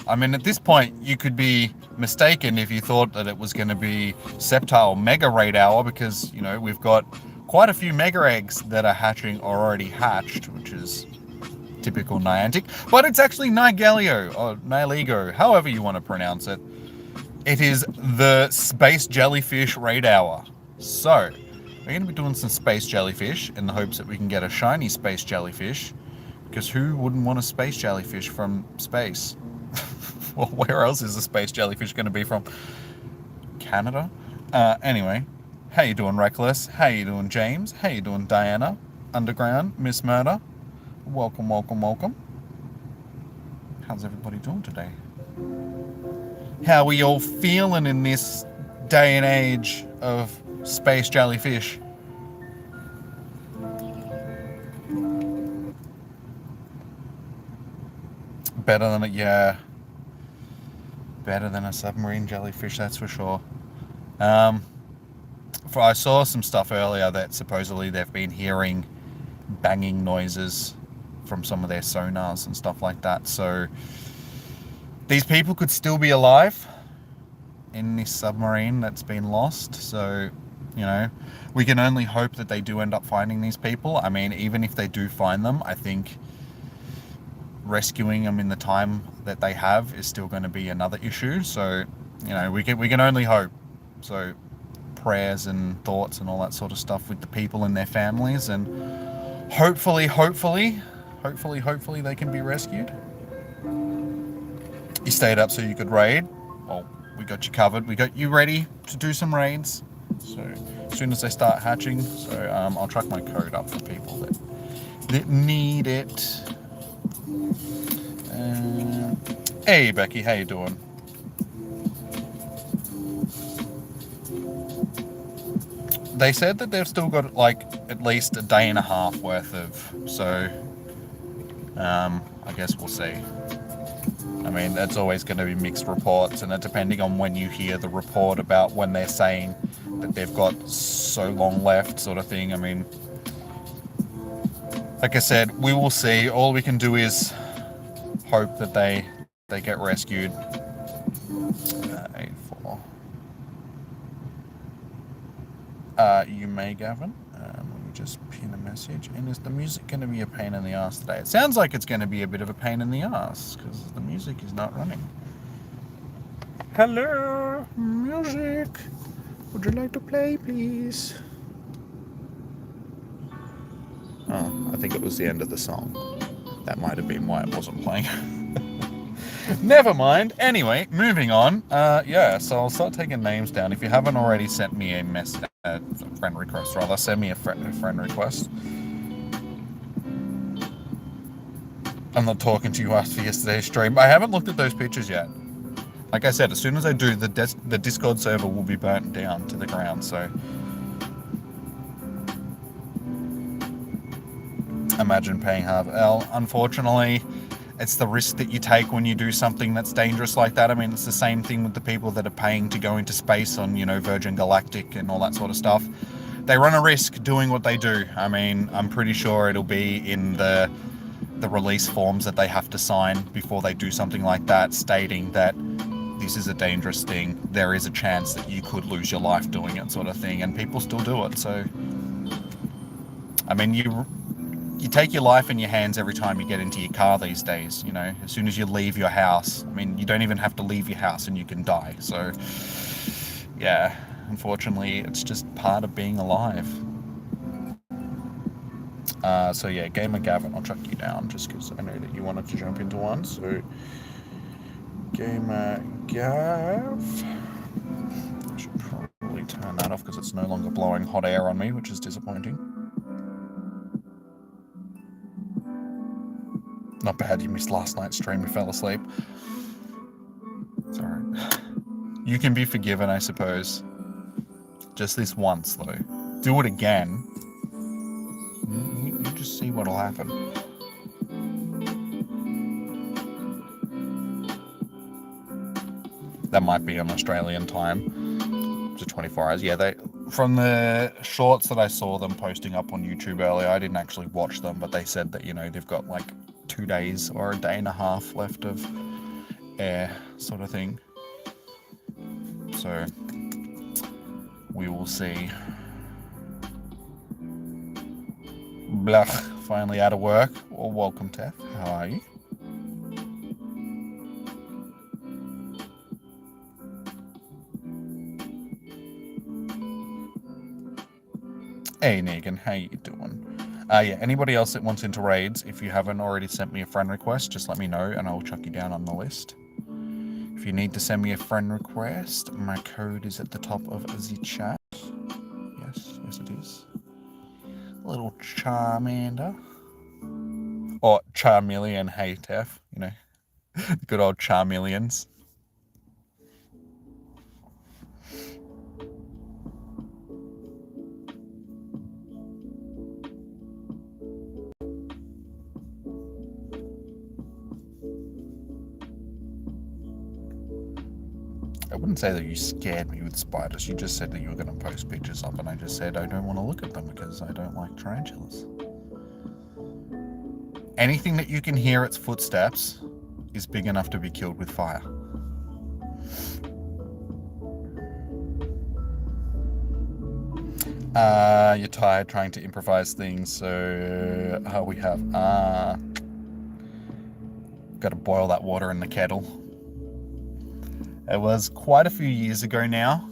I mean, at this point, you could be mistaken if you thought that it was going to be Sceptile Mega Raid Hour, because, you know, we've got quite a few Mega Eggs that are hatching or already hatched, which is typical Niantic. But it's actually Nihilego, or Nihilego, however you want to pronounce it. It is the Space Jellyfish Raid Hour. So, we're going to be doing some Space Jellyfish in the hopes that we can get a shiny Space Jellyfish, because who wouldn't want a Space Jellyfish from space? Well, where else is a Space Jellyfish going to be from? Canada? Anyway, how you doing, Reckless? How you doing, James? How you doing, Diana? Underground, Miss Murder? Welcome, welcome, welcome. How's everybody doing today? How are we all feeling in this day and age of Space Jellyfish? Better than yeah. Better than a submarine jellyfish, that's for sure. I saw some stuff earlier that supposedly they've been hearing banging noises from some of their sonars and stuff like that. So these people could still be alive in this submarine that's been lost. So, you know, we can only hope that they do end up finding these people. I mean, even if they do find them, I think rescuing them in the time that they have is still going to be another issue. So, you know, we can only hope. So prayers and thoughts and all that sort of stuff with the people and their families, and hopefully they can be rescued. You stayed up so you could raid. Well, we got you covered. We got you ready to do some raids. So as soon as they start hatching, I'll track my code up for people that need it. Hey Becky, how you doing? They said that they've still got like at least a day and a half worth of, so I guess we'll see. I mean, that's always going to be mixed reports, and depending on when you hear the report about when they're saying that they've got so long left, sort of thing. I mean, like I said, we will see. All we can do is hope that they get rescued. 8-4. You may, Gavin. Let me just pin a message. And is the music going to be a pain in the ass today? It sounds like it's going to be a bit of a pain in the ass because the music is not running. Hello, music. Would you like to play, please? Oh, I think it was the end of the song. That might have been why it wasn't playing. Never mind. Anyway, moving on. So I'll start taking names down. If you haven't already sent me a friend request, rather, send me a friend request. I'm not talking to you after yesterday's stream. I haven't looked at those pictures yet. Like I said, as soon as I do, the Discord server will be burnt down to the ground, so imagine paying half L. Unfortunately, it's the risk that you take when you do something that's dangerous like that. I mean, it's the same thing with the people that are paying to go into space on, you know, Virgin Galactic and all that sort of stuff. They run a risk doing what they do. I mean, I'm pretty sure it'll be in the release forms that they have to sign before they do something like that, stating that this is a dangerous thing. There is a chance that you could lose your life doing it, sort of thing, and people still do it. So, I mean, you take your life in your hands every time you get into your car these days, you know. As soon as you leave your house, I mean, you don't even have to leave your house and you can die. So, yeah, unfortunately, it's just part of being alive. So yeah, Gamer Gavin, I'll track you down just because I know that you wanted to jump into one. So, Gamer Gav. I should probably turn that off because it's no longer blowing hot air on me, which is disappointing. Not bad, you missed last night's stream, you fell asleep. It's alright. You can be forgiven, I suppose. Just this once, though. Do it again. You just see what'll happen. That might be on Australian time. To 24 hours. Yeah, from the shorts that I saw them posting up on YouTube earlier, I didn't actually watch them, but they said that, you know, they've got like 2 days or a day and a half left of air sort of thing. So we will see. Blah, finally out of work. Well, welcome, Tef. How are you? Hey, Negan, how you doing? Yeah, anybody else that wants into raids, if you haven't already sent me a friend request, just let me know and I'll chuck you down on the list. If you need to send me a friend request, my code is at the top of the chat. Yes, it is. Little Charmander. Or Charmeleon, hey, Tef. You know, good old Charmeleons. I wouldn't say that you scared me with spiders. You just said that you were going to post pictures up, and I just said I don't want to look at them because I don't like tarantulas. Anything that you can hear its footsteps is big enough to be killed with fire. You're tired trying to improvise things, so we have got to boil that water in the kettle. It was quite a few years ago now.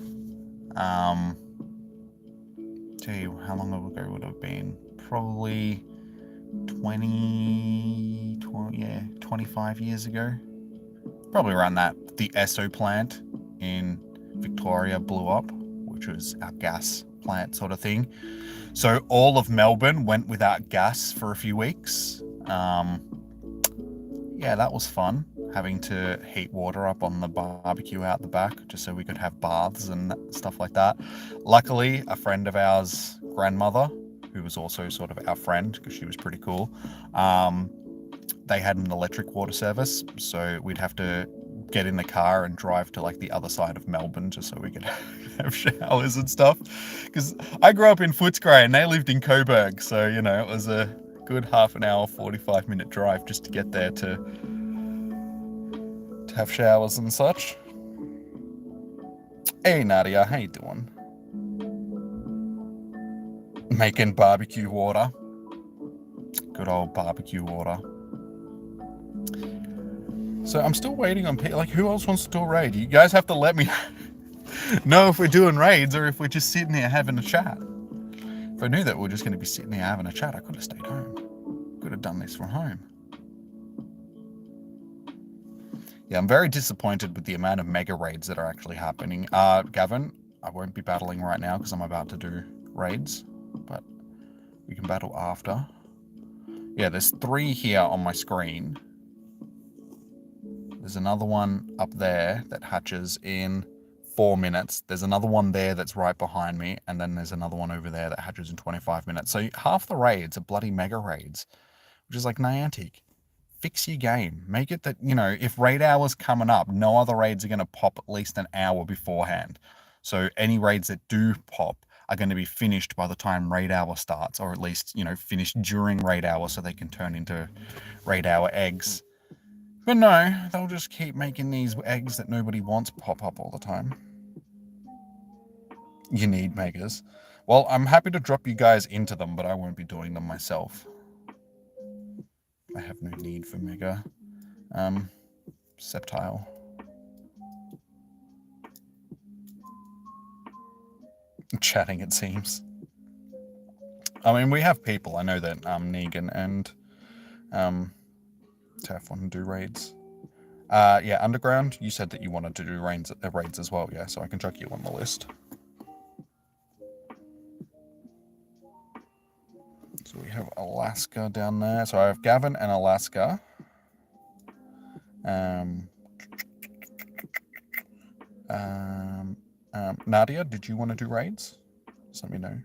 Tell you how long ago would it have been? Probably 25 years ago. Probably around that. The Esso plant in Victoria blew up, which was our gas plant sort of thing. So all of Melbourne went without gas for a few weeks. Yeah, that was fun, having to heat water up on the barbecue out the back just so we could have baths and stuff like that. Luckily, a friend of ours' grandmother, who was also sort of our friend because she was pretty cool, they had an electric water service, so we'd have to get in the car and drive to like the other side of Melbourne just so we could have showers and stuff. Because I grew up in Footscray and they lived in Coburg, so you know it was a good half an hour, 45-minute drive just to get there to have showers and such. Hey Nadia, how you doing? Making barbecue water. Good old barbecue water. So I'm still waiting on people. Like, who else wants to do a raid? You guys have to let me know if we're doing raids or if we're just sitting here having a chat. If I knew that we were just going to be sitting here having a chat, I could have stayed home. Could have done this from home. Yeah, I'm very disappointed with the amount of mega raids that are actually happening. Gavin, I won't be battling right now because I'm about to do raids, but we can battle after. Yeah, there's 3 here on my screen. There's another one up there that hatches in 4 minutes. There's another one there that's right behind me, and then there's another one over there that hatches in 25 minutes. So half the raids are bloody mega raids, which is like Niantic. Fix your game. Make it that, you know, if raid hour's coming up, no other raids are going to pop at least an hour beforehand. So any raids that do pop are going to be finished by the time raid hour starts, or at least, you know, finished during raid hour so they can turn into raid hour eggs. But no, they'll just keep making these eggs that nobody wants pop up all the time. You need megas. Well, I'm happy to drop you guys into them, but I won't be doing them myself. I have no need for mega. Septile. Chatting, it seems. I mean, we have people. I know that Negan and Taff want to do raids. Yeah, Underground, you said that you wanted to do raids as well, yeah, so I can chuck you on the list. So we have Alaska down there. So I have Gavin and Alaska. Nadia, did you want to do raids? Just let me know.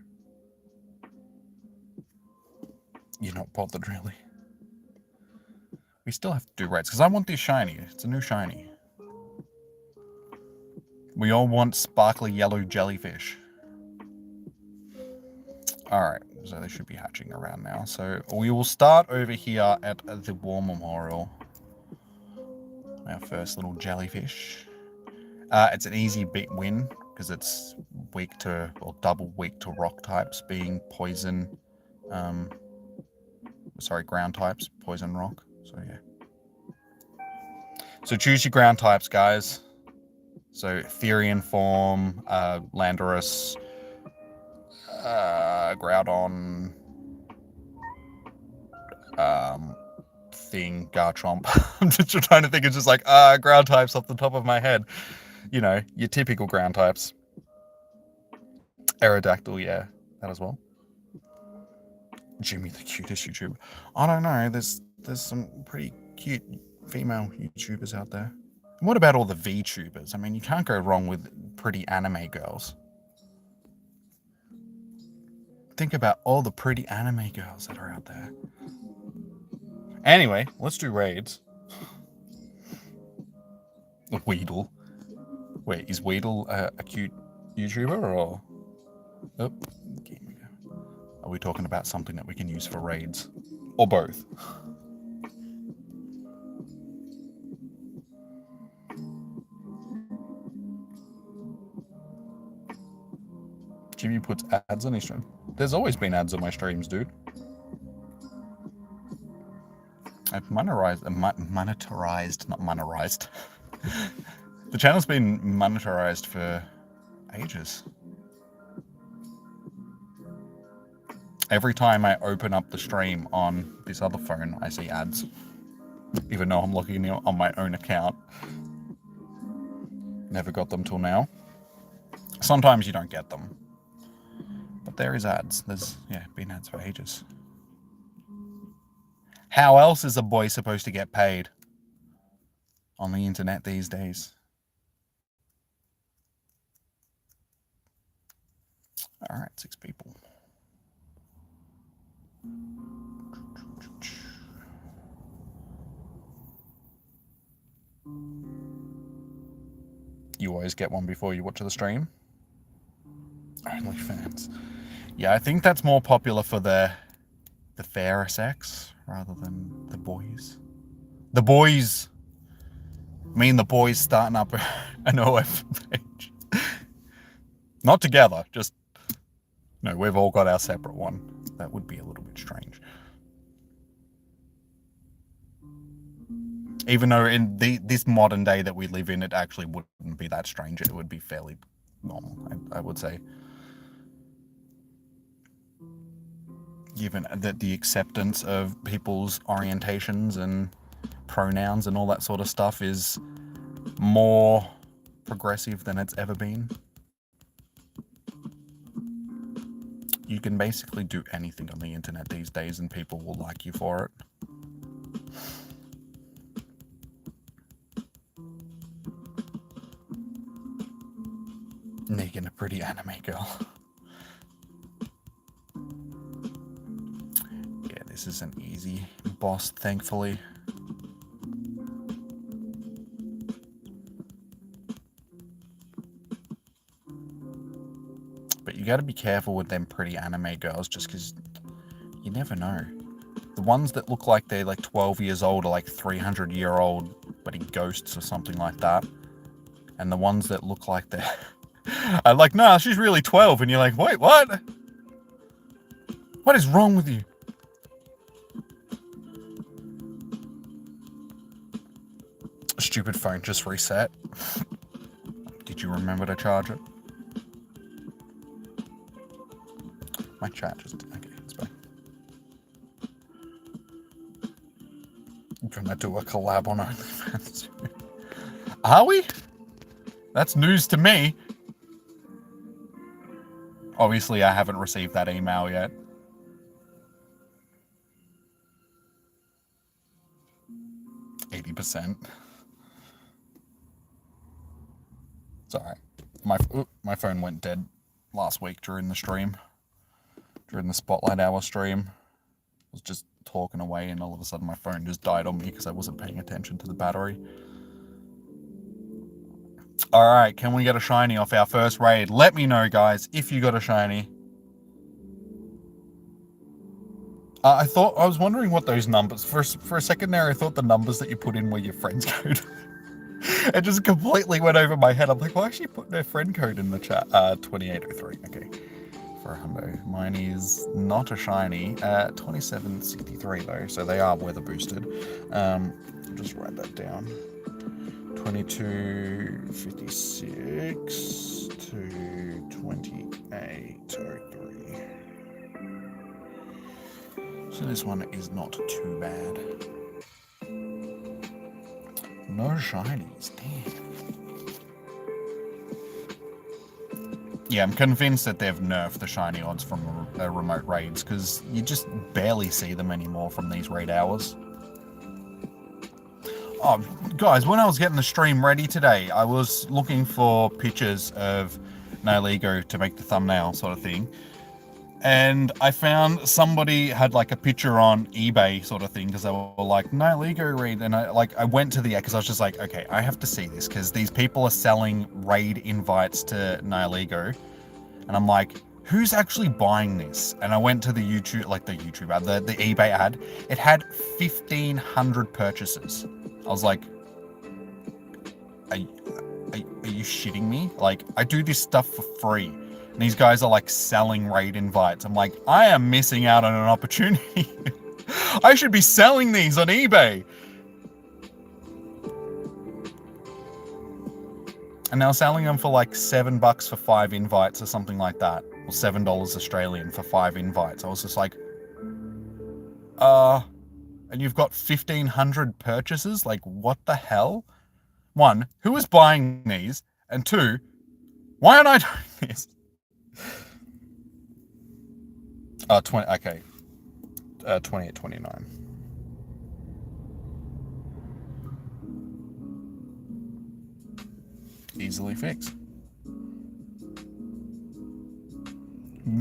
You're not bothered, really. We still have to do raids, because I want this shiny. It's a new shiny. We all want sparkly yellow jellyfish. Alright, so they should be hatching around now. So we will start over here at the War Memorial. Our first little jellyfish. It's an easy big win because it's weak to, or double weak to rock types, being poison. Sorry, ground types, poison rock. So yeah. So choose your ground types, guys. So Therian form, Landorus, Groudon, thing, Garchomp. I'm just trying to think of just like ground types off the top of my head. You know, your typical ground types. Aerodactyl, yeah, that as well. Jimmy, the cutest YouTuber. I don't know. There's some pretty cute female YouTubers out there. And what about all the VTubers? I mean, you can't go wrong with pretty anime girls. Think about all the pretty anime girls that are out there. Anyway, let's do raids. Weedle. Wait, is Weedle a cute YouTuber or? Oh, are we talking about something that we can use for raids? Or both? Jimmy puts ads on his stream. There's always been ads on my streams, dude. I've monetized, not monetized. The channel's been monetized for ages. Every time I open up the stream on this other phone, I see ads. Even though I'm looking on my own account. Never got them till now. Sometimes you don't get them. But there is ads. There's, yeah, been ads for ages. How else is a boy supposed to get paid on the internet these days? All right, 6 people. You always get one before you watch the stream? OnlyFans. Yeah, I think that's more popular for the fairer sex rather than the boys. The boys. I mean, the boys starting up an OF page. Not together, just no, we've all got our separate one. That would be a little bit strange. Even though in this modern day that we live in, it actually wouldn't be that strange. It would be fairly normal, I would say. Given that the acceptance of people's orientations and pronouns and all that sort of stuff is more progressive than it's ever been. You can basically do anything on the internet these days and people will like you for it. Negan, a pretty anime girl. Yeah, this is an easy boss, thankfully. But you gotta be careful with them pretty anime girls just because you never know. The ones that look like they're like 12 years old are like 300-year-old bloody ghosts or something like that. And the ones that look like they're I'm like, nah, she's really 12. And you're like, wait, what? What is wrong with you? Stupid phone just reset. Did you remember to charge it? My chat just... Okay, it's back. I'm gonna do a collab on OnlyFans. Are we? That's news to me. Obviously, I haven't received that email yet. %. It's alright. My phone went dead last week during the stream. During the Spotlight Hour stream. I was just talking away and all of a sudden my phone just died on me because I wasn't paying attention to the battery. Alright, can we get a shiny off our first raid? Let me know, guys, if you got a shiny. I was wondering what those numbers, for a second there, I thought the numbers that you put in were your friend's code. It just completely went over my head. I'm like, why is she putting her friend code in the chat? 2803. Okay. For a hundo. Mine is not a shiny. 2763 though, so they are weather boosted. I'll just write that down. 2256 to 2803. So this one is not too bad. No shinies, damn. Yeah, I'm convinced that they've nerfed the shiny odds from remote raids, because you just barely see them anymore from these raid hours. Oh, guys, when I was getting the stream ready today, I was looking for pictures of Nihilego to make the thumbnail sort of thing. And I found somebody had like a picture on eBay sort of thing, because they were like, Nihilego raid. And I went to the, because I was just like, okay, I have to see this, because these people are selling raid invites to Nihilego. And I'm like, who's actually buying this? And I went to the YouTube, like the YouTube ad, the eBay ad. It had 1,500 purchases. I was like, are you shitting me? Like, I do this stuff for free. And these guys are like selling raid invites. I'm like, I am missing out on an opportunity. I should be selling these on eBay. And they're selling them for like $7 for 5 invites or something like that. Or $7 Australian for 5 invites. I was just like, and you've got 1,500 purchases? Like, what the hell? 1, who is buying these? And 2, why aren't I doing this? 2829. Easily fixed.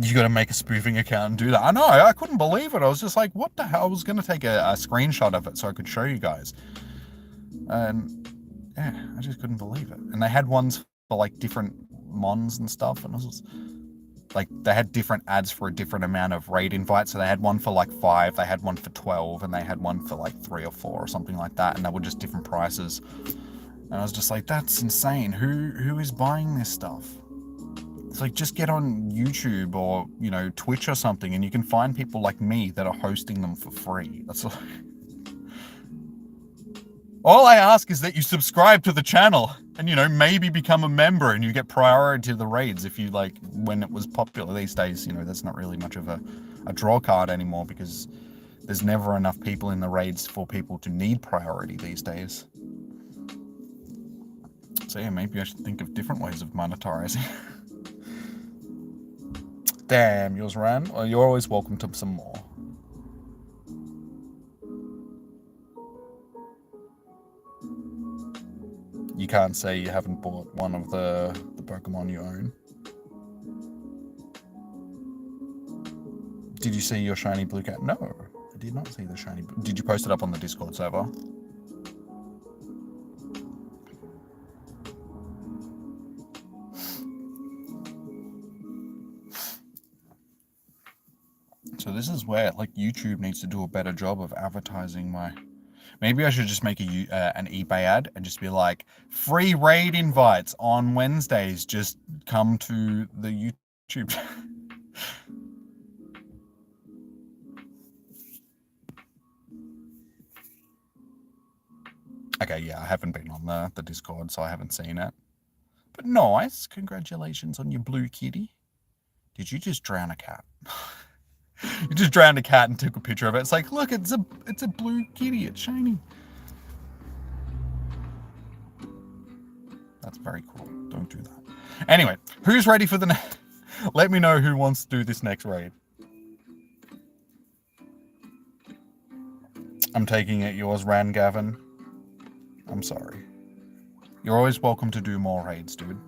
You got to make a spoofing account and do that. I know, I couldn't believe it. I was just like, what the hell? I was going to take a screenshot of it so I could show you guys. And yeah, I just couldn't believe it. And they had ones for like different mons and stuff. And it was like, they had different ads for a different amount of raid invites. So they had one for like 5, they had one for 12, and they had one for like 3 or 4 or something like that. And they were just different prices. And I was just like, that's insane. Who is buying this stuff? It's like, just get on YouTube or, you know, Twitch or something, and you can find people like me that are hosting them for free. That's all I ask is that you subscribe to the channel and, you know, maybe become a member and you get priority to the raids if you, like, when it was popular. These days, you know, that's not really much of a draw card anymore, because there's never enough people in the raids for people to need priority these days. So yeah, maybe I should think of different ways of monetizing. Damn, yours ran. Well, you're always welcome to some more. You can't say you haven't bought one of the Pokemon you own. Did you see your shiny blue cat? No, I did not see the shiny. Did you post it up on the Discord server? So this is where, like, YouTube needs to do a better job of advertising my... Maybe I should just make an eBay ad and just be like, free raid invites on Wednesdays. Just come to the YouTube. Okay, yeah, I haven't been on the Discord, so I haven't seen it. But nice. Congratulations on your blue kitty. Did you just drown a cat? You just drowned a cat and took a picture of it. It's like, look, it's a blue kitty. It's shiny. That's very cool. Don't do that. Anyway, who's ready for the next? Let me know who wants to do this next raid. I'm taking it yours ran, Gavin. I'm sorry. You're always welcome to do more raids, dude.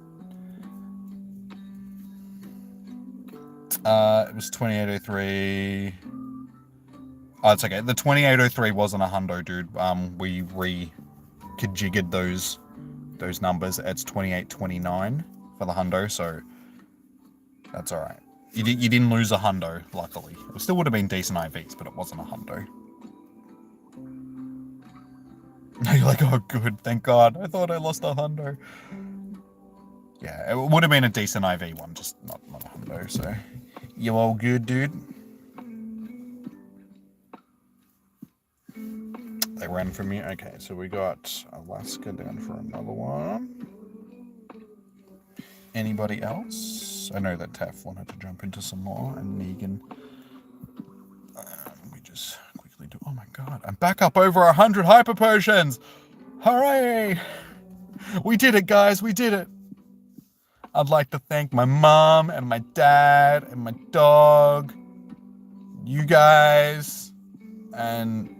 It was 2803. Oh, it's okay. The 2803 wasn't a hundo, dude. We re-kajiggered those numbers. It's 2829 for the hundo, so that's all right. You didn't lose a hundo, luckily. It still would have been decent IVs, but it wasn't a hundo. You're like, oh, good, thank God. I thought I lost a hundo. Yeah, it would have been a decent IV one, just not a hundo, so. You all good, dude? They ran from me. Okay, so we got Alaska down for another one. Anybody else? I know that Taff wanted to jump into some more, and Negan. We just quickly do. Oh my God, I'm back up over 100 hyper potions! Hooray! We did it, guys, we did it! I'd like to thank my mom and my dad and my dog, you guys, and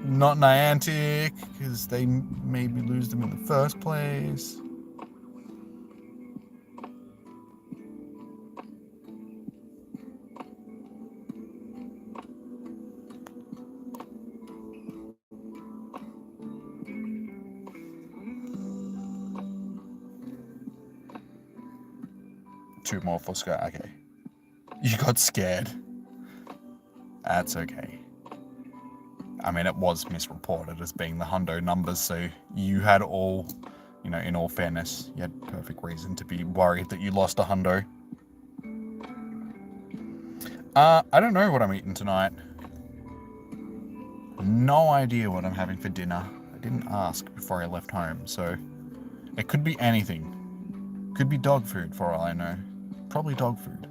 not Niantic, because they made me lose them in the first place. Two more for Scott. Okay. You got scared. That's okay. I mean, it was misreported as being the hundo numbers, so you had all, you know, in all fairness, you had perfect reason to be worried that you lost a hundo. I don't know what I'm eating tonight. No idea what I'm having for dinner. I didn't ask before I left home, so it could be anything. Could be dog food for all I know. Probably dog food.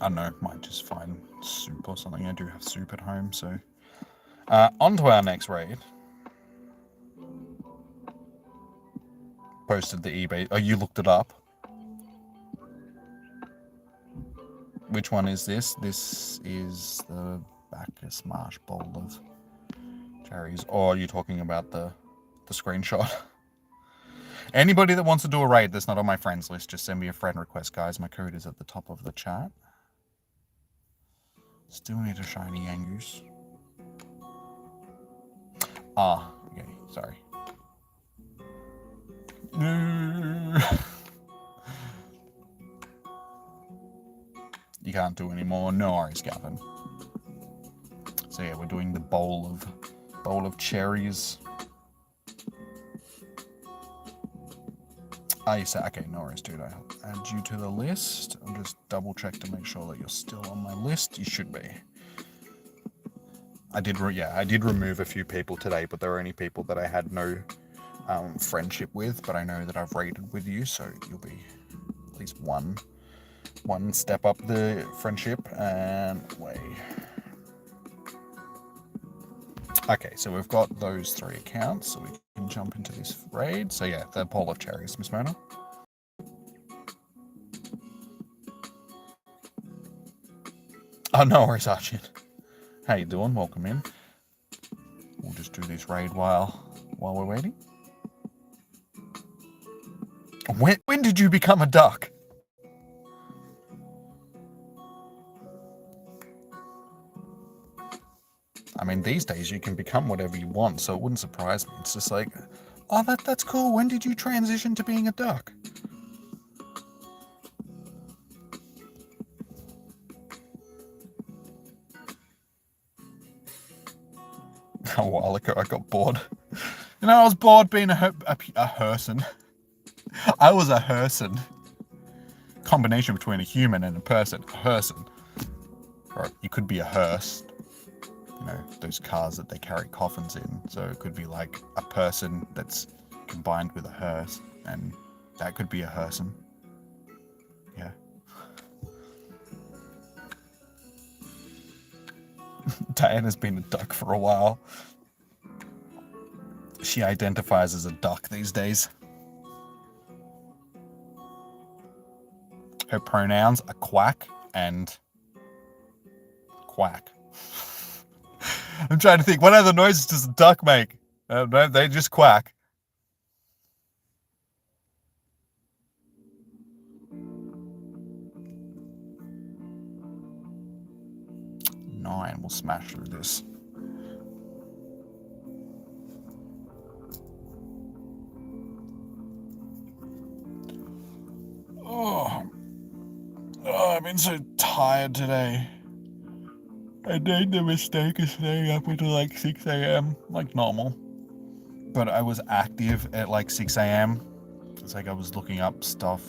I don't know, might just find soup or something. I do have soup at home, so. On to our next raid. Posted the eBay. Oh, you looked it up? Which one is this? This is the Bacchus Marsh Bowl of Cherries. Or are you talking about the screenshot? Anybody that wants to do a raid that's not on my friends list, just send me a friend request, guys. My code is at the top of the chat. Still need a shiny Yangoose. Ah, okay, sorry. You can't do any more. No worries, Gavin. So yeah, we're doing the bowl of cherries. Ah, you said, okay, no worries, dude. I'll add you to the list. I'll just double check to make sure that you're still on my list. You should be. I did remove a few people today, but there are only people that I had no friendship with, but I know that I've raided with you, so you'll be at least one step up the friendship, and way. Okay, so we've got those 3 accounts, so we can jump into this raid. So yeah, the bowl of cherries, Miss Mona. Oh, no worries, Archie. How you doing? Welcome in. We'll just do this raid while we're waiting. When did you become a duck? I mean, these days you can become whatever you want, so it wouldn't surprise me. It's just like, oh, that's cool. When did you transition to being a duck? A while ago, I got bored. You know, I was bored being a person. I was a person. Combination between a human and a person. A person. Or you could be a hearse. You know, those cars that they carry coffins in. So it could be like a person that's combined with a hearse, and that could be a herson. Yeah. Diana's been a duck for a while. She identifies as a duck these days. Her pronouns are quack and quack. I'm trying to think, what other noises does a duck make? No, they just quack. Nine, we'll smash through this. Oh, I've been so tired today. I made the mistake of staying up until like 6 a.m. like normal. But I was active at like 6 a.m. It's like I was looking up stuff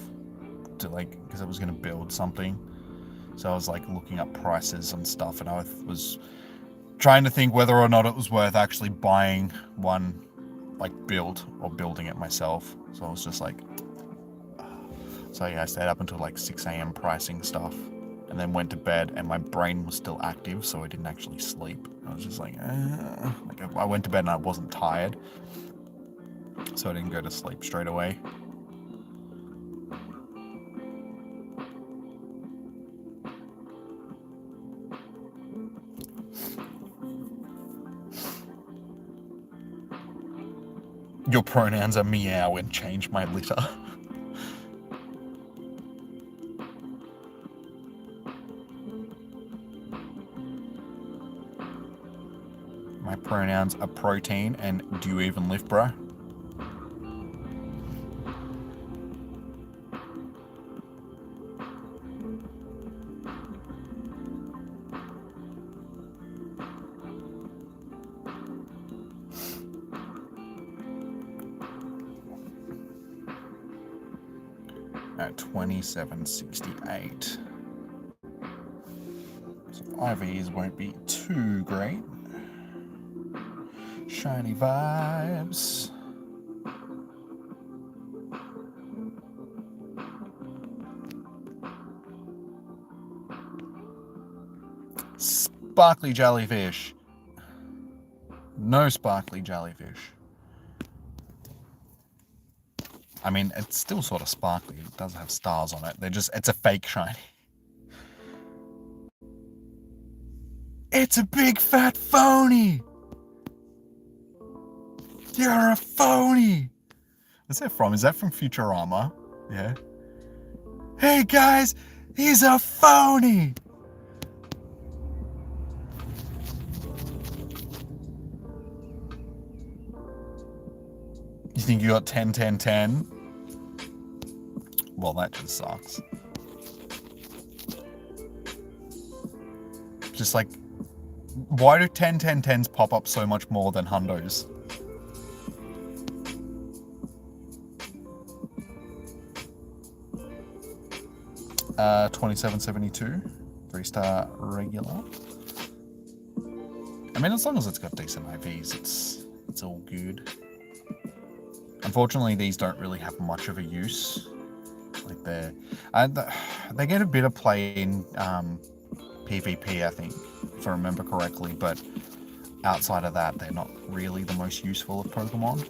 to like, because I was going to build something. So I was like looking up prices and stuff, and I was trying to think whether or not it was worth actually buying one like build or building it myself. So I was just like, so yeah, I stayed up until like 6 a.m. pricing stuff, and then went to bed, and my brain was still active, so I didn't actually sleep. I was just like I went to bed and I wasn't tired, so I didn't go to sleep straight away. Your pronouns are meow and change my litter. My pronouns are protein and do you even lift, bro? At 2768. So IVs won't be too great. Shiny vibes. Sparkly jellyfish. No sparkly jellyfish. I mean, it's still sort of sparkly. It does have stars on it. It's a fake shiny. It's a big fat phony! You're a phony! What's that from? Is that from Futurama? Yeah. Hey guys, he's a phony! You think you got 10, 10, 10? Well, that just sucks. Just like, why do 10, 10, 10s pop up so much more than hundos? Uh, 2772, 3-star regular. I mean, as long as it's got decent IVs, it's all good. Unfortunately, these don't really have much of a use. Like they get a bit of play in PvP, I think, if I remember correctly, but outside of that, they're not really the most useful of Pokemon.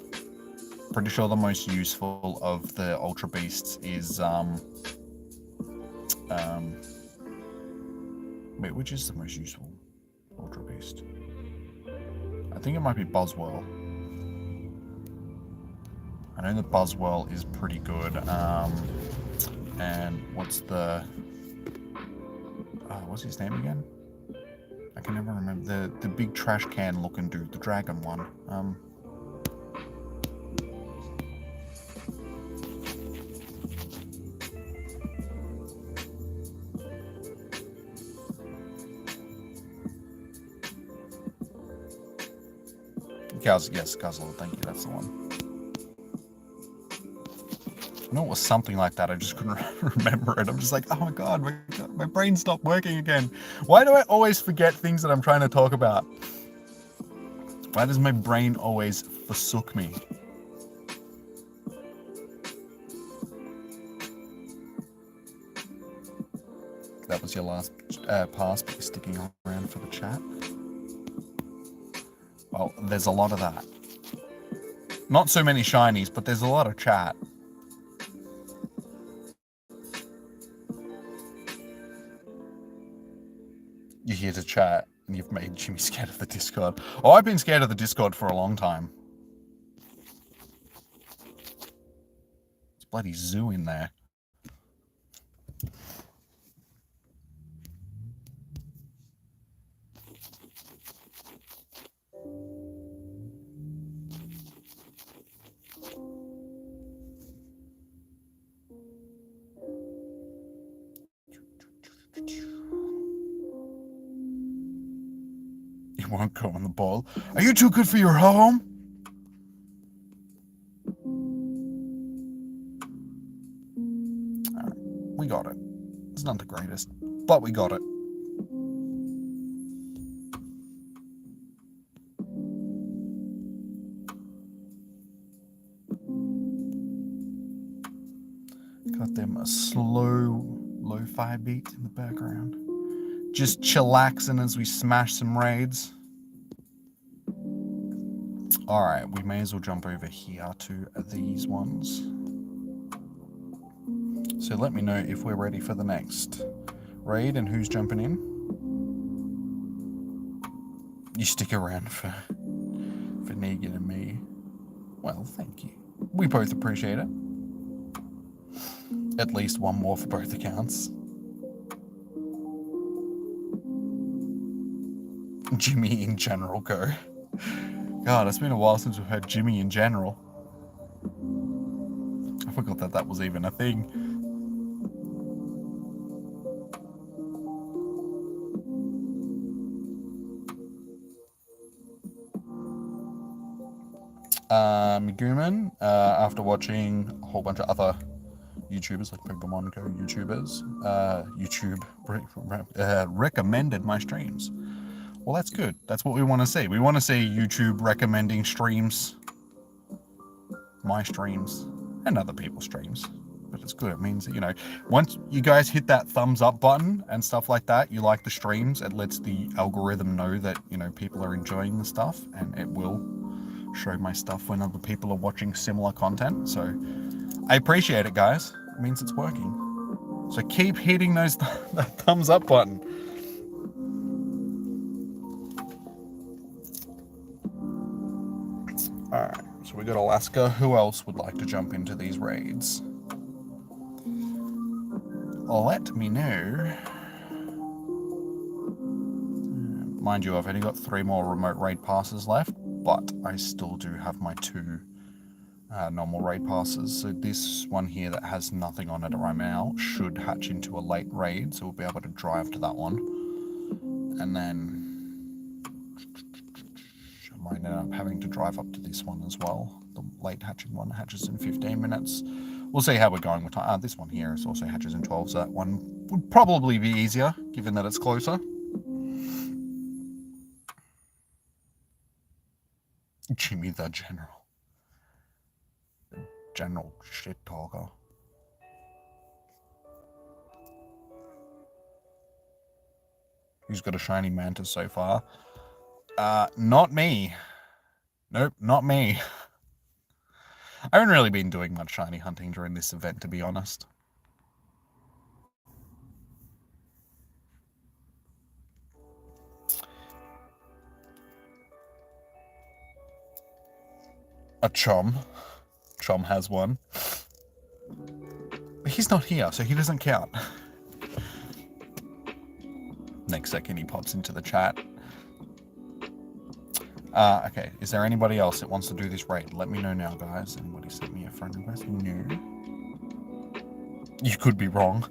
Pretty sure the most useful of the Ultra Beasts is wait, which is the most useful Ultra Beast? I think it might be Buzzwell. I know the Buzzwell is pretty good. And what's his name again? I can never remember. The big trash can looking dude, the dragon one. Yes, Guzzler, thank you, that's the one. I know it was something like that, I just couldn't remember it. I'm just like, oh my god, my brain stopped working again. Why do I always forget things that I'm trying to talk about? Why does my brain always forsook me? That was your last pass, but you're sticking around for the chat. Well, there's a lot of that. Not so many shinies, but there's a lot of chat. You're here to chat, and you've made Jimmy scared of the Discord. Oh, I've been scared of the Discord for a long time. It's bloody zoo in there. won't go in the bowl. Are you too good for your home? Alright, we got it. It's not the greatest, but we got it. Got them a slow lo-fi beat in the background. Just chillaxing as we smash some raids. Alright, we may as well jump over here to these ones. So let me know if we're ready for the next raid and who's jumping in. You stick around for Negan and me. Well, thank you. We both appreciate it. At least one more for both accounts. Jimmy in general go. God, it's been a while since we've heard Jimmy in general. I forgot that that was even a thing. Miguman, after watching a whole bunch of other YouTubers like Pokémon Go YouTubers, YouTube recommended my streams. Well, that's good. That's what we want to see. We want to see YouTube recommending streams, my streams, and other people's streams. But it's good. It means that, you know, once you guys hit that thumbs up button and stuff like that, you like the streams, it lets the algorithm know that, you know, people are enjoying the stuff, and it will show my stuff when other people are watching similar content. So I appreciate it, guys. It means it's working. So keep hitting that thumbs up button. Alright, so we got Alaska. Who else would like to jump into these raids? Let me know. Mind you, I've only got 3 more remote raid passes left, but I still do have my 2 normal raid passes. So this one here that has nothing on it right now should hatch into a late raid, so we'll be able to drive to that one. And then I might end up having to drive up to this one as well. The late hatching one hatches in 15 minutes. We'll see how we're going with time. This one here is also hatches in 12, so that one would probably be easier, given that it's closer. Jimmy the General. The general shit talker. Who's got a shiny mantis so far? Not me. Nope, not me. I haven't really been doing much shiny hunting during this event, to be honest. A Chom. Chom has one. But he's not here, so he doesn't count. Next second he pops into the chat. Okay, is there anybody else that wants to do this raid? Let me know now, guys. Anybody sent me a friend request? No. You could be wrong.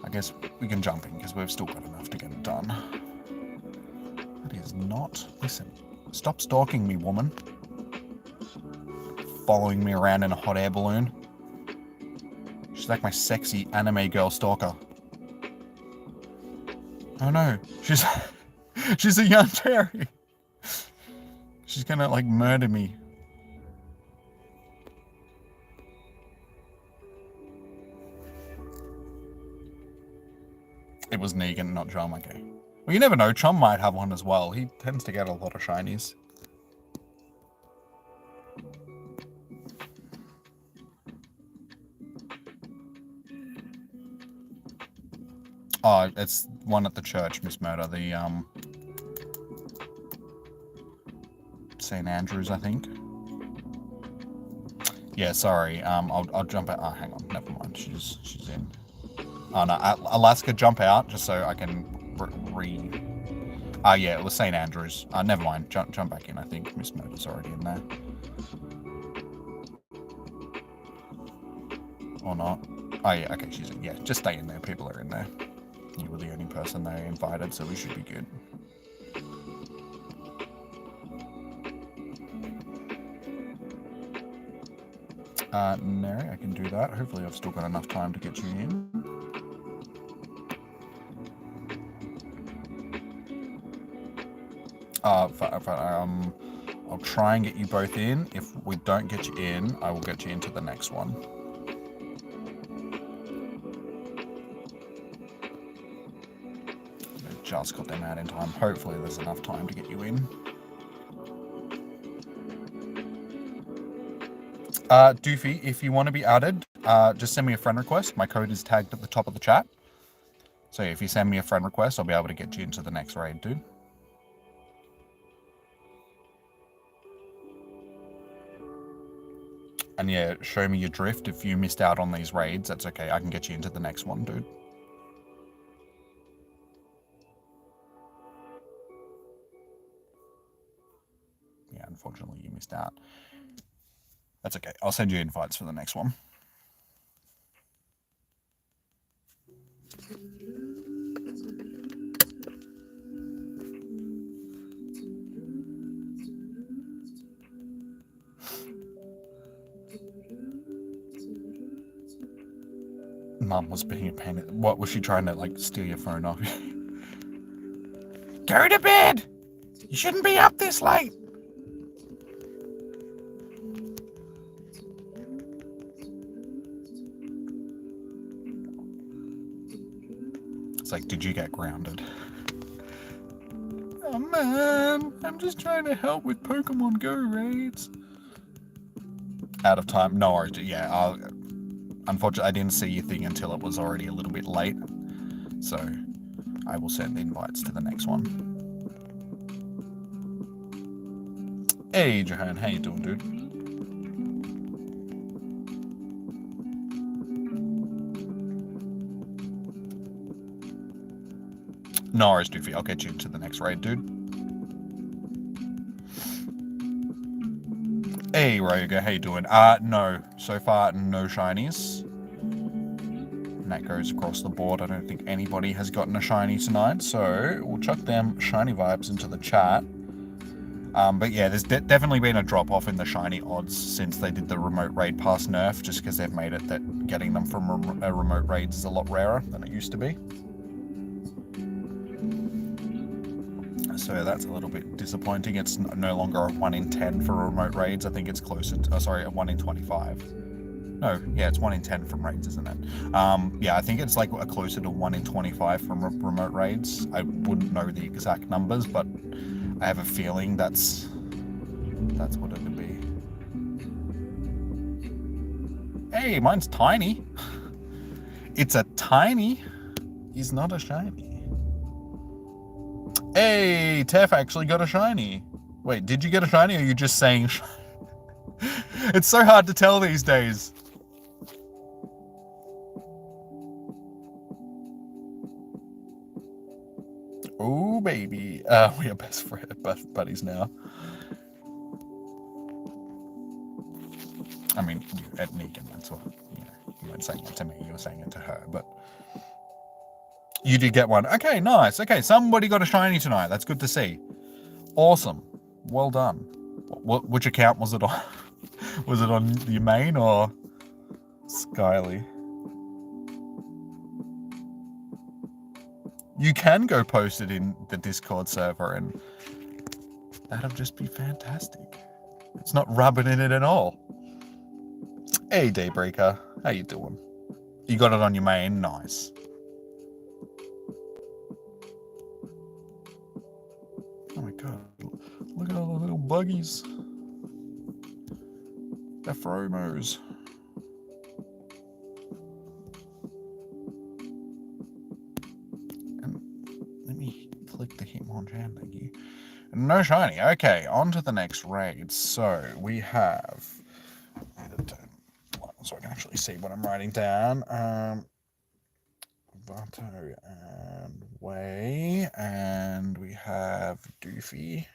I guess we can jump in, because we've still got enough to get it done. That is not... Listen, stop stalking me, woman. Following me around in a hot air balloon. She's like my sexy anime girl stalker. Oh no, she's a young Terry. She's gonna like murder me. It was Negan, not Chom, okay. Well, you never know, Chom might have one as well. He tends to get a lot of shinies. Oh, it's one at the church, Miss Murder. The, St. Andrews, I think. Yeah, sorry. I'll jump out. Oh, hang on. Never mind. She's in. Oh, no. Alaska, jump out, just so I can yeah, it was St. Andrews. Never mind. Jump back in. I think Miss Murder's already in there. Or not. Oh, yeah. Okay, she's in. Yeah, just stay in there. People are in there. You were the only person they invited, so we should be good. No, I can do that. Hopefully I've still got enough time to get you in. I'll try and get you both in. If we don't get you in, I will get you into the next one. I just got them out in time. Hopefully there's enough time to get you in. Doofy, if you want to be added, just send me a friend request. My code is tagged at the top of the chat. So if you send me a friend request, I'll be able to get you into the next raid, dude. And yeah, show me your drift. If you missed out on these raids, that's okay. I can get you into the next one, dude. Yeah, unfortunately you missed out. That's okay. I'll send you invites for the next one. Mum was being a pain. What was she trying to like steal your phone off? Go to bed! You shouldn't be up this late! It's like, did you get grounded? Oh man, I'm just trying to help with Pokemon Go raids. Out of time. No worries. Yeah, unfortunately, I didn't see your thing until it was already a little bit late. So, I will send invites to the next one. Hey, Johan, how you doing, dude? No worries, Doofy. I'll get you into the next raid, dude. Hey, Ryoga, how you doing? No. So far, no shinies. And that goes across the board. I don't think anybody has gotten a shiny tonight, so we'll chuck them shiny vibes into the chat. But yeah, there's definitely been a drop-off in the shiny odds since they did the remote raid pass nerf, just because they've made it that getting them from remote raids is a lot rarer than it used to be. So that's a little bit disappointing. It's no longer a 1 in 10 for remote raids. I think it's closer to, a 1 in 25. No, yeah, it's 1 in 10 from raids, isn't it? Yeah, I think it's like closer to 1 in 25 from remote raids. I wouldn't know the exact numbers, but I have a feeling that's what it would be. Hey, mine's tiny. It's a tiny. He's not a shiny. Hey, Tef actually got a shiny. Wait, did you get a shiny or are you just saying It's so hard to tell these days. Oh, baby. We are best buddies now. I mean, you at Negan, that's what, you weren't saying it to me, you were saying it to her, but you did get one. Okay, nice. Okay, somebody got a shiny tonight. That's good to see. Awesome. Well done. Which account was it on? Was it on your main or Skyly? You can go post it in the Discord server and that'll just be fantastic. It's not rubbing in it at all. Hey, Daybreaker. How you doing? You got it on your main? Nice. Oh my god. Look at all the little buggies. They're Fromos. And let me click the Hitmonchan, thank you. No shiny. Okay, on to the next raid. So we have, so I can actually see what I'm writing down. Vato and Way, and we have Doofy.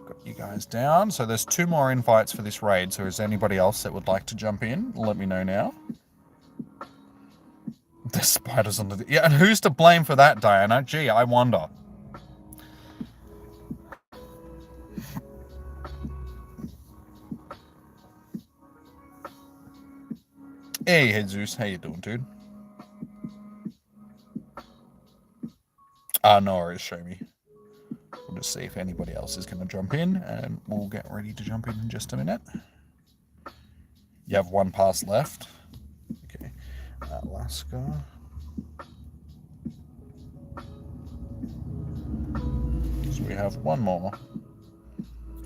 Got you guys down. So there's 2 more invites for this raid. So is anybody else that would like to jump in? Let me know now. There's spiders on the... Yeah, and who's to blame for that, Diana? Gee, I wonder. Hey, Jesus. How you doing, dude? No worries, show me. We'll just see if anybody else is going to jump in, and we'll get ready to jump in just a minute. You have 1 pass left. Okay. Alaska. So we have 1 more.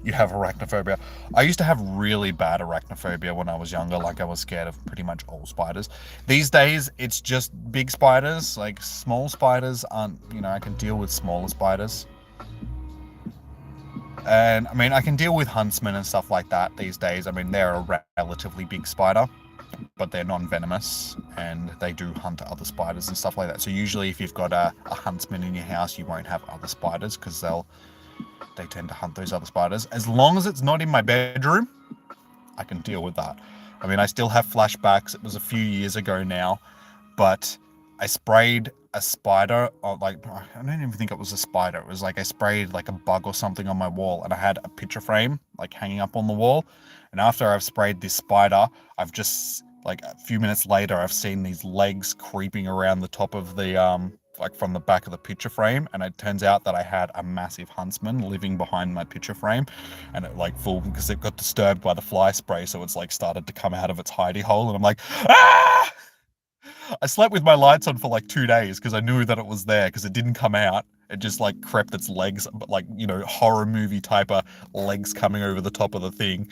You have arachnophobia. I used to have really bad arachnophobia when I was younger. Like, I was scared of pretty much all spiders. These days, it's just big spiders. Like, small spiders aren't, you know, I can deal with smaller spiders. And, I mean, I can deal with huntsmen and stuff like that these days. I mean, they're a relatively big spider, but they're non-venomous, and they do hunt other spiders and stuff like that. So usually if you've got a huntsman in your house, you won't have other spiders, because they tend to hunt those other spiders. As long as it's not in my bedroom, I can deal with that. I mean, I still have flashbacks. It was a few years ago now, but I sprayed a spider, like, I don't even think it was a spider. It was like I sprayed like a bug or something on my wall, and I had a picture frame like hanging up on the wall. And after I've sprayed this spider, I've just, like, a few minutes later, I've seen these legs creeping around the top of the, like, from the back of the picture frame, and it turns out that I had a massive huntsman living behind my picture frame, and it, like, because it got disturbed by the fly spray, so it's, like, started to come out of its hidey hole, and I'm like, ah! I slept with my lights on for like 2 days because I knew that it was there, because it didn't come out. It just, like, crept its legs, but, like, you know, horror movie type of legs coming over the top of the thing.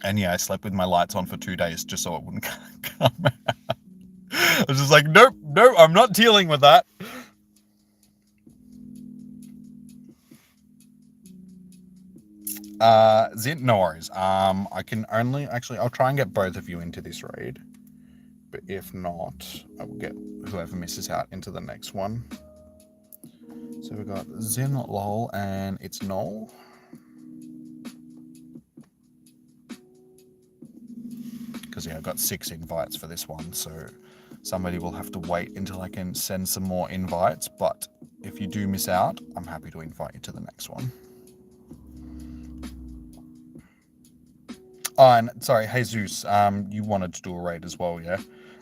And yeah, I slept with my lights on for 2 days just so it wouldn't come out. I was just like, nope, I'm not dealing with that. Zin, no worries. I can only, actually, I'll try and get both of you into this raid. But if not, I will get whoever misses out into the next one. So we've got Zin, Lol, and it's Noel. Because, yeah, I've got 6 invites for this one, so somebody will have to wait until I can send some more invites. But if you do miss out, I'm happy to invite you to the next one. Oh, and sorry, Jesus, you wanted to do a raid as well, yeah?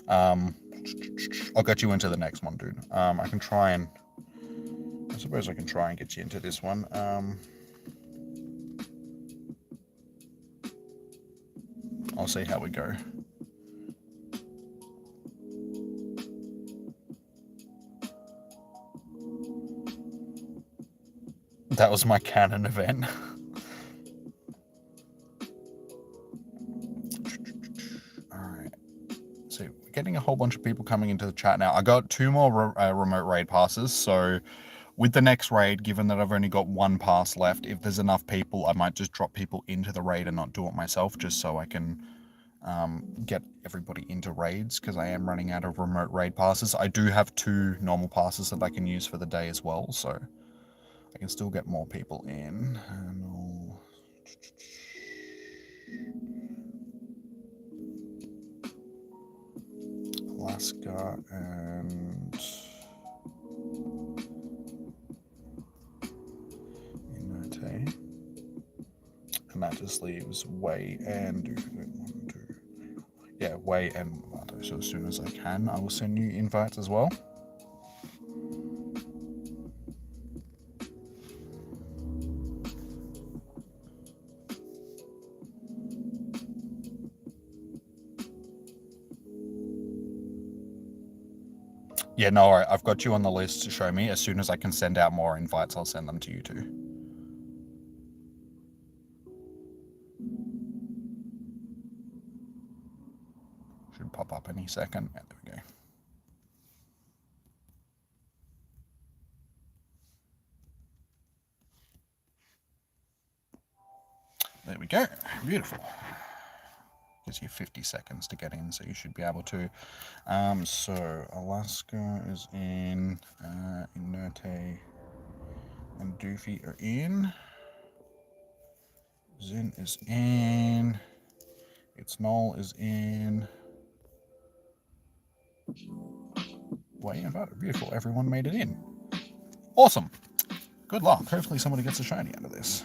I'll get you into the next one, dude. I can try and... I suppose I can try and get you into this one. I'll see how we go. That was my canon event. Alright. So, we're getting a whole bunch of people coming into the chat now. I got 2 more remote raid passes, so with the next raid, given that I've only got 1 pass left, if there's enough people, I might just drop people into the raid and not do it myself, just so I can get everybody into raids, because I am running out of remote raid passes. I do have 2 normal passes that I can use for the day as well, so I can still get more people in. And Alaska and Inerte. And that just leaves Way and Way and Vato. So as soon as I can, I will send you invites as well. Yeah, no, alright, I've got you on the list to show me. As soon as I can send out more invites, I'll send them to you too. Should pop up any second. Yeah, there we go. There we go. Beautiful. Gives you 50 seconds to get in, so you should be able to. So Alaska is in, Inerte and Doofy are in. Zin is in. It's Null is in. Way about it. Beautiful. Everyone made it in. Awesome. Good luck. Hopefully somebody gets a shiny out of this.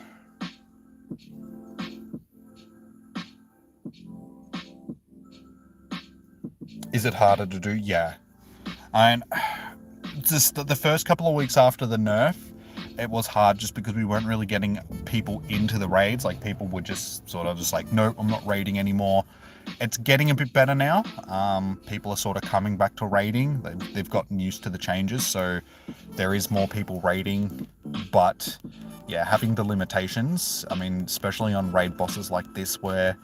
Is it harder to do? Yeah. And just the first couple of weeks after the nerf, it was hard just because we weren't really getting people into the raids. Like, people were just sort of just like, nope, I'm not raiding anymore. It's getting a bit better now. People are sort of coming back to raiding. They've gotten used to the changes, so there is more people raiding. But yeah, having the limitations, I mean, especially on raid bosses like this where,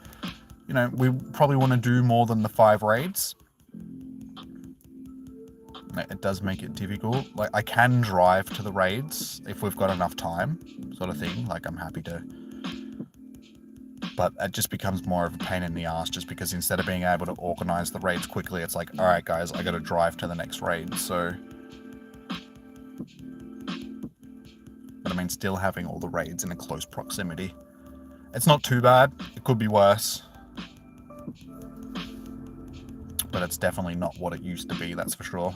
you know, we probably want to do more than the 5 raids. It does make it difficult. Like, I can drive to the raids if we've got enough time, sort of thing. Like, I'm happy to. But it just becomes more of a pain in the ass, just because instead of being able to organize the raids quickly, it's like, all right, guys, I got to drive to the next raid. So, but I mean, still having all the raids in a close proximity, it's not too bad. It could be worse, but it's definitely not what it used to be. That's for sure.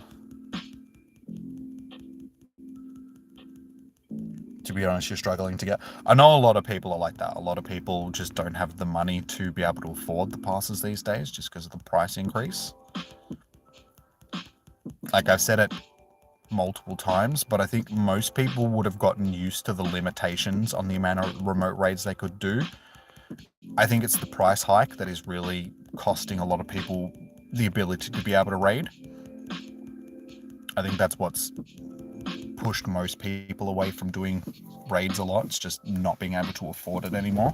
To be honest, you're struggling to get. I know a lot of people are like that. A lot of people just don't have the money to be able to afford the passes these days, just because of the price increase. Like, I've said it multiple times, but I think most people would have gotten used to the limitations on the amount of remote raids they could do. I think it's the price hike that is really costing a lot of people the ability to be able to raid. I think that's what's pushed most people away from doing raids a lot. It's just not being able to afford it anymore.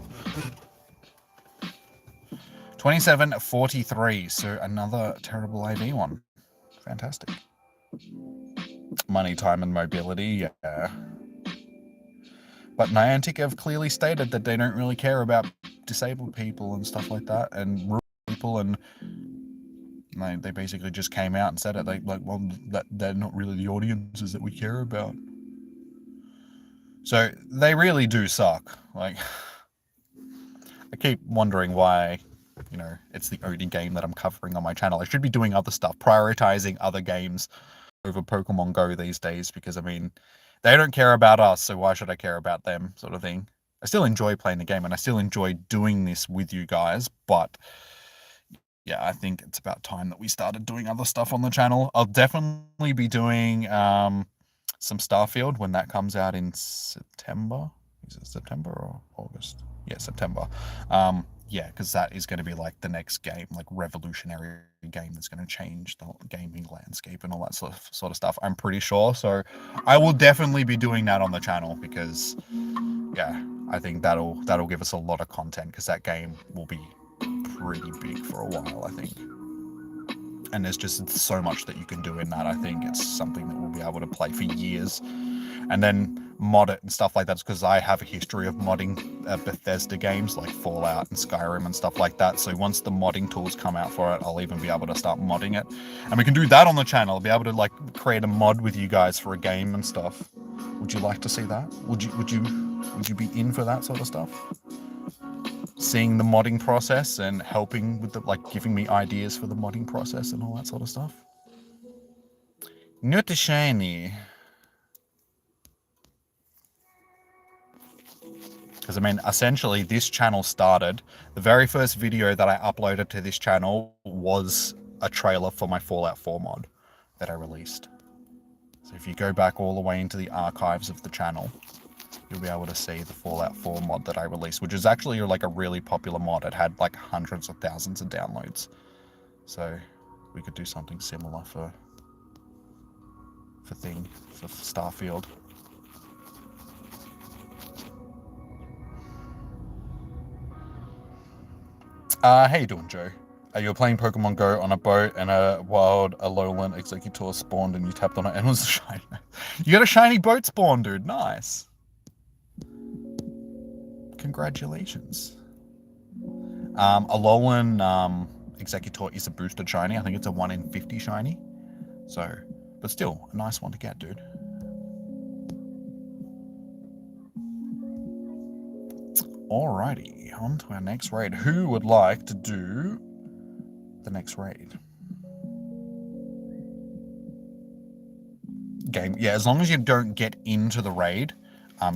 27.43, so another terrible AV one. Fantastic. Money, time, and mobility, yeah. But Niantic have clearly stated that they don't really care about disabled people and stuff like that, and rural people, and they basically just came out and said it. Well, they're not really the audiences that we care about. So they really do suck. Like, I keep wondering why, you know, it's the only game that I'm covering on my channel. I should be doing other stuff, prioritizing other games over Pokemon Go these days, because, I mean, they don't care about us, so why should I care about them, sort of thing. I still enjoy playing the game, and I still enjoy doing this with you guys, but yeah, I think it's about time that we started doing other stuff on the channel. I'll definitely be doing some Starfield when that comes out in September. Is it September or August? Yeah, September. Yeah, because that is going to be like the next game, like revolutionary game that's going to change the gaming landscape and all that sort of stuff. I'm pretty sure. So I will definitely be doing that on the channel, because yeah, I think that'll give us a lot of content, because that game will be pretty big for a while, I think. And there's just so much that you can do in that. I think it's something that we'll be able to play for years, and then mod it and stuff like that, because I have a history of modding Bethesda games like Fallout and Skyrim and stuff like that. So once the modding tools come out for it, I'll even be able to start modding it, and we can do that on the channel. I'll be able to like create a mod with you guys for a game and stuff. Would you like to see that? Would you be in for that sort of stuff? Seeing the modding process and helping with the, like, giving me ideas for the modding process and all that sort of stuff. Not shiny. Because, I mean, essentially this channel started, the very first video that I uploaded to this channel was a trailer for my Fallout 4 mod that I released. So if you go back all the way into the archives of the channel, you'll be able to see the Fallout 4 mod that I released, which is actually like a really popular mod. It had like hundreds of thousands of downloads. So we could do something similar for Starfield. How you doing, Joe? You're playing Pokemon Go on a boat, and a wild Alolan Executor spawned, and you tapped on it and it was a shiny. You got a shiny boat spawn, dude. Nice. Congratulations. Alolan Executor is a boosted shiny. I think it's a 1 in 50 shiny. So, but still, a nice one to get, dude. Alrighty, on to our next raid. Who would like to do the next raid? Game, yeah, as long as you don't get into the raid,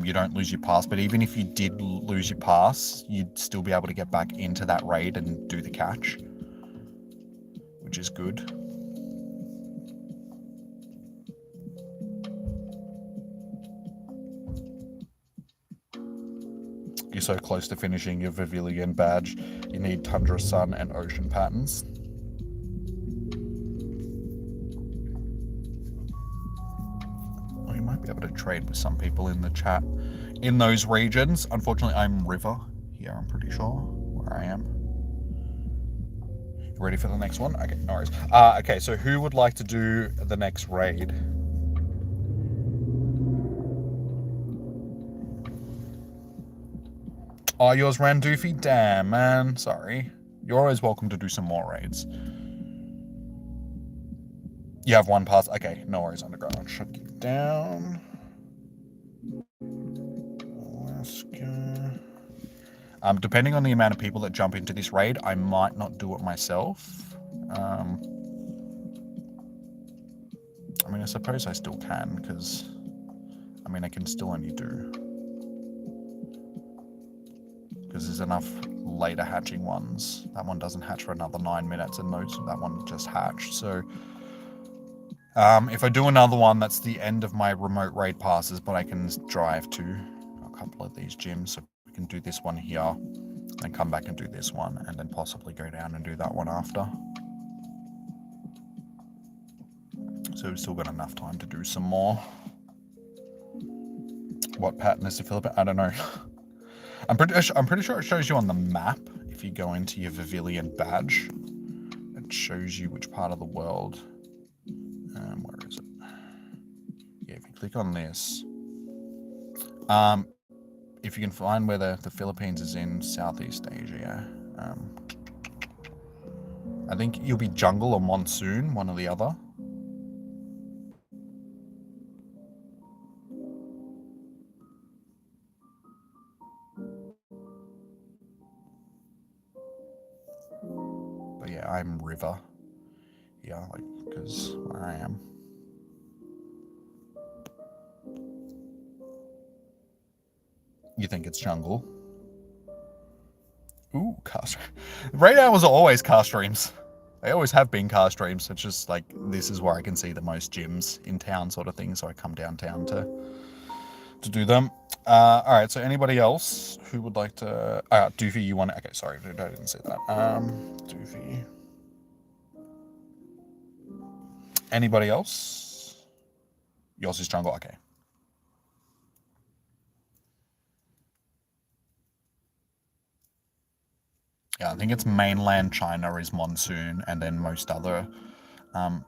you don't lose your pass. But even if you did lose your pass, you'd still be able to get back into that raid and do the catch, which is good. You're so close to finishing your Pavilion badge. You need Tundra, Sun, and Ocean patterns. Well, you might be able to trade with some people in the chat in those regions. Unfortunately, I'm River here, I'm pretty sure, where I am. You ready for the next one? Okay, no worries. Okay, so who would like to do the next raid? Oh, yours ran doofy? Damn, man. Sorry. You're always welcome to do some more raids. You have one pass. Okay, no worries, Underground. I'll shut you down. Alaska. Depending on the amount of people that jump into this raid, I might not do it myself. I mean, I suppose I still can, because, I mean, I can still only do... because there's enough later hatching ones. That one doesn't hatch for another 9 minutes, and that one just hatched. So if I do another one, that's the end of my remote raid passes, but I can drive to a couple of these gyms. So we can do this one here, and come back and do this one, and then possibly go down and do that one after. So we've still got enough time to do some more. What pattern is the Philippine? I don't know. I'm pretty sure it shows you on the map if you go into your Pavilion badge. It shows you which part of the world. Where is it? Yeah, if you click on this, if you can find where the Philippines is in Southeast Asia, I think you'll be jungle or monsoon, one or the other. But yeah, I'm River. Yeah, like, because where I am. You think it's jungle? Ooh, car stream. Raid hours are always car streams. They always have been car streams. It's just like, this is where I can see the most gyms in town sort of thing, so I come downtown to do them. Alright, so anybody else who would like to... Doofy, you want to... Okay, sorry, I didn't see that. Doofy. Anybody else? Yours is jungle, okay. Yeah, I think it's mainland China is monsoon, and then most other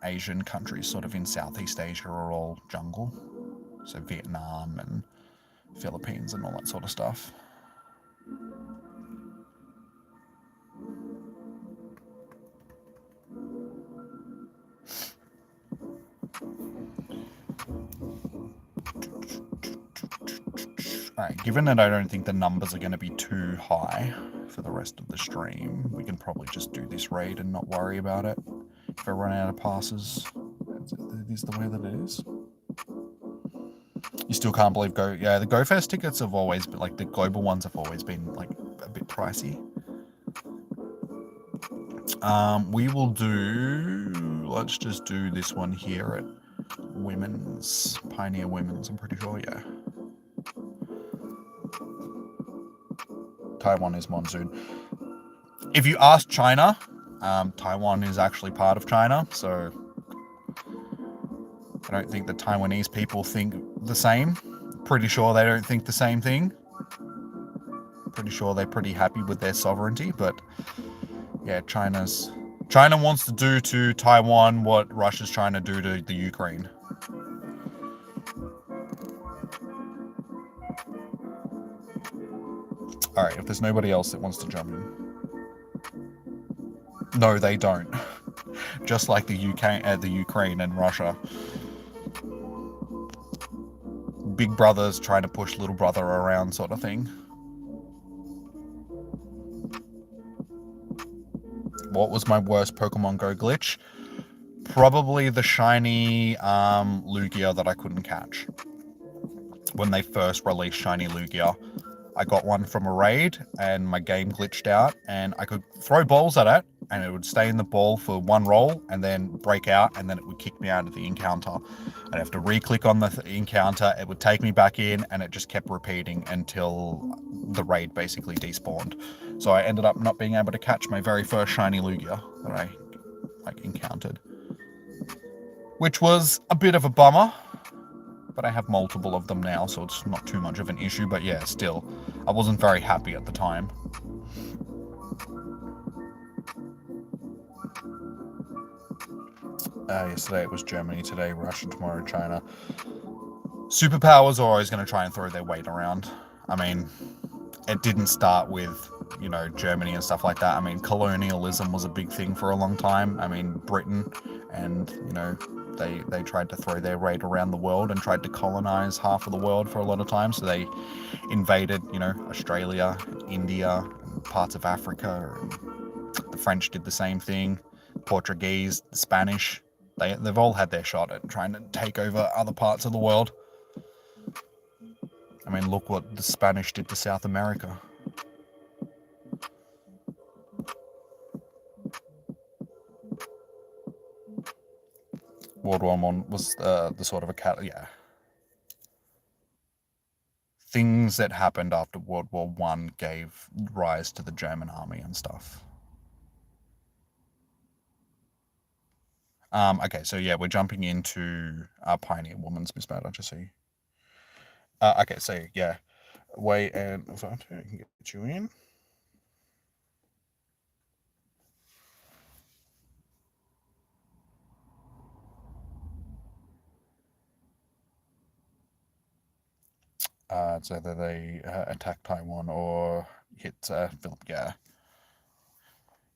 Asian countries sort of in Southeast Asia are all jungle. So Vietnam and Philippines and all that sort of stuff. Alright, given that I don't think the numbers are going to be too high for the rest of the stream, we can probably just do this raid and not worry about it. If I run out of passes, it is the way that it is. You still can't believe yeah, the GoFest tickets have always been, like, the global ones have always been, like, a bit pricey. We will do, let's just do this one here at Pioneer Women's, I'm pretty sure, yeah. Taiwan is monsoon. If you ask China, Taiwan is actually part of China, so I don't think the Taiwanese people think the same. Pretty sure they don't think the same thing. Pretty sure they're pretty happy with their sovereignty, but yeah, China wants to do to Taiwan what Russia's trying to do to the Ukraine. Alright, if there's nobody else that wants to jump in. No, they don't. Just like the Ukraine and Russia. Big brother's trying to push little brother around sort of thing. What was my worst Pokemon Go glitch? Probably the shiny Lugia that I couldn't catch. When they first released shiny Lugia, I got one from a raid and my game glitched out and I could throw balls at it and it would stay in the ball for one roll and then break out and then it would kick me out of the encounter. I'd have to re-click on the encounter, it would take me back in and it just kept repeating until the raid basically despawned. So I ended up not being able to catch my very first shiny Lugia that I encountered. Which was a bit of a bummer. But I have multiple of them now, so it's not too much of an issue. But yeah, still, I wasn't very happy at the time. Yesterday it was Germany, today Russia, tomorrow China. Superpowers are always going to try and throw their weight around. I mean, it didn't start with, you know, Germany and stuff like that. I mean, colonialism was a big thing for a long time. I mean, Britain and, you know, they tried to throw their weight around the world and tried to colonize half of the world for a lot of time. So they invaded, you know, Australia, India, and parts of Africa. And the French did the same thing. Portuguese, the Spanish, they've all had their shot at trying to take over other parts of the world. I mean, look what the Spanish did to South America. World War I was the sort of a yeah. Things that happened after World War I gave rise to the German army and stuff. Okay, so yeah, we're jumping into Pioneer Woman's Miss Bad, just see. Okay, so yeah, wait and I can get you in. It's either they attack Taiwan or hit Philip.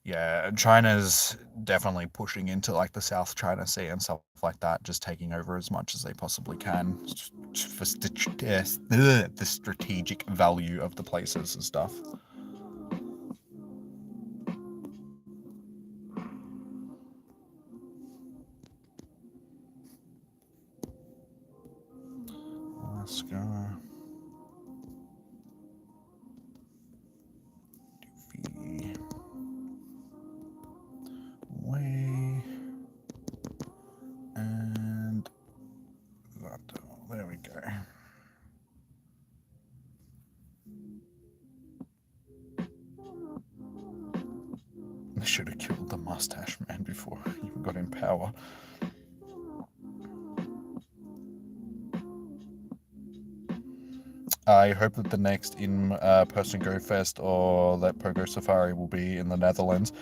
Yeah, China's definitely pushing into like the South China Sea and stuff like that, just taking over as much as they possibly can for the strategic value of the places and stuff. Let's go. Way and that. There we go. They should have killed the mustache man before he even got in power. I hope that the next in-person Go Fest or that Pogo Safari will be in the Netherlands.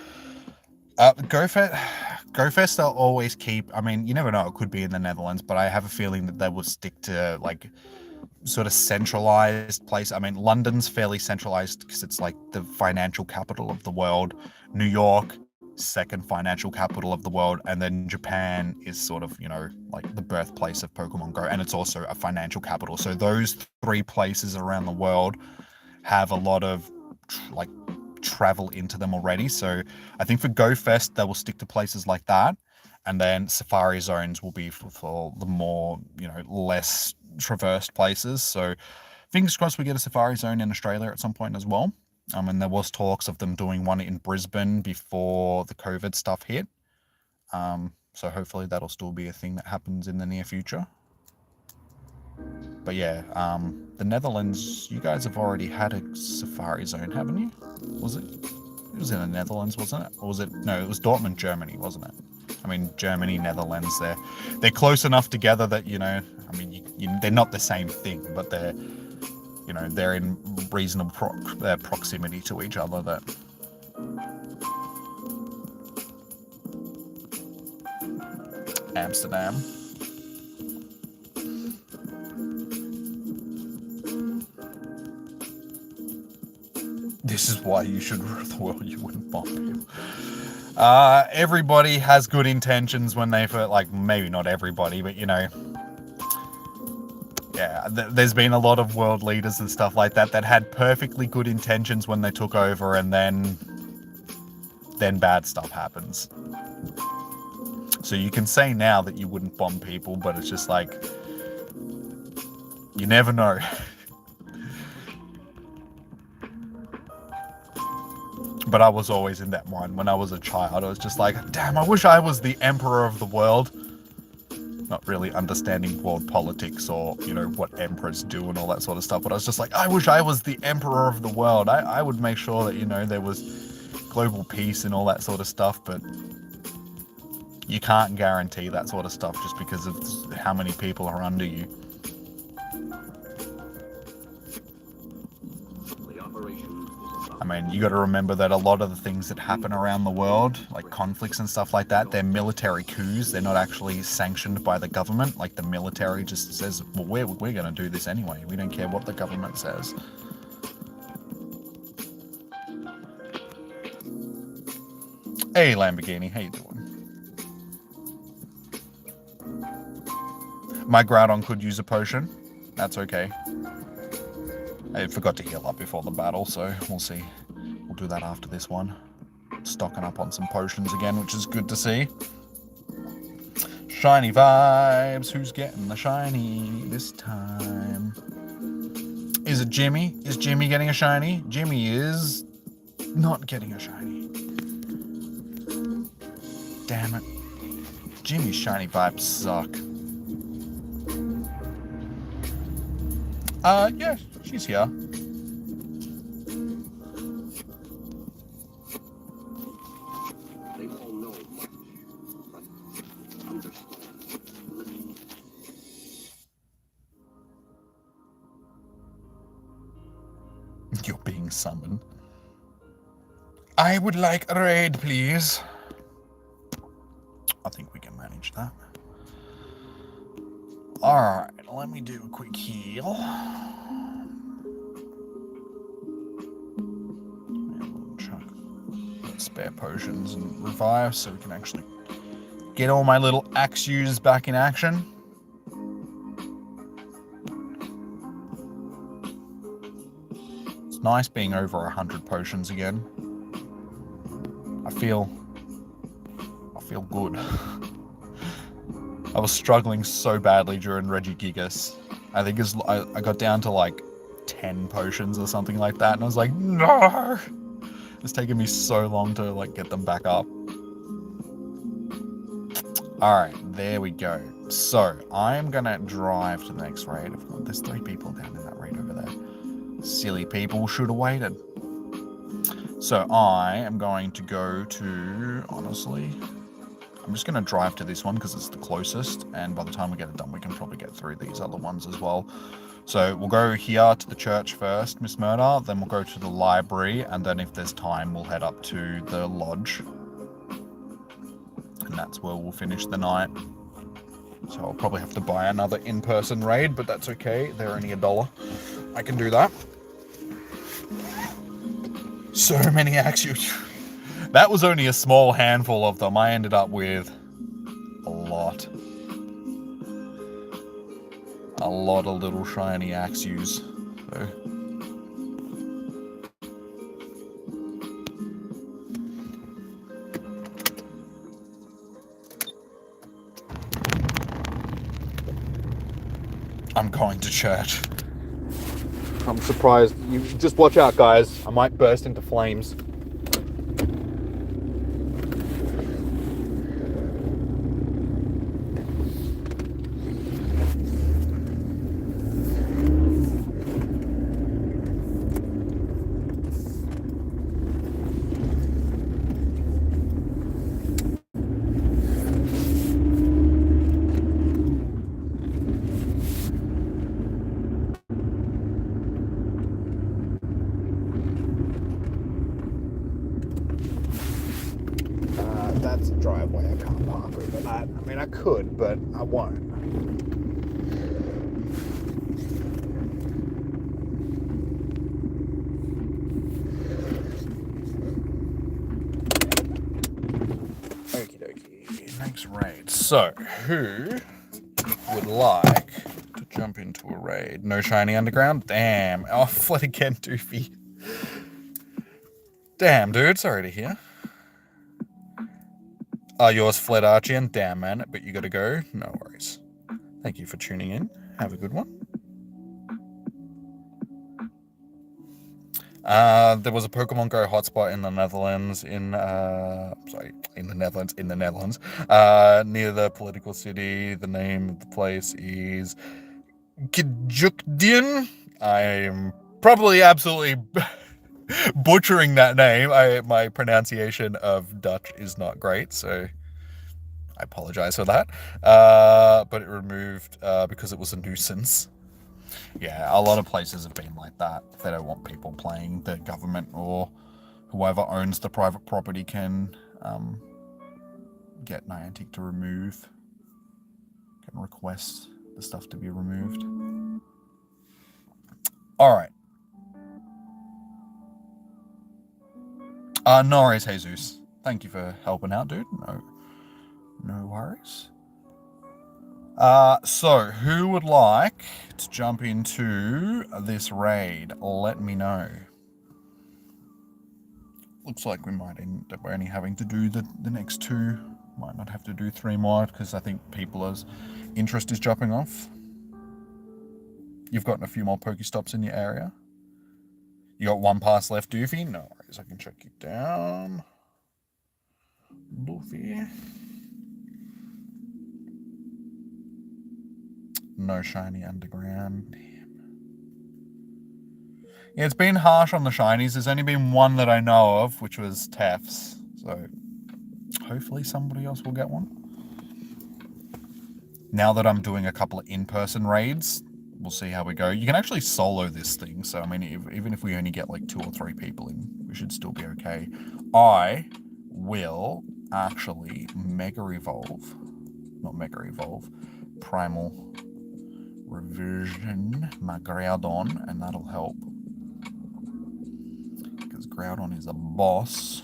Go Fest they'll always keep, I mean, you never know, it could be in the Netherlands, but I have a feeling that they will stick to like sort of centralized place. I mean, London's fairly centralized because it's like the financial capital of the world. New York, second financial capital of the world, and then Japan is sort of, you know, like the birthplace of Pokemon Go, and it's also a financial capital. So those three places around the world have a lot of like travel into them already. So I think for Go Fest they will stick to places like that, and then safari zones will be for the more, you know, less traversed places. So fingers crossed we get a safari zone in Australia at some point as well. And there was talks of them doing one in Brisbane before the COVID stuff hit. So hopefully that'll still be a thing that happens in the near future. But yeah, the Netherlands, you guys have already had a safari zone, haven't you? Was it? It was in the Netherlands, wasn't it? Or was it? No, it was Dortmund, Germany, wasn't it? I mean, Germany, Netherlands, they're close enough together that, you know, I mean, they're not the same thing, but they're, you know, they're in reasonable proximity to each other. That Amsterdam. This is why you should rule the world. You wouldn't bomb people. Everybody has good intentions when they, like, maybe not everybody, but, you know, yeah, there's been a lot of world leaders and stuff like that that had perfectly good intentions when they took over, and then then bad stuff happens. So you can say now that you wouldn't bomb people, but it's just like, you never know. But I was always in that mind when I was a child. I was just like, damn, I wish I was the emperor of the world. Not really understanding world politics or, you know, what emperors do and all that sort of stuff. But I was just like, I wish I was the emperor of the world. I would make sure that, you know, there was global peace and all that sort of stuff. But you can't guarantee that sort of stuff just because of how many people are under you. I mean, you got to remember that a lot of the things that happen around the world, like conflicts and stuff like that, they're military coups. They're not actually sanctioned by the government. Like the military just says, well, we're going to do this anyway. We don't care what the government says. Hey, Lamborghini, how you doing? My Groudon could use a potion. That's okay. I forgot to heal up before the battle, so we'll see. We'll do that after this one. Stocking up on some potions again, which is good to see. Shiny vibes. Who's getting the shiny this time? Is it Jimmy? Is Jimmy getting a shiny? Jimmy is not getting a shiny. Damn it. Jimmy's shiny vibes suck. Yeah, she's here. They all know much, but understand. You're being summoned. I would like a raid, please. I think we can manage that. Alright, let me do a quick heal. Chuck spare potions and revive so we can actually get all my little Axews back in action. It's nice being over 100 potions again. I feel good. I was struggling so badly during Regigigas. I think I got down to like 10 potions or something like that, and I was like, no! It's taken me so long to like get them back up. Alright, there we go. So, I'm gonna drive to the next raid. There's 3 people down in that raid over there. Silly people should have waited. So, I am going to go to, honestly, I'm just going to drive to this one because it's the closest, and by the time we get it done, we can probably get through these other ones as well. So we'll go here to the church first, Miss Murder, then we'll go to the library, and then if there's time, we'll head up to the lodge. And that's where we'll finish the night. So I'll probably have to buy another in-person raid, but that's okay. They're only $1. I can do that. So many Axews. That was only a small handful of them. I ended up with a lot. A lot of little shiny Axews. So. I'm going to church. I'm surprised. You just watch out, guys. I might burst into flames. That's a driveway. I can't park over that. I mean, I could, but I won't. Okie dokie. Next raid. So, who would like to jump into a raid? No shiny underground? Damn. Oh, fled again, Doofy. Damn, dude. Sorry to hear. Yours fled Archian. Damn, man. But you got to go. No worries. Thank you for tuning in. Have a good one. There was a Pokemon Go hotspot in the Netherlands, in the Netherlands, near the political city. The name of the place is Kjukdien. I am probably absolutely butchering that name. My pronunciation of Dutch is not great, so I apologize for that. But it removed because it was a nuisance. Yeah, a lot of places have been like that. They don't want people playing. The government or whoever owns the private property can get Niantic to can request the stuff to be removed. All right. No worries, Jesus. Thank you for helping out, dude. No worries. So who would like to jump into this raid? Let me know. Looks like we might end up only having to do the next 2. Might not have to do 3 more because I think people's interest is dropping off. You've gotten a few more Pokestops in your area. You got 1 pass left, Doofy? No worries, I can check you down. Doofy. No shiny underground. Damn. Yeah, it's been harsh on the shinies. There's only been 1 that I know of, which was Tef's. So hopefully somebody else will get one. Now that I'm doing a couple of in-person raids, we'll see how we go. You can actually solo this thing, so I mean, even if we only get like 2 or 3 people in, we should still be okay. I will actually Primal Reversion my Groudon, and that'll help. Because Groudon is a boss.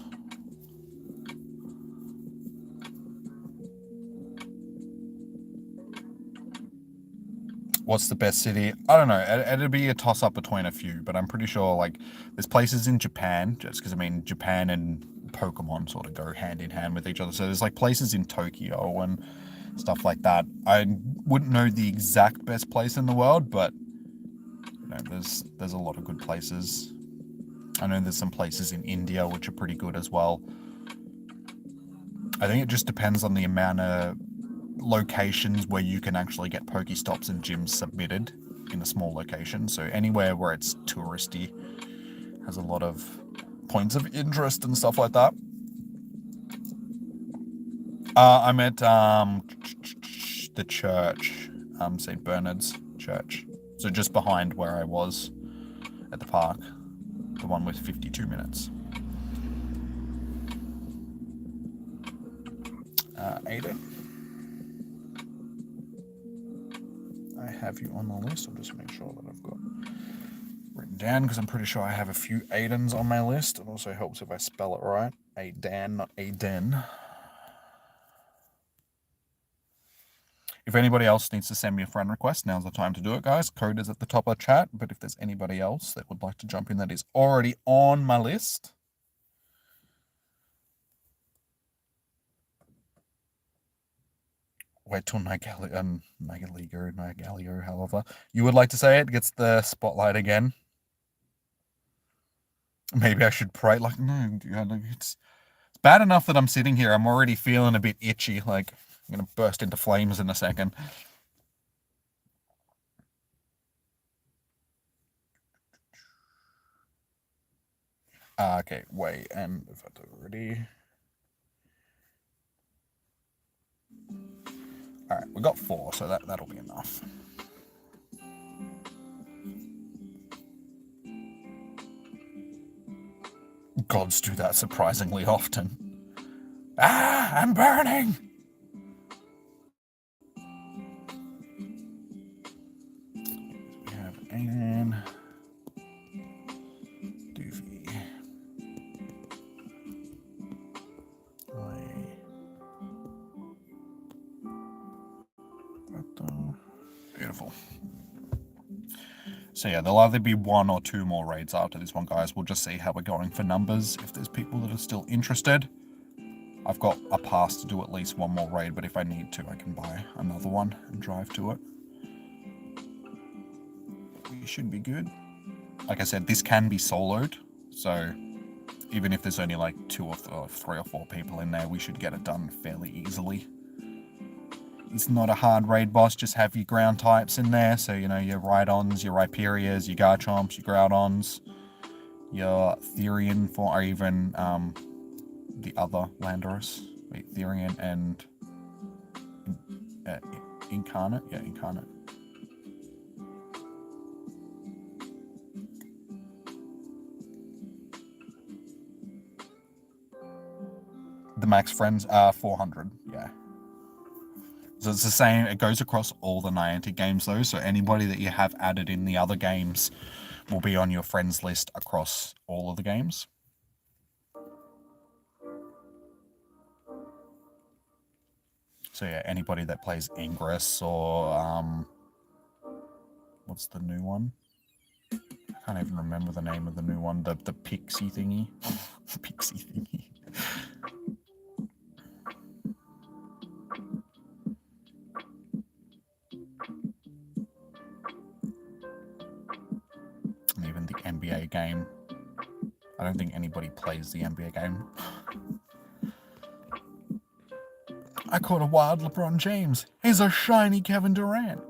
What's the best city? I don't know. It'd be a toss-up between a few, but I'm pretty sure, like, there's places in Japan, just because, I mean, Japan and Pokemon sort of go hand in hand with each other. So there's, like, places in Tokyo and stuff like that. I wouldn't know the exact best place in the world, but, you know, there's a lot of good places. I know there's some places in India which are pretty good as well. I think it just depends on the amount of locations where you can actually get Pokestops and gyms submitted in a small location. So anywhere where it's touristy has a lot of points of interest and stuff like that. I'm at the church, St. Bernard's Church. So just behind where I was at the park, the one with 52 minutes. Aiden, I have you on the list. I'll just make sure that I've got written down, because I'm pretty sure I have a few Aidens on my list. It also helps if I spell it right. Aidan, not Aiden. If anybody else needs to send me a friend request, now's the time to do it, guys. Code is at the top of the chat, but if there's anybody else that would like to jump in that is already on my list, wait till Nihilego, however you would like to say it, gets the spotlight again. Maybe I should pray. Like, no, it's bad enough that I'm sitting here. I'm already feeling a bit itchy. Like, I'm going to burst into flames in a second. Okay, wait, and if that's already... Alright, we got 4, so that'll be enough. Gods do that surprisingly often. Ah, I'm burning! We have Aiden. Doofy. Beautiful. So yeah, there'll either be 1 or 2 more raids after this one, guys. We'll just see how we're going for numbers, if there's people that are still interested. I've got a pass to do at least one more raid, but if I need to, I can buy another one and drive to it. We should be good. Like I said, this can be soloed, so even if there's only like 2 or 3 or 4 people in there, we should get it done fairly easily. It's not a hard raid boss, just have your ground types in there, so you know, your Rhydons, your Rhyperias, your Garchomps, your Groudons, your Therian or even the other Landorus. Wait, Therian and Incarnate? Yeah, Incarnate. The max friends are 400, yeah. So it's the same, it goes across all the Niantic games though, so anybody that you have added in the other games will be on your friends list across all of the games. So yeah, anybody that plays Ingress or, what's the new one? I can't even remember the name of the new one, the Pixie thingy. Pixie thingy. And even the NBA game. I don't think anybody plays the NBA game. I caught a wild LeBron James. He's a shiny Kevin Durant.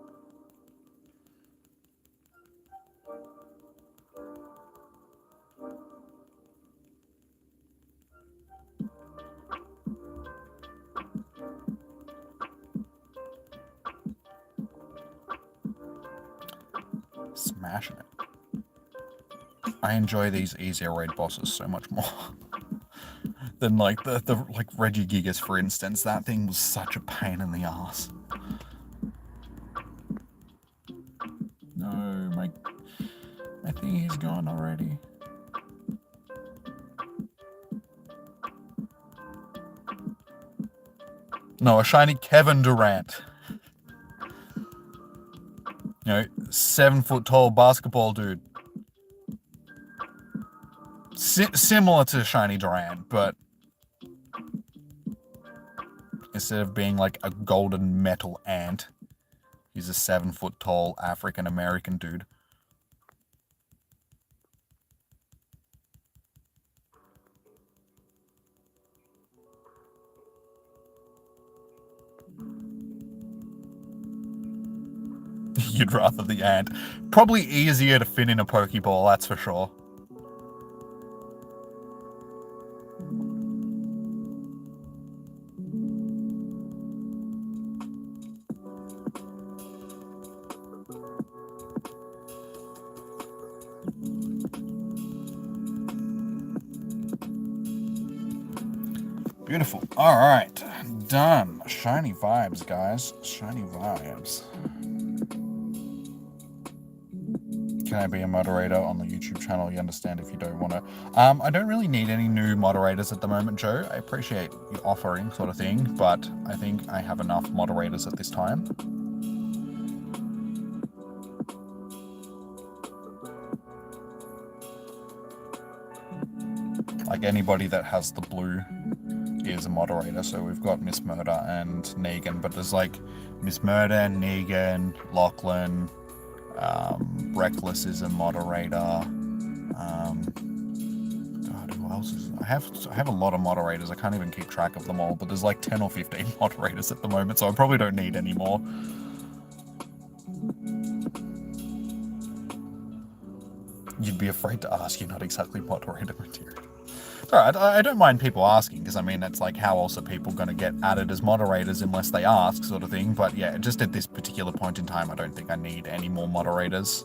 Smashing it. I enjoy these easier raid bosses so much more than like the like Regigigas, for instance. That thing was such a pain in the ass. No, my thingy's gone already. No, a shiny Kevin Durant. You know, 7-foot tall basketball dude. Similar to shiny Durant, but instead of being like a golden metal ant, he's a 7-foot tall African American dude. You'd rather the ant. Probably easier to fit in a Pokeball, that's for sure. Beautiful. All right, done. Shiny vibes, guys. Shiny vibes. Can I be a moderator on the YouTube channel? You understand if you don't want to. I don't really need any new moderators at the moment, Joe. I appreciate you offering, sort of thing, but I think I have enough moderators at this time. Like anybody that has the blue is a moderator. So we've got Miss Murder and Negan, but there's like Miss Murder, Negan, Lachlan, Reckless is a moderator. God, who else is? I have a lot of moderators. I can't even keep track of them all, but there's like 10 or 15 moderators at the moment, so I probably don't need any more. You'd be afraid to ask, you're not exactly moderator material. Alright, I don't mind people asking, because I mean, it's like, how else are people going to get added as moderators unless they ask, sort of thing. But yeah, just at this particular point in time, I don't think I need any more moderators.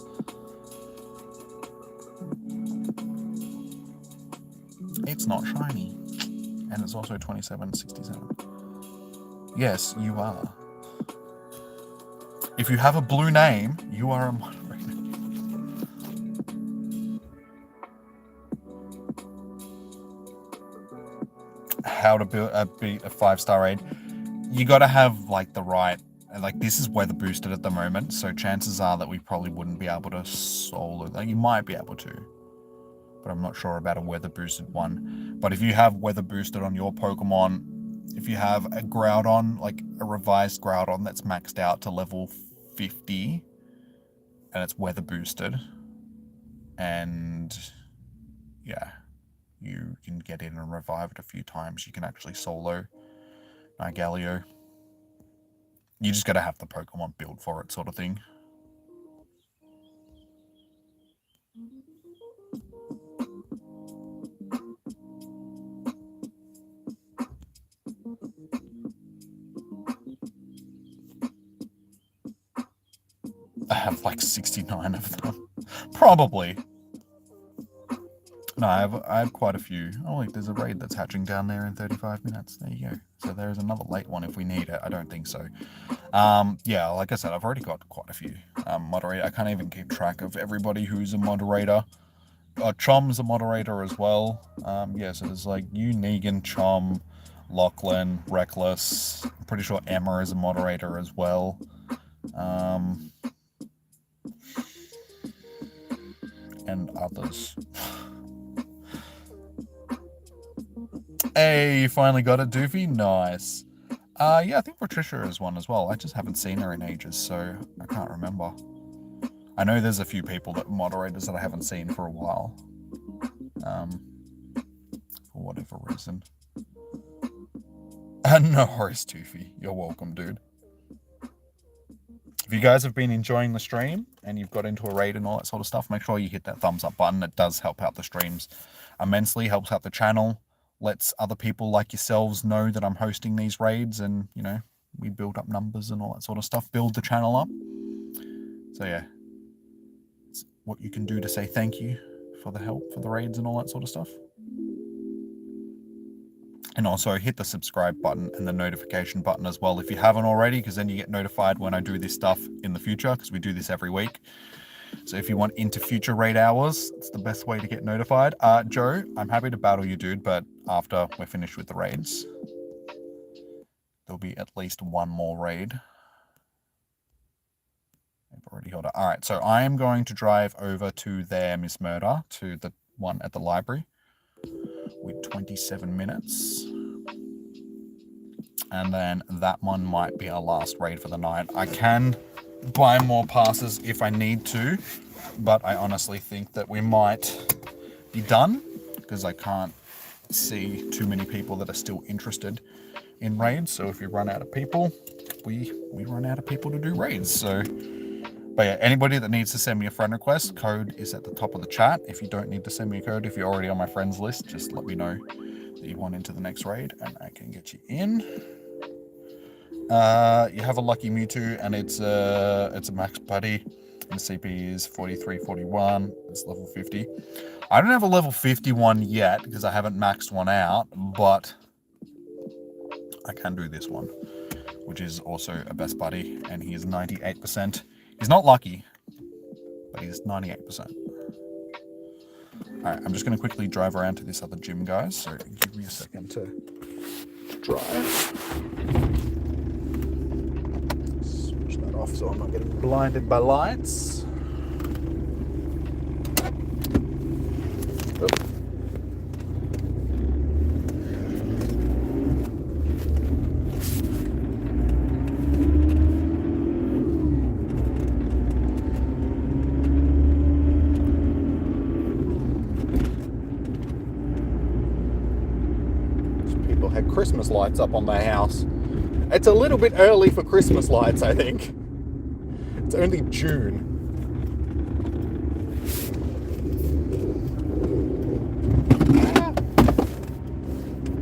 It's not shiny. And it's also 2767. Yes, you are. If you have a blue name, you are a moderator. How to beat a 5-star raid. You got to have like the right, like this is weather boosted at the moment, so chances are that we probably wouldn't be able to solo. Like you might be able to, but I'm not sure about a weather boosted one. But if you have weather boosted on your Pokemon, if you have a Groudon, like a revised Groudon that's maxed out to level 50 and it's weather boosted, and yeah, you can get in and revive it a few times. You can actually solo Nihilego. You just gotta have the Pokemon build for it, sort of thing. I have like 69 of them. Probably. No, I have quite a few. Oh, look, there's a raid that's hatching down there in 35 minutes. There you go. So there's another late one if we need it. I don't think so. Yeah, like I said, I've already got quite a few moderator. I can't even keep track of everybody who's a moderator. Chom's a moderator as well. Yeah, so there's like you, Negan, Chom, Lachlan, Reckless. I'm pretty sure Emma is a moderator as well. And others. Hey, you finally got it, Doofy? Nice. Yeah, I think Patricia is one as well. I just haven't seen her in ages, so I can't remember. I know there's a few people that moderators that I haven't seen for a while. For whatever reason. No worries, Doofy. You're welcome, dude. If you guys have been enjoying the stream and you've got into a raid and all that sort of stuff, make sure you hit that thumbs up button. It does help out the streams immensely, helps out the channel, lets other people like yourselves know that I'm hosting these raids, and, you know, we build up numbers and all that sort of stuff, build the channel up. So yeah, it's what you can do to say thank you for the help, for the raids and all that sort of stuff. And also hit the subscribe button and the notification button as well if you haven't already, because then you get notified when I do this stuff in the future, because we do this every week. So if you want into future raid hours, it's the best way to get notified. Joe, I'm happy to battle you, dude, but after we're finished with the raids, there'll be at least one more raid. I've already held it. All right, so I am going to drive over to there, Miss Murder, to the one at the library with 27 minutes. And then that one might be our last raid for the night. I can buy more passes if I need to, but I honestly think that we might be done, because I can't see too many people that are still interested in raids. So if we run out of people, we run out of people to do raids. So, but yeah, anybody that needs to send me a friend request, code is at the top of the chat. If you don't need to send me a code, if you're already on my friends list, just let me know that you want into the next raid and I can get you in. You have a lucky Mewtwo, and it's a max buddy. The CP is 4341. It's level 50. I don't have a level 51 yet because I haven't maxed one out, but I can do this one, which is also a best buddy, and he is 98%. He's not lucky, but he's 98%. Alright, I'm just going to quickly drive around to this other gym, guys, so give me a second to drive. Switch that off so I'm not getting blinded by lights. Oop. Christmas lights up on their house. It's a little bit early for Christmas lights, I think. It's only June.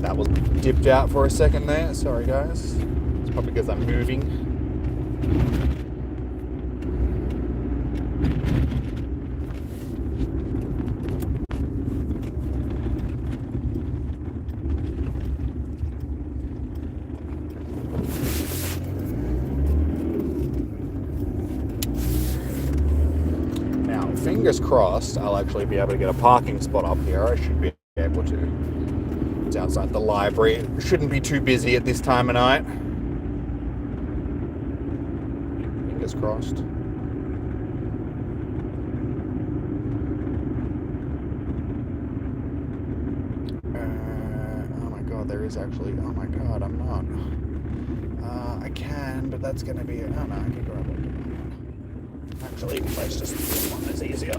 That was dipped out for a second there. Sorry, guys. It's probably because I'm moving. Fingers crossed, I'll actually be able to get a parking spot up here. I should be able to. It's outside the library. It shouldn't be too busy at this time of night. Fingers crossed. Oh my god, there is actually... Oh my god, I'm not. I can, but that's going to be... Oh no, I can grab it. Actually, let's just... This one is easier.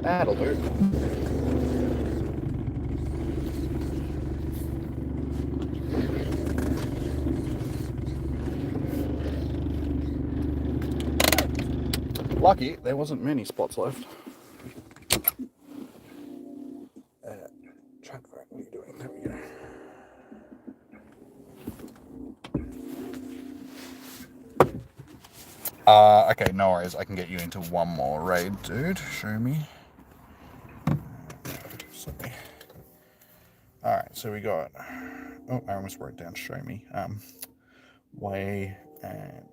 That'll do. Lucky, there wasn't many spots left. Trademarked, what are you doing? There we go. Okay, no worries. I can get you into one more raid, dude. Show me. Sorry. Alright, so we got... Oh, I almost wrote down show me. Way and...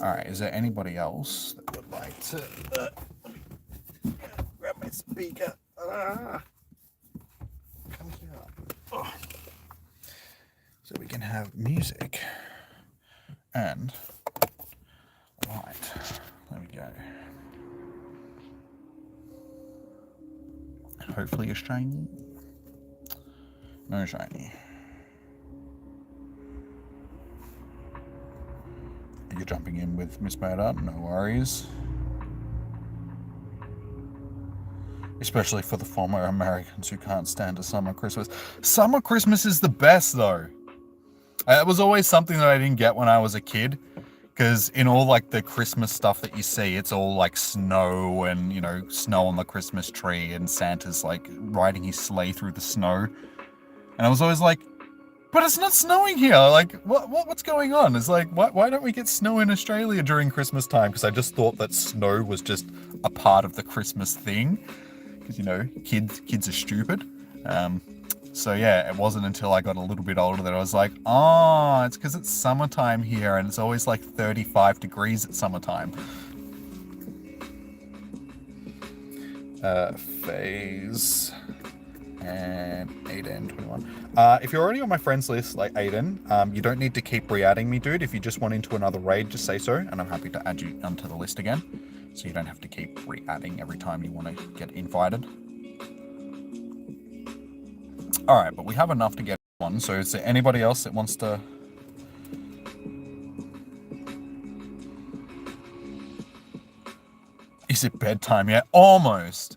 Alright, is there anybody else that would like to... grab my speaker. Come here. Oh. So we can have music and light. There we go. Hopefully a shiny. No shiny. You're jumping in with Miss Murder, no worries. Especially for the former Americans who can't stand a summer Christmas. Summer Christmas is the best, though. It was always something that I didn't get when I was a kid. Because in all, like, the Christmas stuff that you see, it's all, like, snow and, you know, snow on the Christmas tree. And Santa's, like, riding his sleigh through the snow. And I was always like, but it's not snowing here. Like, what's going on? It's like, why don't we get snow in Australia during Christmas time? Because I just thought that snow was just a part of the Christmas thing. Because, you know, kids are stupid. So yeah, it wasn't until I got a little bit older that I was like, oh, it's because it's summertime here and it's always like 35 degrees at summertime. Phase and Aiden 21. If you're already on my friends list, like Aiden, you don't need to keep re-adding me, dude. If you just want into another raid, just say so, and I'm happy to add you onto the list again. So you don't have to keep re-adding every time you want to get invited. Alright, but we have enough to get one, so is there anybody else that wants to... Is it bedtime yet? Almost.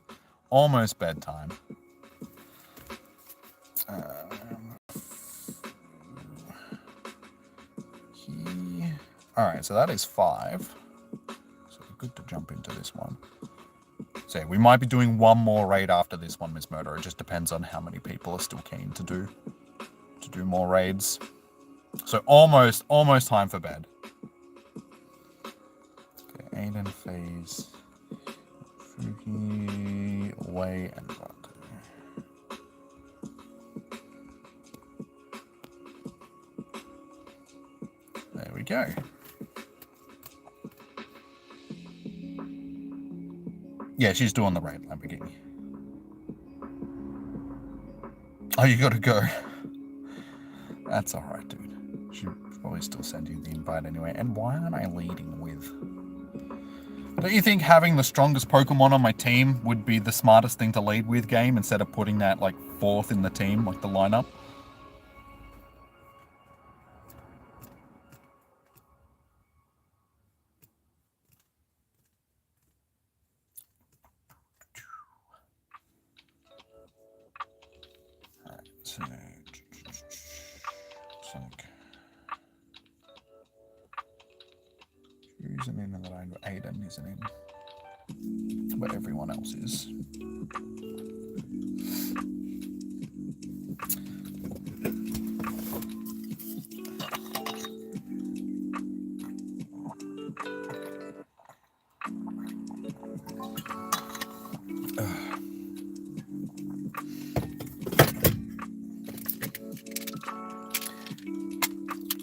Almost bedtime. Alright, so that is 5. So good to jump into this one. So yeah, we might be doing one more raid after this one, Miss Murder. It just depends on how many people are still keen to do more raids. So almost time for bed. Okay, Aiden, Phase, Fuki, Way, and Batu. There we go. Yeah, she's doing the raid, Lamborghini. Oh, you gotta go. That's alright, dude. She'll probably still send you the invite anyway. And why aren't I leading with? Don't you think having the strongest Pokemon on my team would be the smartest thing to lead with, game, instead of putting that, like, 4th in the team, like the lineup? Isn't in that I know Aiden isn't in, but everyone else is.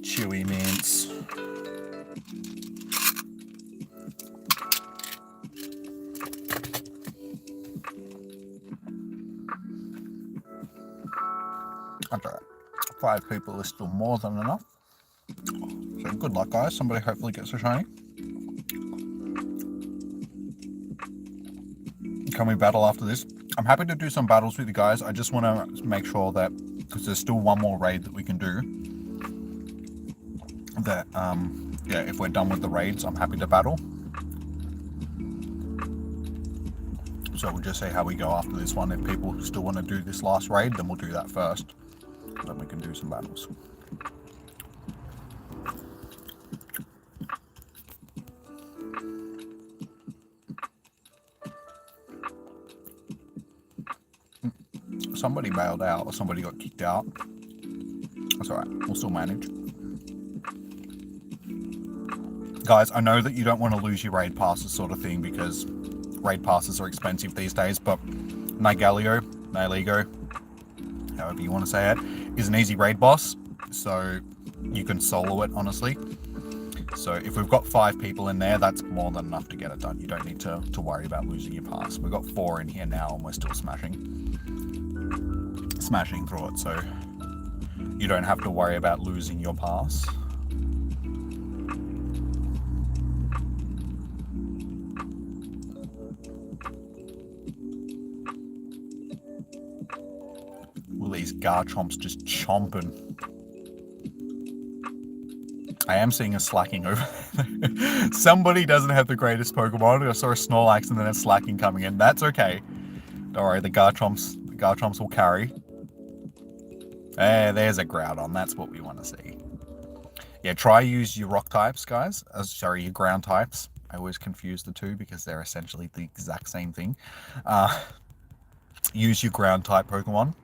Chewy mints. Okay, 5 people is still more than enough. So good luck, guys. Somebody hopefully gets a shiny. Can we battle after this? I'm happy to do some battles with you guys. I just want to make sure that, because there's still one more raid that we can do, that, yeah, if we're done with the raids, I'm happy to battle. So we'll just see how we go after this one. If people still want to do this last raid, then we'll do that first. Then we can do some battles. Somebody bailed out or somebody got kicked out. That's alright, we'll still manage. Guys, I know that you don't want to lose your raid passes sort of thing because raid passes are expensive these days, but Nihilego, however you want to say it, is an easy raid boss, so you can solo it, honestly. So if we've got 5 people in there, that's more than enough to get it done. You don't need to worry about losing your pass. We've got 4 in here now and we're still smashing through it, so you don't have to worry about losing your pass. Well, these Garchomps just chomping. I am seeing a slacking over there. Somebody doesn't have the greatest Pokemon. I saw a Snorlax and then a slacking coming in. That's okay. Don't worry, the Garchomps will carry. There's a Groudon. That's what we want to see. Yeah, try use your rock types, guys. Sorry, your ground types. I always confuse the two because they're essentially the exact same thing. Use your ground type Pokemon.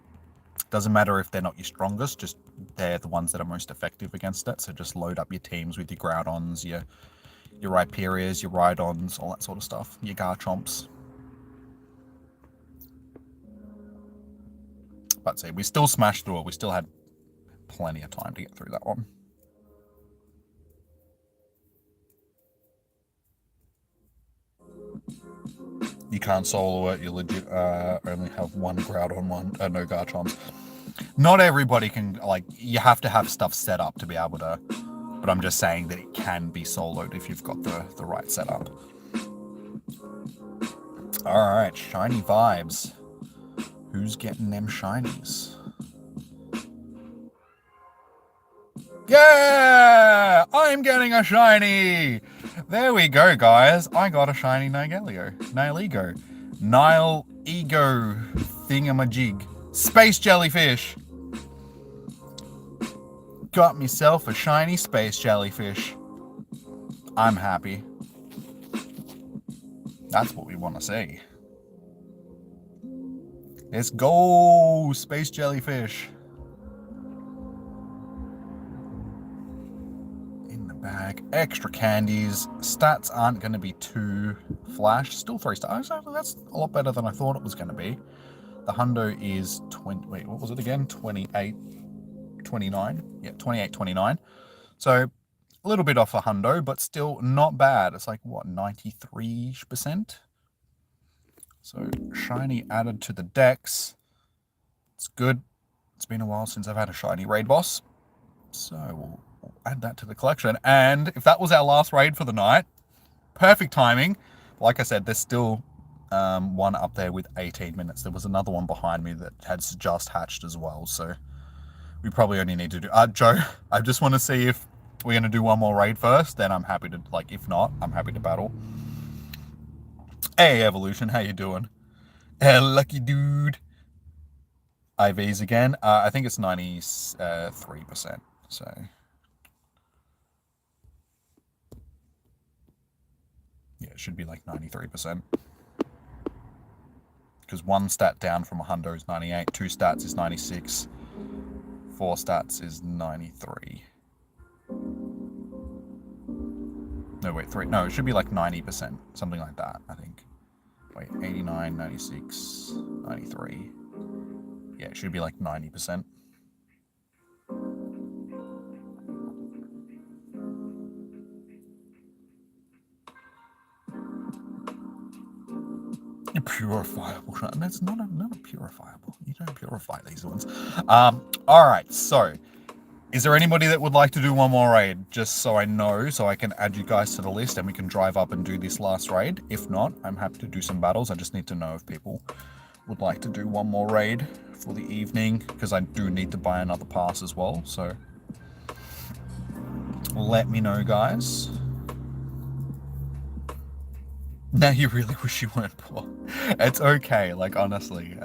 Doesn't matter if they're not your strongest, just they're the ones that are most effective against it. So just load up your teams with your Groudons, your Rhyperias, your Rhydons, all that sort of stuff. Your Garchomps. But see, we still smashed through it. We still had plenty of time to get through that one. You can't solo it. You legit only have one Groudon, no Garchomps. Not everybody can, like, you have to have stuff set up to be able to, but I'm just saying that it can be soloed if you've got the right setup. Alright, shiny vibes. Who's getting them shinies? Yeah! I'm getting a shiny! There we go, guys. I got a shiny Nihilego. Nihilego thingamajig. Space jellyfish! Got myself a shiny space jellyfish. I'm happy. That's what we want to see. Let's go, space jellyfish. In the bag. Extra candies. Stats aren't going to be too flash. Still 3 stars. That's a lot better than I thought it was going to be. The hundo is 20. Wait, what was it again? 28.29. Yeah, 28.29. So a little bit off a hundo, but still not bad. It's like what, 93%? So shiny added to the decks. It's good. It's been a while since I've had a shiny raid boss. So we'll add that to the collection. And if that was our last raid for the night, perfect timing. Like I said, there's still one up there with 18 minutes. There was another one behind me that had just hatched as well. So we probably only need to do... Joe, I just want to see if we're going to do one more raid first. Then I'm happy to... Like, if not, I'm happy to battle. Hey, Evolution, how you doing? Hey, lucky dude. IVs again. I think it's 93%. So... yeah, it should be like 93%. Because 1 stat down from a hundo is 98, 2 stats is 96, 4 stats is 93. No, wait, 3. No, it should be like 90%. Something like that, I think. Wait, 89, 96, 93. Yeah, it should be like 90%. Purifiable. That's not a purifiable. You don't purify these ones. All right, so Is there anybody that would like to do one more raid? Just so I know, so I can add you guys to the list and we can drive up and do this last raid. If not, I'm happy to do some battles. I just need to know if people would like to do one more raid for the evening, because I do need to buy another pass as well. So let me know, guys. Now you really wish you weren't poor. It's okay, like honestly.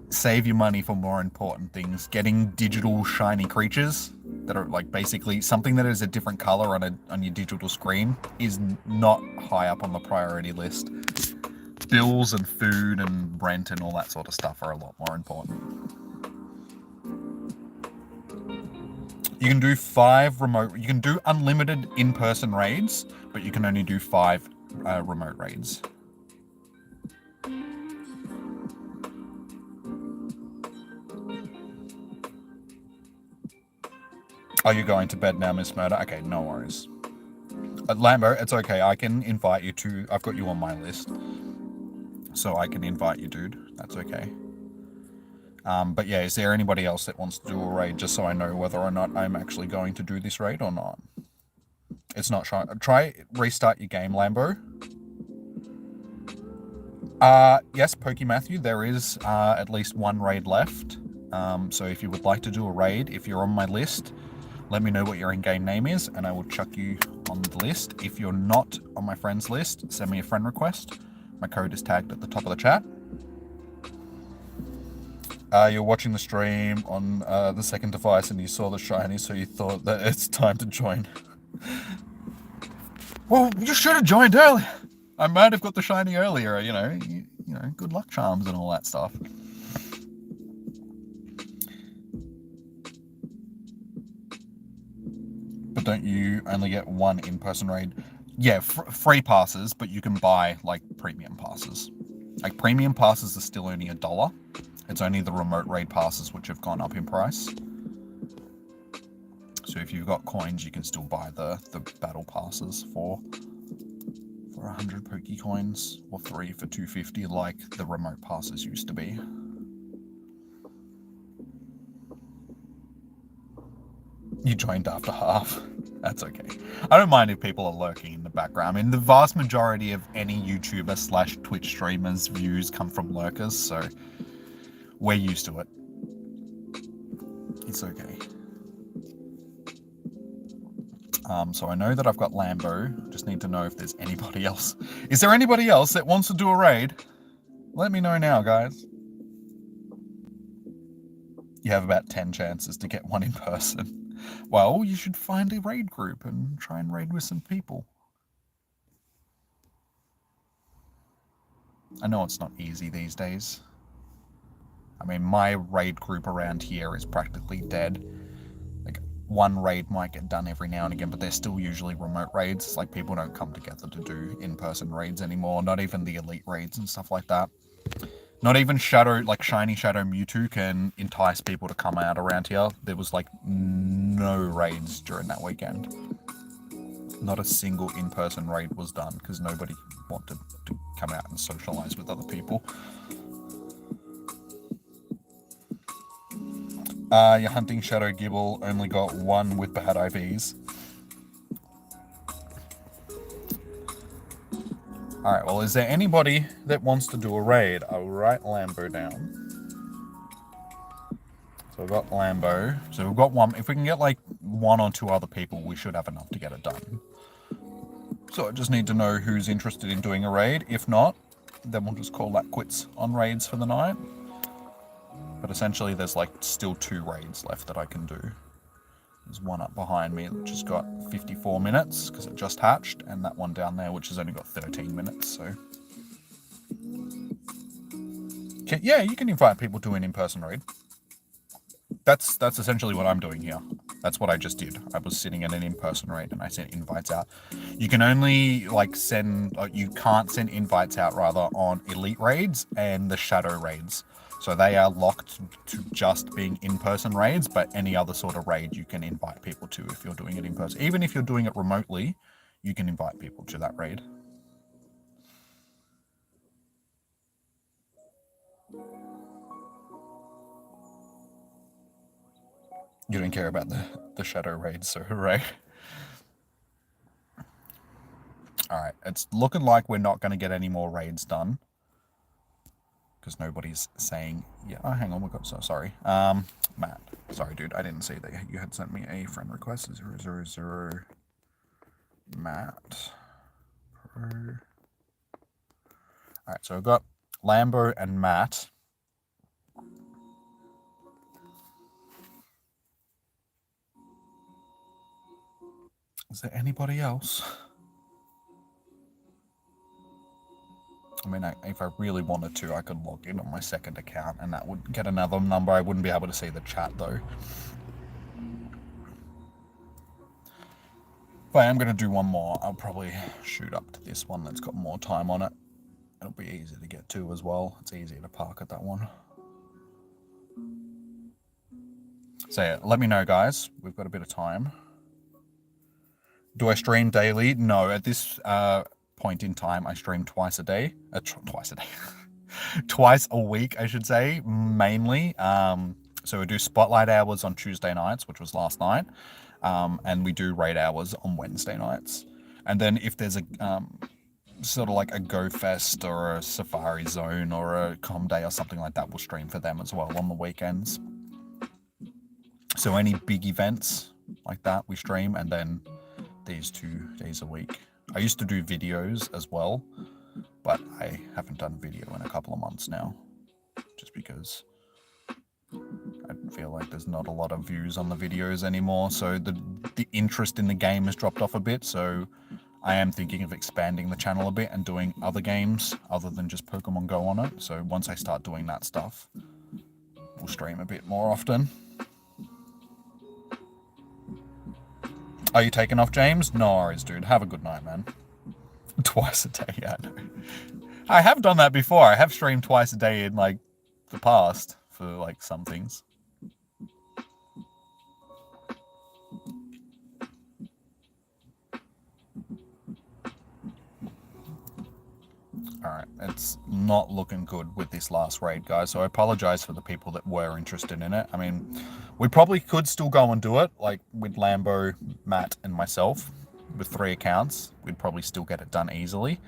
Save your money for more important things. Getting digital shiny creatures that are like basically something that is a different color on your digital screen is not high up on the priority list. Bills and food and rent and all that sort of stuff are a lot more important. You can do 5 remote. You can do unlimited in-person raids, but you can only do 5 remote raids. Are you going to bed now, Miss Murder? Okay, no worries. Lambo, it's okay. I can invite you to... I've got you on my list. So I can invite you, dude. That's okay. But yeah, is there anybody else that wants to do a raid, just so I know whether or not I'm actually going to do this raid or not? It's not shy. Try restart your game, Lambo. Yes, Pokematthew, there is at least 1 raid left. So if you would like to do a raid, if you're on my list, let me know what your in-game name is, and I will chuck you on the list. If you're not on my friends list, send me a friend request. My code is tagged at the top of the chat. You're watching the stream on the second device and you saw the shiny, so you thought that it's time to join. Well, you should have joined earlier. I might have got the shiny earlier, you know, good luck charms and all that stuff. But don't you only get 1 in-person raid? Yeah, free passes, but you can buy like premium passes. Like premium passes are still only $1. It's only the remote raid passes which have gone up in price. So if you've got coins, you can still buy the battle passes for 100 Poke coins, or 3 for 250, like the remote passes used to be. You joined after half. That's okay. I don't mind if people are lurking in the background. I mean, the vast majority of any YouTuber / Twitch streamers' views come from lurkers, so we're used to it. It's okay. So I know that I've got Lambo. Just need to know if there's anybody else. Is there anybody else that wants to do a raid? Let me know now, guys. You have about 10 chances to get 1 in person. Well, you should find a raid group and try and raid with some people. I know it's not easy these days. I mean, my raid group around here is practically dead. Like, 1 raid might get done every now and again, but they're still usually remote raids. It's like people don't come together to do in-person raids anymore, not even the elite raids and stuff like that. Not even Shiny Shadow Mewtwo can entice people to come out around here. There was like no raids during that weekend. Not a single in-person raid was done because nobody wanted to come out and socialize with other people. Your hunting Shadow Gibble only got 1 with bad IVs. Alright, well, is there anybody that wants to do a raid? I will write Lambo down. So we've got Lambo. So we've got 1. If we can get like 1 or 2 other people, we should have enough to get it done. So I just need to know who's interested in doing a raid. If not, then we'll just call that quits on raids for the night. But essentially there's like still 2 raids left that I can do. There's 1 up behind me which has got 54 minutes because it just hatched, and that one down there which has only got 13 minutes, so... Okay, yeah, you can invite people to an in-person raid. That's essentially what I'm doing here. That's what I just did. I was sitting in an in-person raid and I sent invites out. You can only like you can't send invites out rather on elite raids and the shadow raids. So they are locked to just being in-person raids, but any other sort of raid you can invite people to if you're doing it in person. Even if you're doing it remotely, you can invite people to that raid. You don't care about the shadow raids, so hooray. Alright, it's looking like we're not going to get any more raids done. Because nobody's saying... Yeah, oh, hang on, we got... So, sorry. Matt. Sorry, dude, I didn't see that you had sent me a friend request. 000 Matt. Alright, so I've got Lambo and Matt. Is there anybody else? I mean, if I really wanted to, I could log in on my second account and that would get another number. I wouldn't be able to see the chat though. If I am going to do one more, I'll probably shoot up to this one that's got more time on it. It'll be easy to get to as well. It's easier to park at that one. So yeah, let me know, guys. We've got a bit of time. Do I stream daily? No, at this point in time, I stream twice a day. Twice a day. Twice a week, I should say, mainly. So we do spotlight hours on Tuesday nights, which was last night. And we do raid hours on Wednesday nights. And then if there's a sort of like a Go Fest or a Safari Zone or a Com Day or something like that, we'll stream for them as well on the weekends. So any big events like that, we stream, and then these 2 days a week. I used to do videos as well, but I haven't done a video in a couple of months now, just because I feel like there's not a lot of views on the videos anymore, so the interest in the game has dropped off a bit, so I am thinking of expanding the channel a bit and doing other games other than just Pokemon Go on it. So once I start doing that stuff, we'll stream a bit more often. Are you taking off, James? No worries, dude. Have a good night, man. Twice a day, yeah, I know. I have done that before. I have streamed twice a day in, like, the past for, like, some things. Alright, it's not looking good with this last raid, guys, so I apologize for the people that were interested in it. I mean, we probably could still go and do it, like with Lambo, Matt, and myself, with 3 accounts. We'd probably still get it done easily.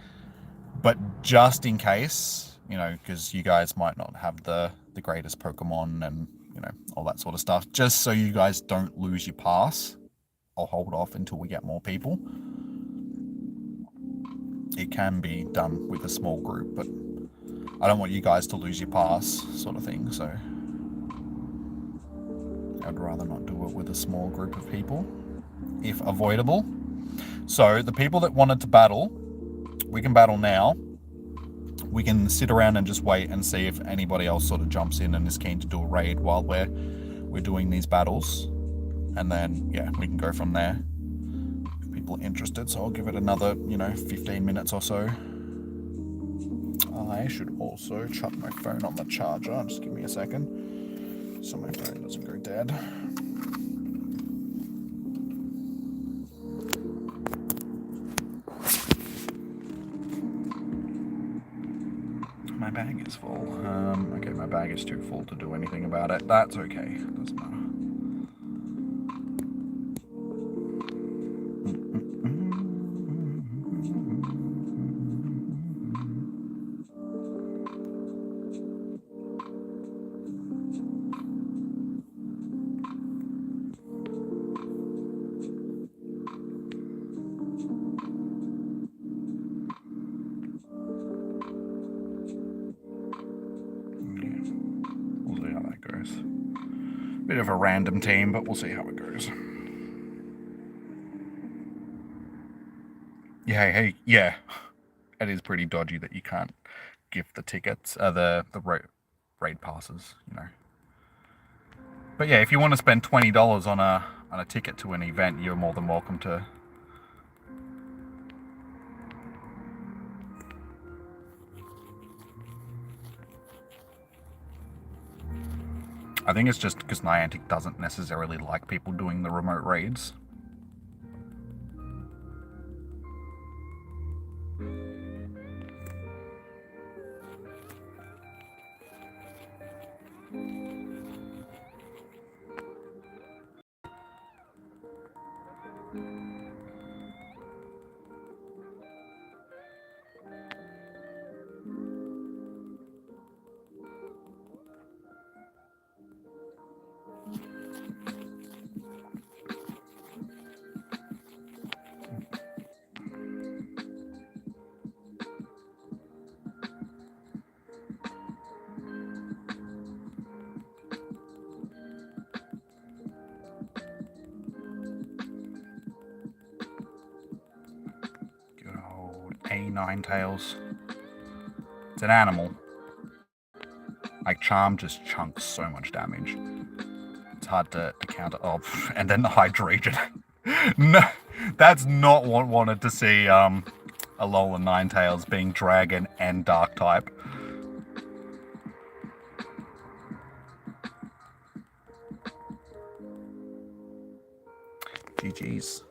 But just in case, you know, because you guys might not have the greatest Pokemon and, you know, all that sort of stuff, just so you guys don't lose your pass, I'll hold off until we get more people. It can be done with a small group, but I don't want you guys to lose your pass, sort of thing, so I'd rather not do it with a small group of people, if avoidable. So the people that wanted to battle, we can battle now. We can sit around and just wait and see if anybody else sort of jumps in and is keen to do a raid while we're doing these battles, and then yeah, we can go from there. People are interested, so I'll give it another, you know, 15 minutes or so. I should also chuck my phone on the charger. Just give me a second so my phone doesn't go dead. My bag is full. Okay, my bag is too full to do anything about it. That's okay. Doesn't matter. Bit of a random team, but we'll see how it goes. Yeah, hey, yeah. It is pretty dodgy that you can't gift the tickets, the raid passes, you know. But yeah, if you want to spend $20 on a ticket to an event, you're more than welcome to. I think it's just because Niantic doesn't necessarily like people doing the remote raids. Ninetales. It's an animal. Like Charm just chunks so much damage. It's hard to counter. Oh, and then the Hydreigon. No, that's not what wanted to see Alolan Ninetales being Dragon and Dark type. GG's.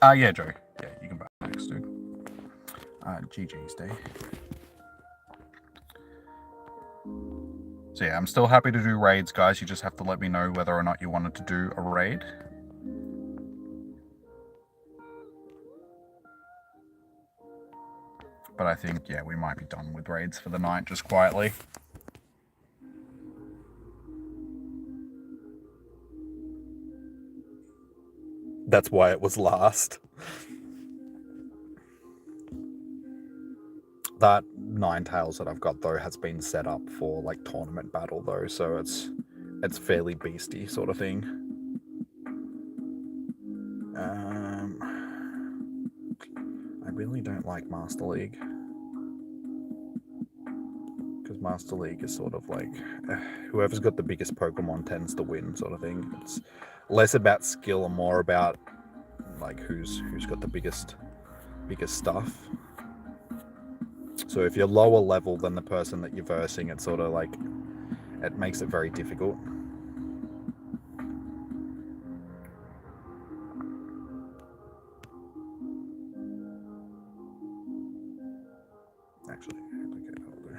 Yeah, Joe. Yeah, you can back next, dude. GG's, day. So yeah, I'm still happy to do raids, guys. You just have to let me know whether or not you wanted to do a raid. But I think, yeah, we might be done with raids for the night, just quietly. That's why it was last. That Ninetales that I've got, though, has been set up for, like, tournament battle, though, so it's fairly beasty sort of thing. I really don't like Master League. Because Master League is sort of like, whoever's got the biggest Pokemon tends to win sort of thing. It's less about skill and more about, like, who's got the biggest stuff. So if you're lower level than the person that you're versing, it's sort of like, it makes it very difficult. Actually, okay, that'll do.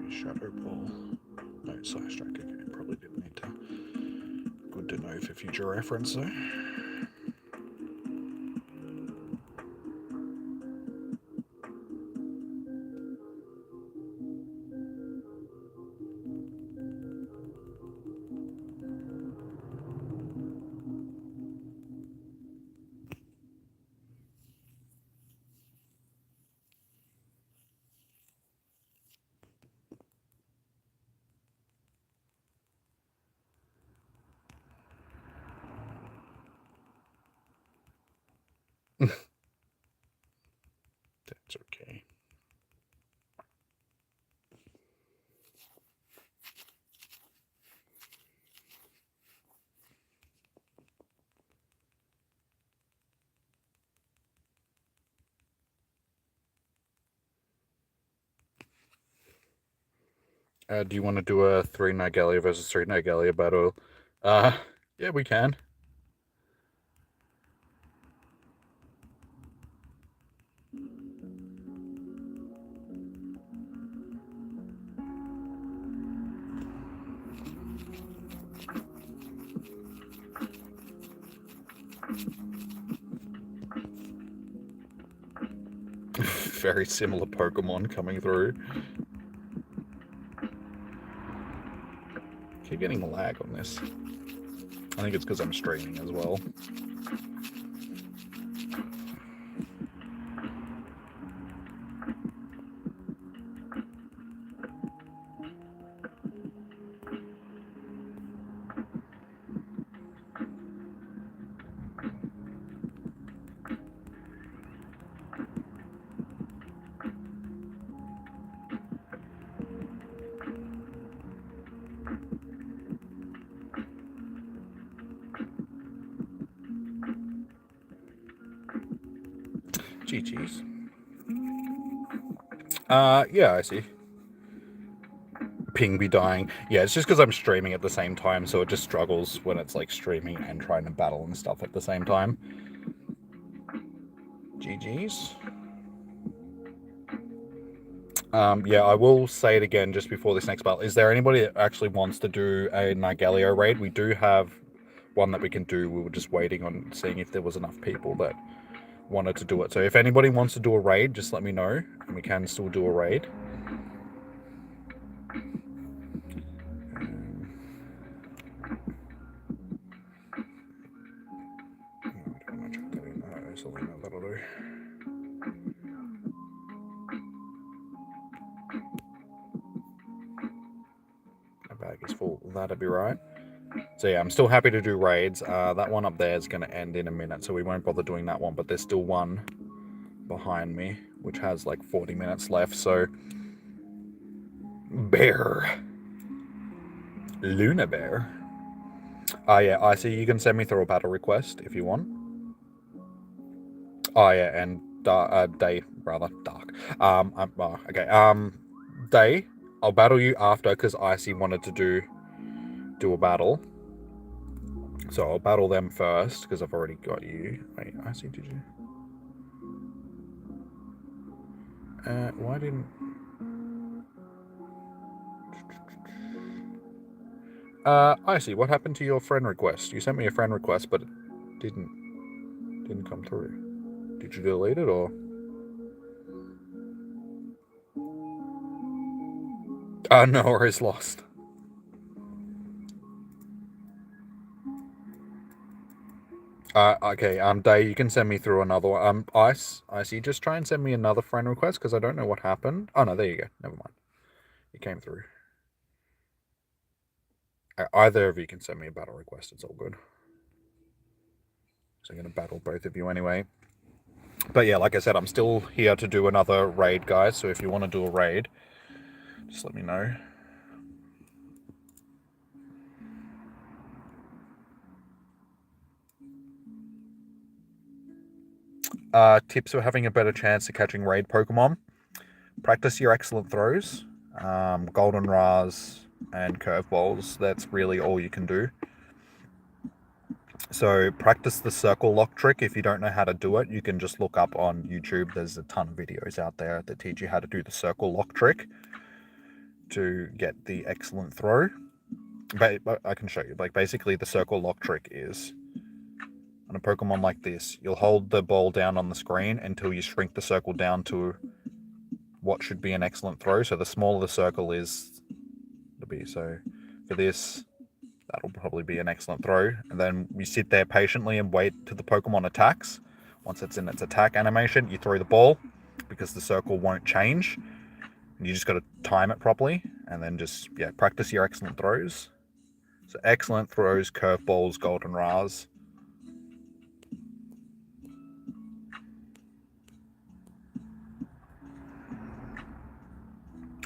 Shadow Ball. No, Side Strike. Okay, probably didn't need to. Good to know for future reference, though. That's okay. Do you want to do a 3 Nigalia versus 3 Nigalia battle? Yeah, we can. Very similar Pokemon coming through. Keep getting a lag on this. I think it's because I'm streaming as well. GG's. Yeah, I see. Ping be dying. Yeah, it's just because I'm streaming at the same time, so it just struggles when it's like streaming and trying to battle and stuff at the same time. GG's. Yeah, I will say it again just before this next battle. Is there anybody that actually wants to do a Nihilego raid? We do have one that we can do. We were just waiting on seeing if there was enough people that wanted to do it. So if anybody wants to do a raid, just let me know, and we can still do a raid. That'll do. My bag is full. That'll be right. So yeah, I'm still happy to do raids. That one up there is going to end in a minute, so we won't bother doing that one. But there's still one behind me, which has like 40 minutes left. So bear, Luna Bear. Yeah, I see. You can send me through a battle request if you want. Oh yeah, and Day, rather dark. Okay. Day, I'll battle you after because Icy wanted to do a battle. So I'll battle them first because I've already got you. Wait, Icy, did you? Why didn't? Icy, what happened to your friend request? You sent me a friend request, but it didn't come through. Did you delete it or? No worries, lost. Okay, Day, you can send me through another one. Icy, just try and send me another friend request because I don't know what happened. Oh no, there you go. Never mind. It came through. Either of you can send me a battle request. It's all good. So I'm going to battle both of you anyway. But yeah, like I said, I'm still here to do another raid, guys. So if you want to do a raid, just let me know. Tips for having a better chance of catching raid Pokemon. Practice your excellent throws. Goldenras and curveballs. That's really all you can do. So practice the circle lock trick. If you don't know how to do it, you can just look up on YouTube. There's a ton of videos out there that teach you how to do the circle lock trick to get the excellent throw. But I can show you. Like basically the circle lock trick is on a Pokemon like this, you'll hold the ball down on the screen until you shrink the circle down to what should be an excellent throw. So the smaller the circle is, it'll be. So for this, that'll probably be an excellent throw. And then you sit there patiently and wait till the Pokemon attacks. Once it's in its attack animation, you throw the ball because the circle won't change. And you just got to time it properly and then just, yeah, practice your excellent throws. So excellent throws, curveballs, goldenras.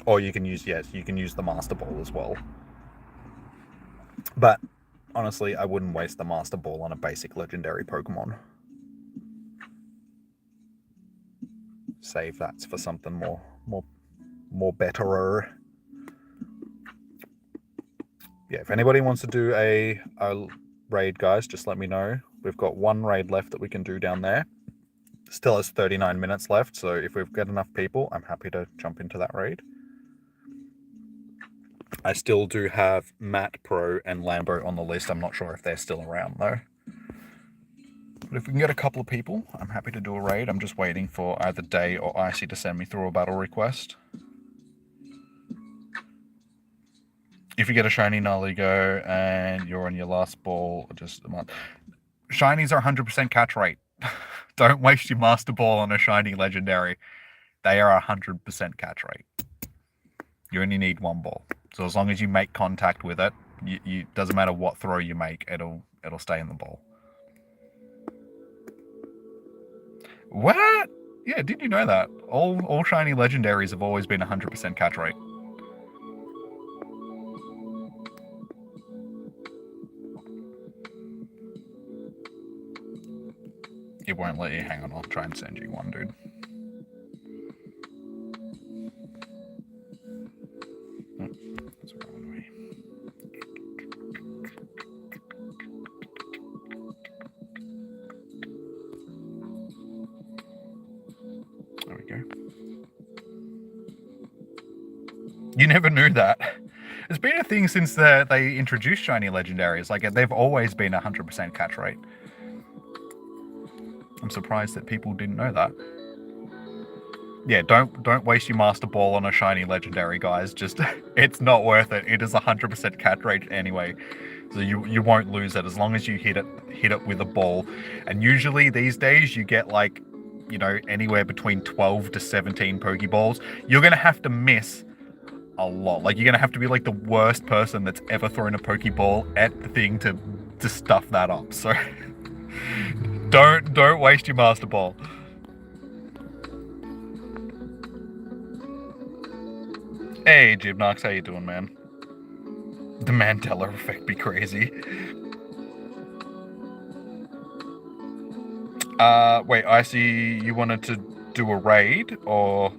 Or you can use, yes, you can use the Master Ball as well. But honestly, I wouldn't waste the Master Ball on a basic legendary Pokemon. Save that for something more betterer. Yeah, if anybody wants to do a raid, guys, just let me know. We've got one raid left that we can do down there. Still has 39 minutes left, so if we've got enough people, I'm happy to jump into that raid. I still do have Matt, Pro, and Lambo on the list. I'm not sure if they're still around, though. But if we can get a couple of people, I'm happy to do a raid. I'm just waiting for either Day or Icy to send me through a battle request. If you get a shiny Nihilego and you're on your last ball, just a month. Shinies are 100% catch rate. Don't waste your Master Ball on a shiny legendary. They are 100% catch rate. You only need one ball. So as long as you make contact with it, you doesn't matter what throw you make, it'll stay in the ball. What? Yeah, didn't you know that? All shiny legendaries have always been 100% catch rate. It won't won't let you. Hang on, I'll try and send you one, dude. That's the wrong way. There we go. You never knew that. It's been a thing since they introduced shiny legendaries. Like, they've always been 100% catch rate. I'm surprised that people didn't know that. Yeah, don't waste your Master Ball on a shiny legendary, guys. Just, it's not worth it. It is 100% catch rate anyway. So you won't lose it as long as you hit it with a ball. And usually these days you get like, you know, anywhere between 12 to 17 Pokeballs. You're going to have to miss a lot. Like, you're going to have to be like the worst person that's ever thrown a Pokeball at the thing to stuff that up. So don't waste your Master Ball. Hey, Gymnox, how you doing, man? The Mandela effect be crazy. Wait, I see you wanted to do a raid, or...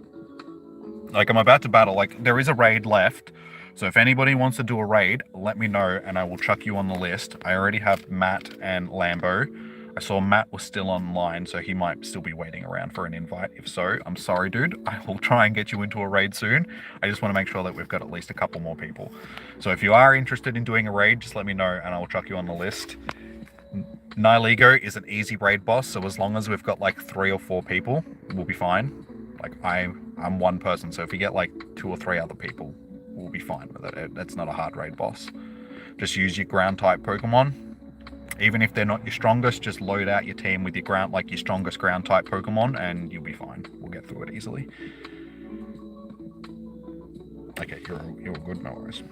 Like, I'm about to battle. Like, there is a raid left. So if anybody wants to do a raid, let me know, and I will chuck you on the list. I already have Matt and Lambo. I saw Matt was still online, so he might still be waiting around for an invite. If so, I'm sorry, dude. I will try and get you into a raid soon. I just want to make sure that we've got at least a couple more people. So if you are interested in doing a raid, just let me know, and I will chuck you on the list. Nihilego is an easy raid boss, so as long as we've got like 3 or 4 people, we'll be fine. Like, I'm one person, so if you get like 2 or 3 other people, we'll be fine with it. It's not a hard raid boss. Just use your ground type Pokemon. Even if they're not your strongest, just load out your team with your your strongest ground type Pokemon, and you'll be fine. We'll get through it easily. Okay, you're good, no worries.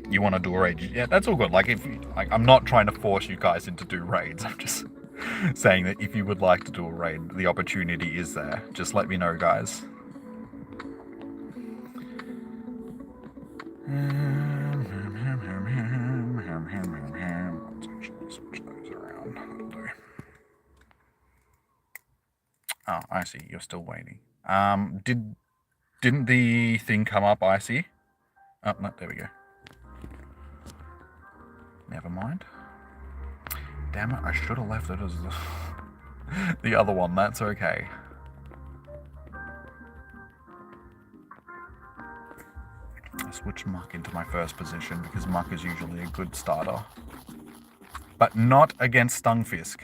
You want to do a raid? Yeah, that's all good. Like, I'm not trying to force you guys into do raids. I'm just saying that if you would like to do a raid, the opportunity is there. Just let me know, guys. Switch those around. That'll do. Oh, I see. You're still waiting. Didn't the thing come up, Icy? Oh, no, there we go. Never mind. Damn it, I should have left it as the other one. That's okay. I switched Muck into my first position because Muck is usually a good starter. But not against Stunfisk.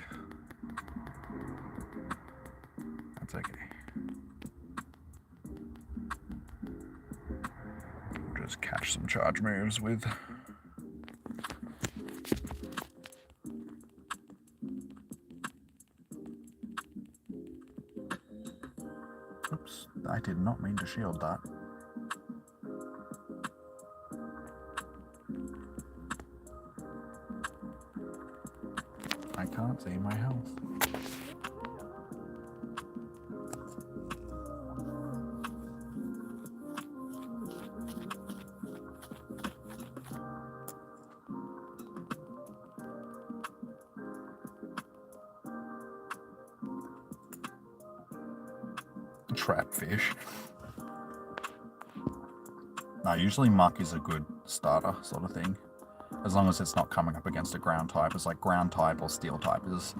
That's okay. We'll just catch some charge moves with... Oops, I did not mean to shield that. I can't see my health. Trap fish. No, usually Muck is a good starter sort of thing. As long as it's not coming up against a ground type. It's like ground type or steel type is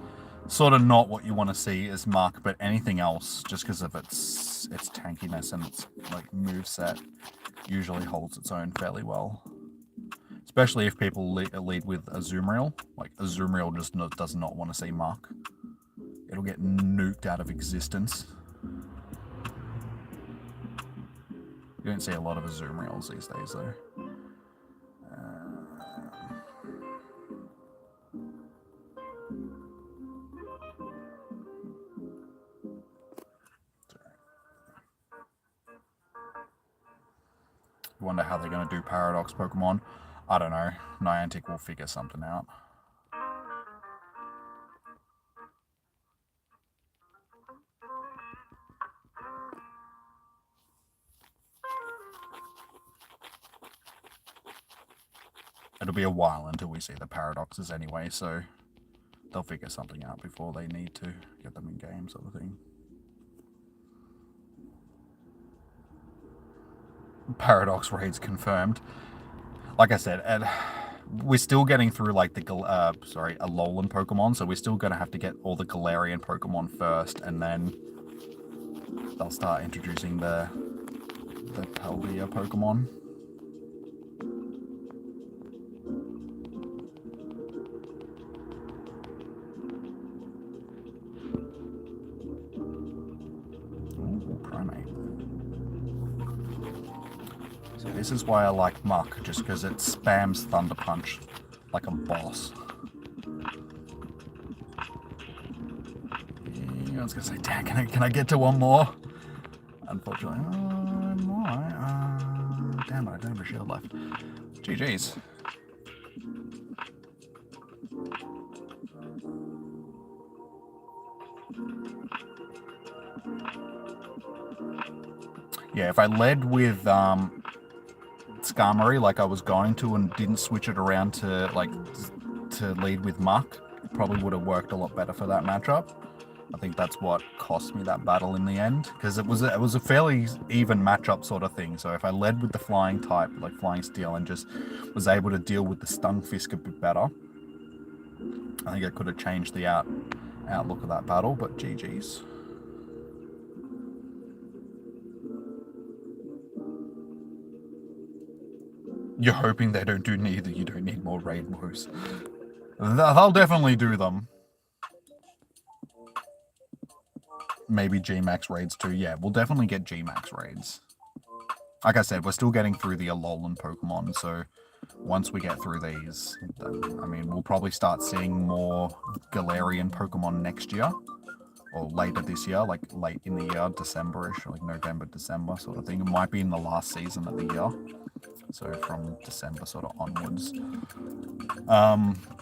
sort of not what you want to see as Muck, but anything else, just because of its tankiness and its like moveset, usually holds its own fairly well. Especially if people lead with Azumarill. Like, Azumarill just does not want to see Muck. It'll get nuked out of existence. You don't see a lot of Azumarills these days, though. Wonder how they're going to do Paradox Pokemon. I don't know. Niantic will figure something out. It'll be a while until we see the Paradoxes anyway, so they'll figure something out before they need to get them in game, sort of thing. Paradox raids confirmed. Like I said, we're still getting through like the Alolan Pokemon, so we're still gonna have to get all the Galarian Pokemon first, and then they'll start introducing the Paldea Pokemon. Ooh, Primate. So this is why I like Muck, just because it spams Thunder Punch like a boss. Yeah, I was gonna say, damn, can I get to one more? Unfortunately, I'm alright. Damn it, I don't have a shield left. GG's. Yeah, if I led with Skarmory like I was going to and didn't switch it around to lead with Muck, it probably would have worked a lot better for that matchup. I think that's what cost me that battle in the end, because it was a fairly even matchup sort of thing. So if I led with the flying type, like Flying Steel, and just was able to deal with the Stunfisk a bit better, I think it could have changed the outlook of that battle. But GG's. You're hoping they don't do neither. You don't need more raid moves. They'll definitely do them. Maybe G-Max raids too. Yeah, we'll definitely get G-Max raids. Like I said, we're still getting through the Alolan Pokemon, so once we get through these, then, I mean, we'll probably start seeing more Galarian Pokemon next year, or later this year, like late in the year, December-ish, like November, December sort of thing. It might be in the last season of the year, so from December sort of onwards.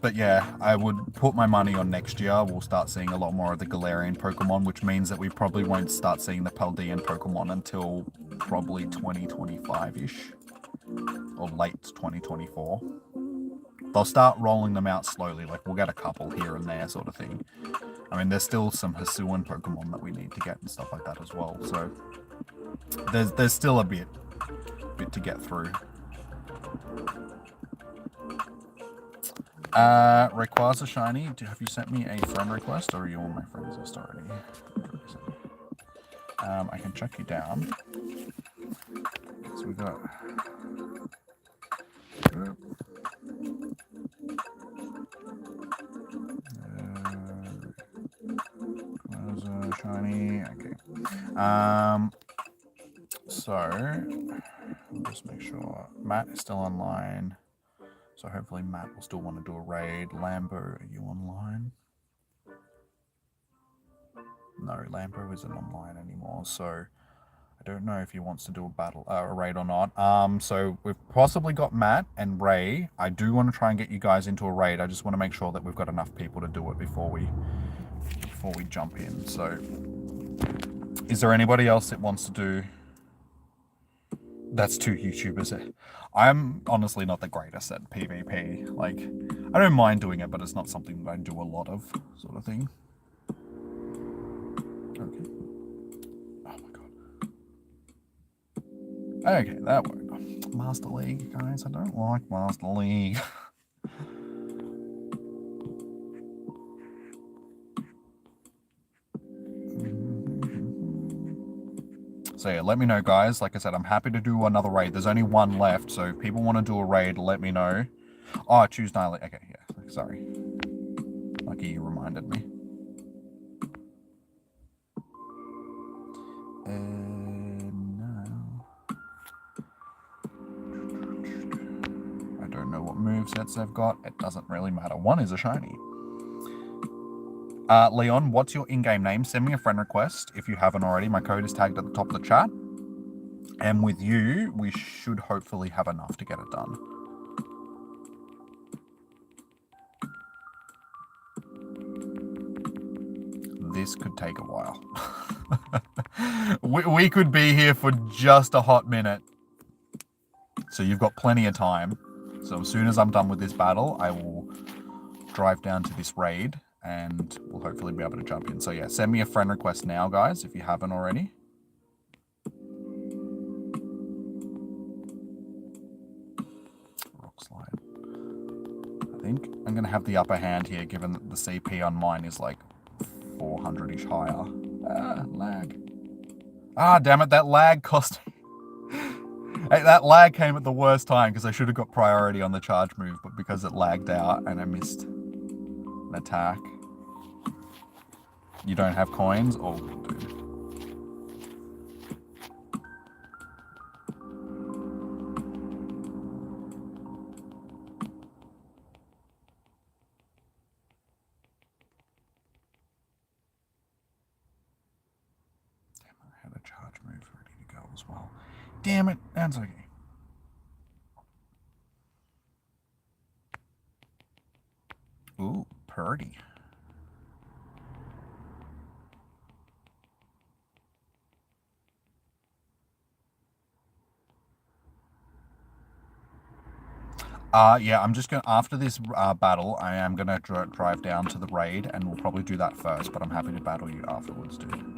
But yeah, I would put my money on next year. We'll start seeing a lot more of the Galarian Pokemon, which means that we probably won't start seeing the Paldean Pokemon until probably 2025-ish, or late 2024. They'll start rolling them out slowly, like we'll get a couple here and there sort of thing. I mean, there's still some Hisuian Pokemon that we need to get and stuff like that as well, so there's still a bit to get through. Requires a shiny. Have you sent me a friend request, or are you on my friends list already? I can check you down. So we got. Requires a shiny. Okay. So I'll just make sure Matt is still online. So hopefully Matt will still want to do a raid. Lambo, are you online? No, Lambo isn't online anymore, so I don't know if he wants to do a raid or not. So we've possibly got Matt and Ray. I do want to try and get you guys into a raid. I just want to make sure that we've got enough people to do it before we jump in. So is there anybody else that wants to do? That's two YouTubers. I'm honestly not the greatest at PvP. Like, I don't mind doing it, but it's not something that I do a lot of, sort of thing. Okay. Oh my god. Okay, that worked. Master League, guys. I don't like Master League. So yeah, let me know, guys. Like I said, I'm happy to do another raid. There's only one left, so if people want to do a raid, let me know. Oh, choose Nihilego. Okay, yeah. Sorry. Lucky you reminded me. No. I don't know what movesets they've got. It doesn't really matter. One is a shiny. Leon, what's your in-game name? Send me a friend request if you haven't already. My code is tagged at the top of the chat. And with you, we should hopefully have enough to get it done. This could take a while. we could be here for just a hot minute. So you've got plenty of time. So as soon as I'm done with this battle, I will drive down to this raid and we'll hopefully be able to jump in. So yeah, send me a friend request now, guys, if you haven't already. Rock slide. I think I'm going to have the upper hand here, given that the CP on mine is like 400-ish higher. Ah, lag. Ah, damn it, that lag cost... Hey, that lag came at the worst time, because I should have got priority on the charge move, but because it lagged out and I missed an attack. You don't have coins? Oh, dude. Damn it, I had a charge move ready to go as well. Damn it, that's okay. Ooh, purdy. Yeah, I'm just gonna, after this battle, I am gonna drive down to the raid, and we'll probably do that first, but I'm happy to battle you afterwards, dude.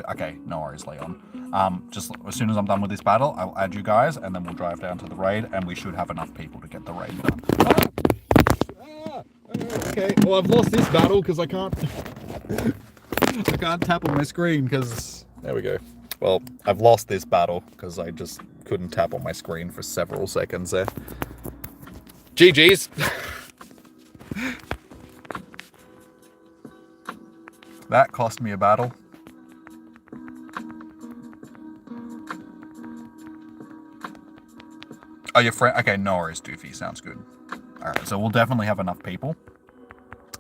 Okay, no worries, Leon. Just as soon as I'm done with this battle, I'll add you guys, and then we'll drive down to the raid, and we should have enough people to get the raid done. Okay, well, I've lost this battle because I can't... I can't tap on my screen because... There we go. Well, I've lost this battle because I just couldn't tap on my screen for several seconds there. GG's! That cost me a battle. Oh, your friend? Okay, no worries, Doofy. Sounds good. Alright, so we'll definitely have enough people.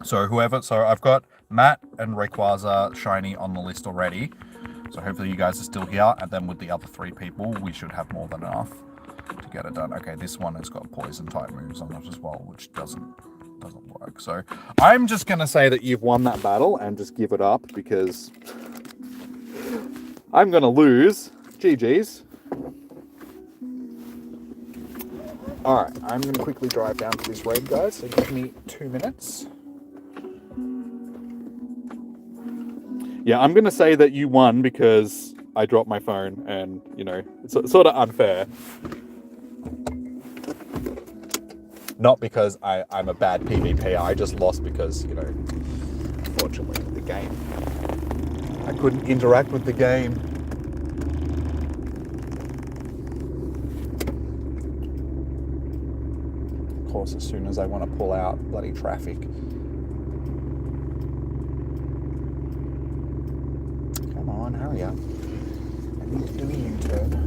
So I've got Matt and Rayquaza shiny on the list already. So hopefully you guys are still here. And then with the other 3 people, we should have more than enough to get it done. Okay, this one has got poison type moves on it as well, which doesn't work. So I'm just going to say that you've won that battle and just give it up because I'm going to lose. GG's. Alright, I'm going to quickly drive down to this raid, guys, so give me 2 minutes. Yeah, I'm going to say that you won because I dropped my phone and, you know, it's sort of unfair. Not because I'm a bad PvP, I just lost because, you know, unfortunately, the game. I couldn't interact with the game. Of course, as soon as I want to pull out bloody traffic. Come on, hurry up. I need to do a U-turn.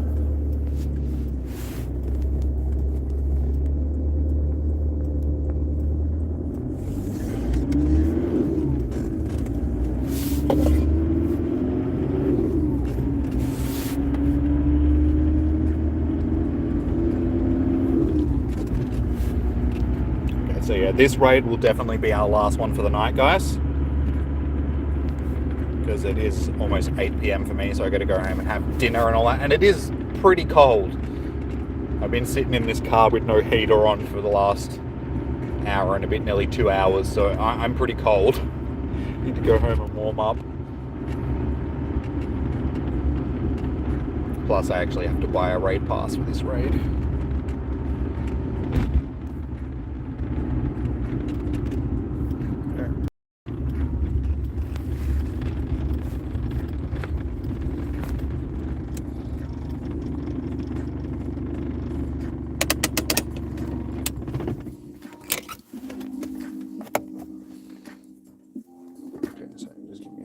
So yeah, this raid will definitely be our last one for the night, guys. Because it is almost 8 PM for me, so I gotta go home and have dinner and all that. And it is pretty cold. I've been sitting in this car with no heater on for the last hour and a bit, nearly 2 hours, so I'm pretty cold. Need to go home and warm up. Plus, I actually have to buy a raid pass for this raid.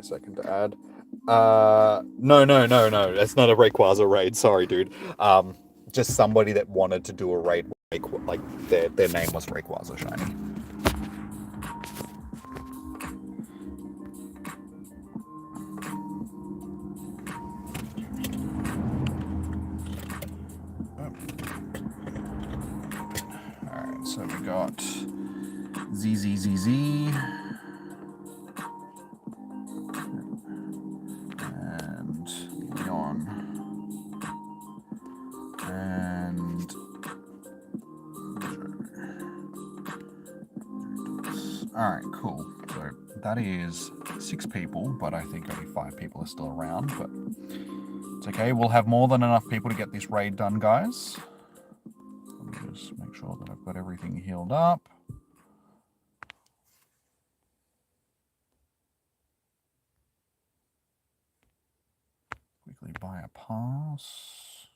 Second to add. No. That's not a Rayquaza raid. Sorry, dude. Just somebody that wanted to do a raid, like their name was Rayquaza shiny. Alright, so we got ZZZZ. And Leon. And alright, cool. So that is 6 people, but I think only 5 people are still around, but it's okay. We'll have more than enough people to get this raid done, guys. Let me just make sure that I've got everything healed up. Quickly buy a pass.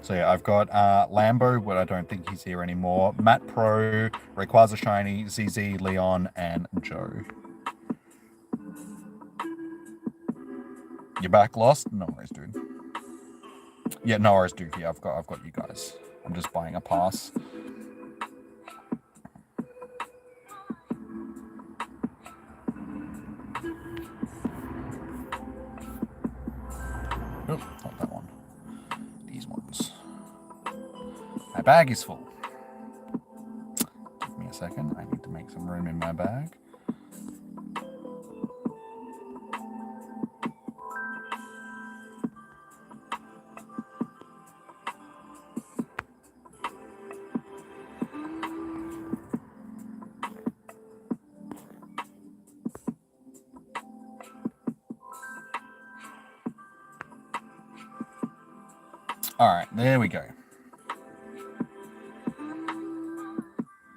So yeah, I've got Lambo, but I don't think he's here anymore. Matt Pro, Rayquaza Shiny, ZZ, Leon, and Joe. You're back lost? No worries, dude. Yeah, no worries, dude. Yeah, I've got you guys. I'm just buying a pass. Nope, not that one. These ones. My bag is full. Give me a second. I need to make some room in my bag. Alright, there we go.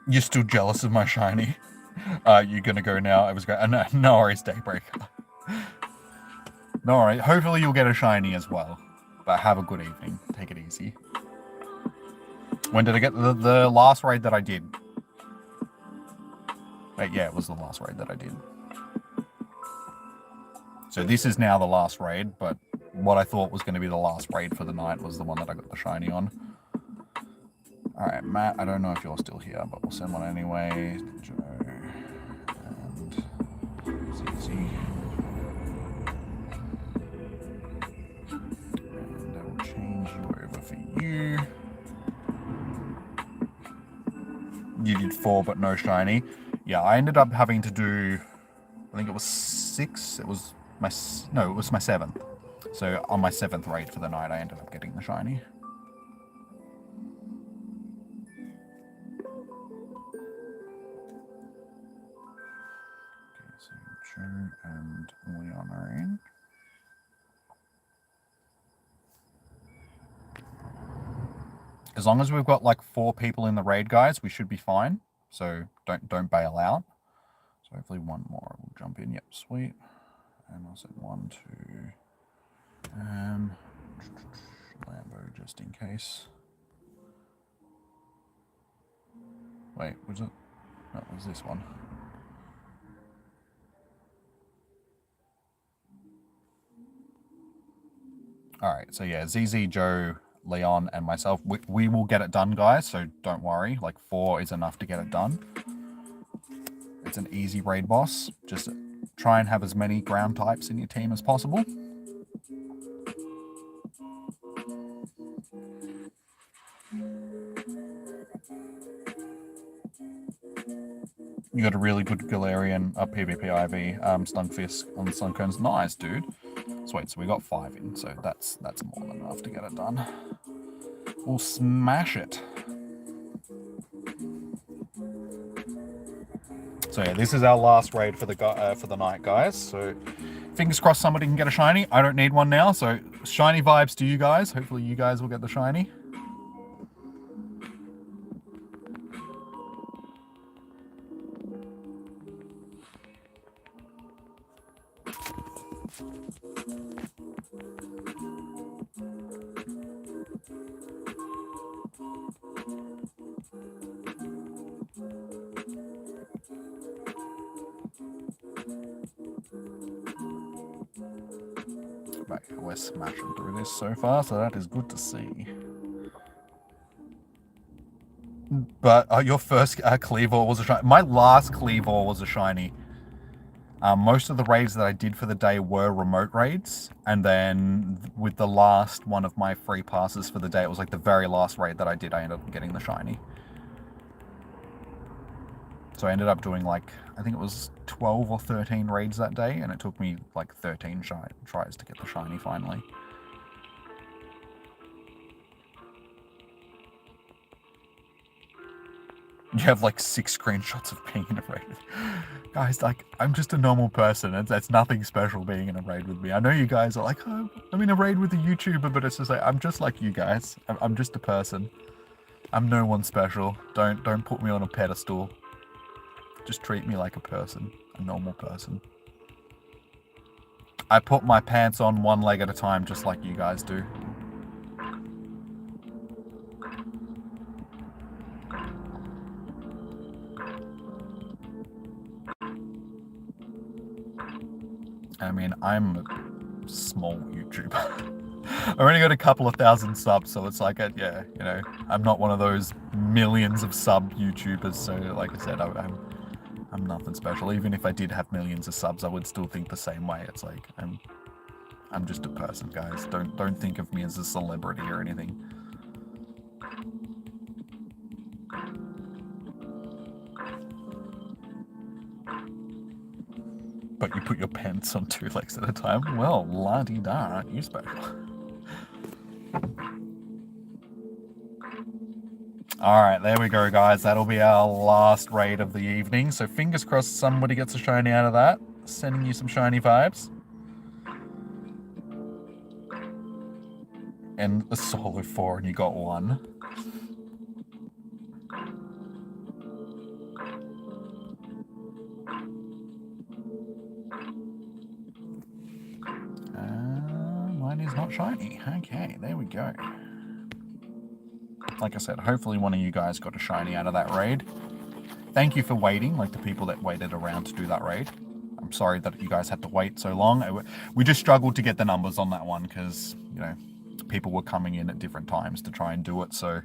You're still jealous of my shiny? You're gonna go now. I was going. No worries, Daybreaker. No worries. Hopefully you'll get a shiny as well. But have a good evening. Take it easy. When did I get the last raid that I did? Wait, yeah, it was the last raid that I did. So this is now the last raid, but what I thought was going to be the last raid for the night was the one that I got the shiny on. Alright, Matt, I don't know if you're still here, but we'll send one anyway. Joe and ZZ. And I will change you over for you. You did 4, but no shiny. Yeah, I ended up having to do, I think it was 6. It was my 7th. So on my 7th raid for the night, I ended up getting the shiny. Okay, so Joe and Leon are in. As long as we've got like 4 people in the raid, guys, we should be fine. So don't bail out. So hopefully one more will jump in. Yep, sweet. And I'll set 1, 2. Lambo just in case. Wait, was it? No, it was this one. Alright, so yeah, ZZ, Joe, Leon, and myself, we will get it done, guys, so don't worry. Like, 4 is enough to get it done. It's an easy raid boss. Just try and have as many ground types in your team as possible. You got a really good Galarian, a PvP IV, Stunfisk on the Suncones. Nice, dude. Sweet, so we got 5 in, so that's more than enough to get it done. We'll smash it. So yeah, this is our last raid for the night, guys. So fingers crossed somebody can get a shiny. I don't need one now, so shiny vibes to you guys. Hopefully you guys will get the shiny. Right, we're smashing through this so far, so that is good to see. But your first Cleavor was a shiny. My last Cleavor was a shiny. Most of the raids that I did for the day were remote raids, and then with the last one of my free passes for the day, it was like the very last raid that I did, I ended up getting the shiny. So I ended up doing like, I think it was 12 or 13 raids that day, and it took me like 13 tries to get the shiny finally. You have like 6 screenshots of being in a raid. Guys, like, I'm just a normal person. It's nothing special being in a raid with me. I know you guys are like, oh, I'm in a raid with a YouTuber, but it's just like, I'm just like you guys. I'm just a person. I'm no one special. Don't put me on a pedestal. Just treat me like a person, a normal person. I put my pants on one leg at a time, just like you guys do. I mean, I'm a small YouTuber. I've only got a couple of thousand subs, so it's like, yeah, you know, I'm not one of those millions of sub YouTubers. So, like I said, I'm nothing special. Even if I did have millions of subs, I would still think the same way. It's like I'm just a person, guys. Don't think of me as a celebrity or anything. But you put your pants on 2 legs at a time? Well, la-di-da, aren't you special? Alright, there we go, guys. That'll be our last raid of the evening. So fingers crossed somebody gets a shiny out of that. Sending you some shiny vibes. And a solo 4 and you got 1. Mine is not shiny. Okay, there we go. Like I said, hopefully one of you guys got a shiny out of that raid. Thank you for waiting, like the people that waited around to do that raid. I'm sorry that you guys had to wait so long. We just struggled to get the numbers on that one because, you know, people were coming in at different times to try and do it. So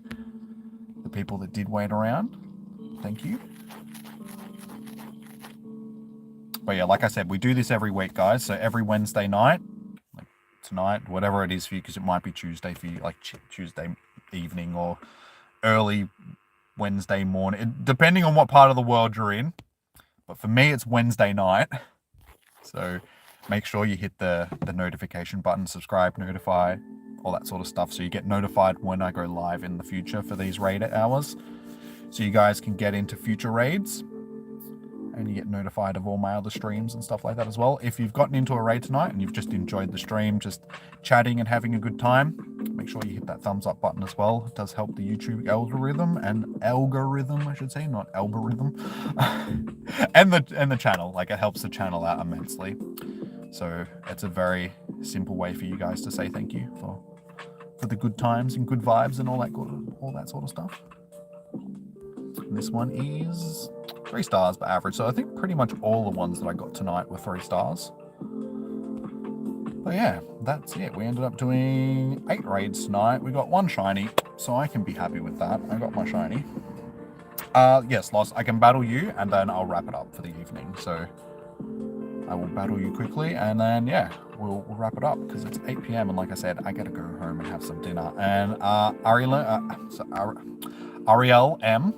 the people that did wait around, thank you. But yeah, like I said, we do this every week, guys. So every Wednesday night, like tonight, whatever it is for you, because it might be Tuesday for you, like Tuesday evening or early Wednesday morning, depending on what part of the world you're in. But for me, it's Wednesday night. So make sure you hit the notification button, subscribe, notify, all that sort of stuff. So you get notified when I go live in the future for these raid hours. So you guys can get into future raids. And you get notified of all my other streams and stuff like that as well. If you've gotten into a raid tonight and you've just enjoyed the stream, just chatting and having a good time, make sure you hit that thumbs up button as well. It does help the YouTube algorithm, I should say, not algorithm. and the channel, like it helps the channel out immensely. So it's a very simple way for you guys to say thank you for the good times and good vibes and all that sort of stuff. And this one is 3 stars by average. So I think pretty much all the ones that I got tonight were 3 stars. But yeah, that's it. We ended up doing 8 raids tonight. We got 1 shiny, so I can be happy with that. I got my shiny. Yes, Lost, I can battle you, and then I'll wrap it up for the evening. So I will battle you quickly, and then, yeah, we'll wrap it up, because it's 8 p.m, and like I said, I gotta go home and have some dinner. And Ariel M.,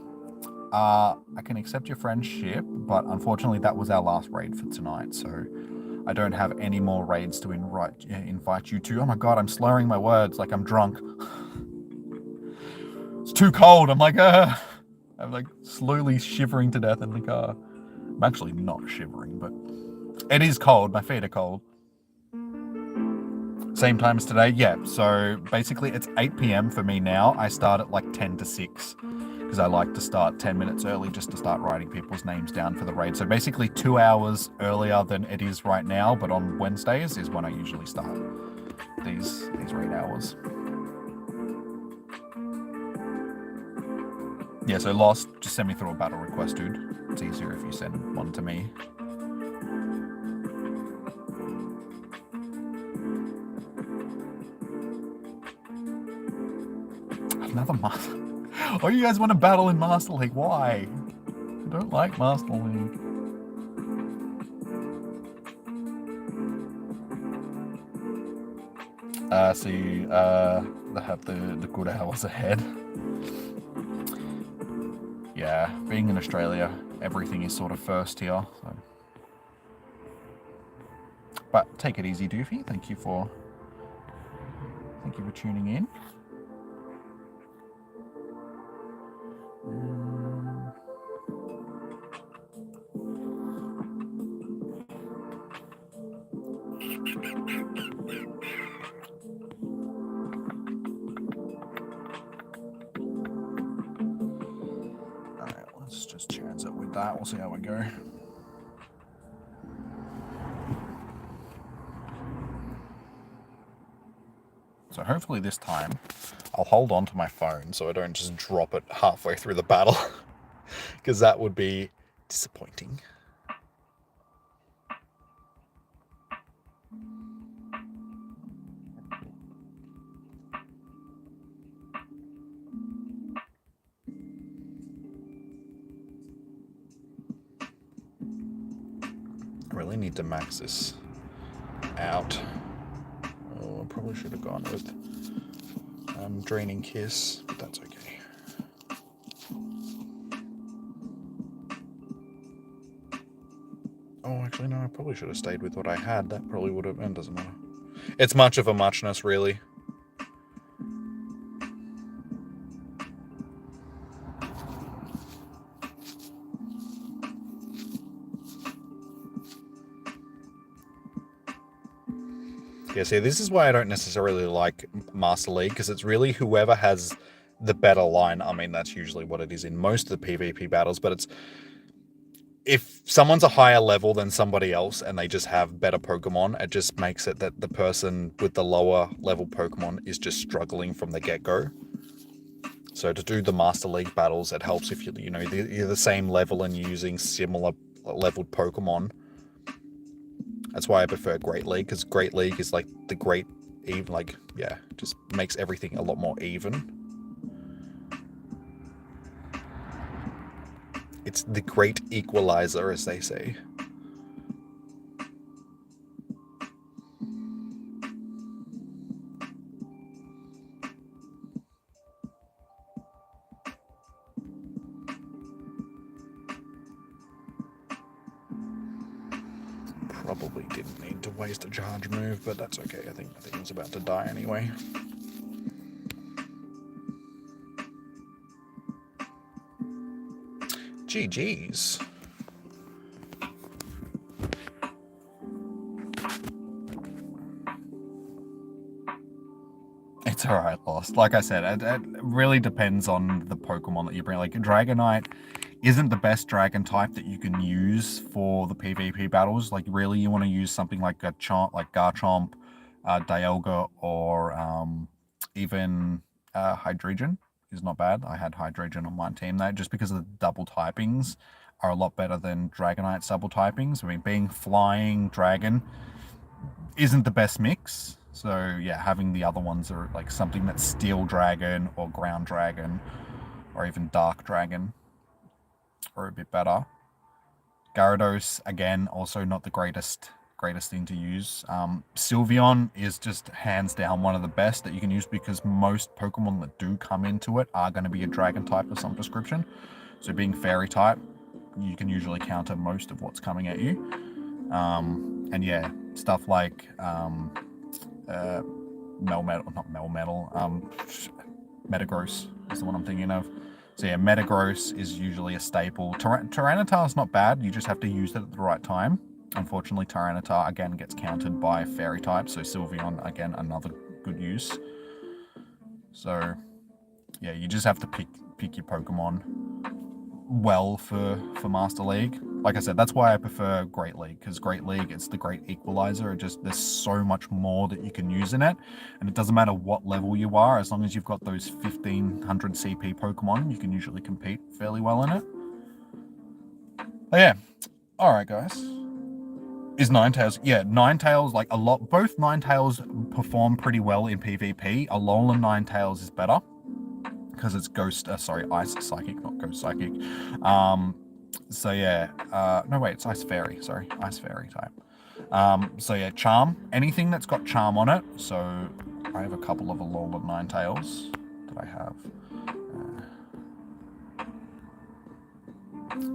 I can accept your friendship, but unfortunately that was our last raid for tonight, so I don't have any more raids to invite you to. Oh my god, I'm slurring my words like I'm drunk. It's too cold. I'm like slowly shivering to death in the car. I'm actually not shivering, but it is cold. My feet are cold. Same time as today? Yeah, so basically it's 8 p.m. for me now. I start at like 10 to 6. Because I like to start 10 minutes early just to start writing people's names down for the raid. So basically 2 hours earlier than it is right now, but on Wednesdays is when I usually start these raid hours. Yeah, so Lost, just send me through a battle request, dude. It's easier if you send one to me. Another master. Oh, you guys want to battle in Master League? Why? I don't like Master League. So you have the good hours ahead. Yeah, being in Australia, everything is sort of first here. So. But take it easy, Doofy. Thank you for tuning in. Alright, let's just chance it with that. We'll see how we go. So hopefully this time I'll hold on to my phone so I don't just drop it halfway through the battle, because that would be disappointing. I really need to max this out. Oh, I probably should have gone with Draining Kiss, but that's okay. Oh, actually, no, I probably should have stayed with what I had. That probably would have, and doesn't matter. It's much of a muchness, really. Yeah, see, this is why I don't necessarily like Master League, because it's really whoever has the better line. I mean, that's usually what it is in most of the PvP battles, but it's if someone's a higher level than somebody else and they just have better Pokemon, it just makes it that the person with the lower level Pokemon is just struggling from the get-go. So to do the Master League battles, it helps if you're the same level and using similar leveled Pokemon. That's why I prefer Great League, because Great League is like the great even, like, yeah, just makes everything a lot more even. It's the great equalizer, as they say. Probably didn't need to waste a charge move, but that's okay. I think it's about to die anyway. GG's. It's alright, Lost. Like I said, it really depends on the Pokemon that you bring. Like, Dragonite isn't the best dragon type that you can use for the PvP battles. Like, really, you want to use something like a Chomp, like Garchomp, Dialga, or even Hydreigon is not bad. I had Hydreigon on my team though, just because of the double typings are a lot better than Dragonite's double typings. I mean, being flying dragon isn't the best mix. So yeah, having the other ones are like something that's Steel Dragon or Ground Dragon or even Dark Dragon are a bit better. Gyarados, again, also not the greatest thing to use. Sylveon is just hands down one of the best that you can use, because most Pokemon that do come into it are going to be a dragon type of some description. So being fairy type, you can usually counter most of what's coming at you. And yeah, stuff like Metagross is the one I'm thinking of. So yeah, Metagross is usually a staple. Tyranitar is not bad, you just have to use it at the right time. Unfortunately, Tyranitar again gets countered by fairy type, so Sylveon, again, another good use. So yeah, you just have to pick your Pokemon well for Master League. Like I said, that's why I prefer Great League, because Great League, it's the great equalizer. There's so much more that you can use in it, and it doesn't matter what level you are, as long as you've got those 1500 CP Pokemon, you can usually compete fairly well in it. But yeah, alright guys. Is Ninetales, yeah, Ninetales, like both Ninetales perform pretty well in PvP. Alolan Ninetales is better, because it's Ice Psychic, not Ghost Psychic. So yeah, no wait, it's Ice Fairy, sorry, Ice Fairy type. So yeah, Charm, anything that's got Charm on it, so I have a couple of Alolan Ninetales that I have.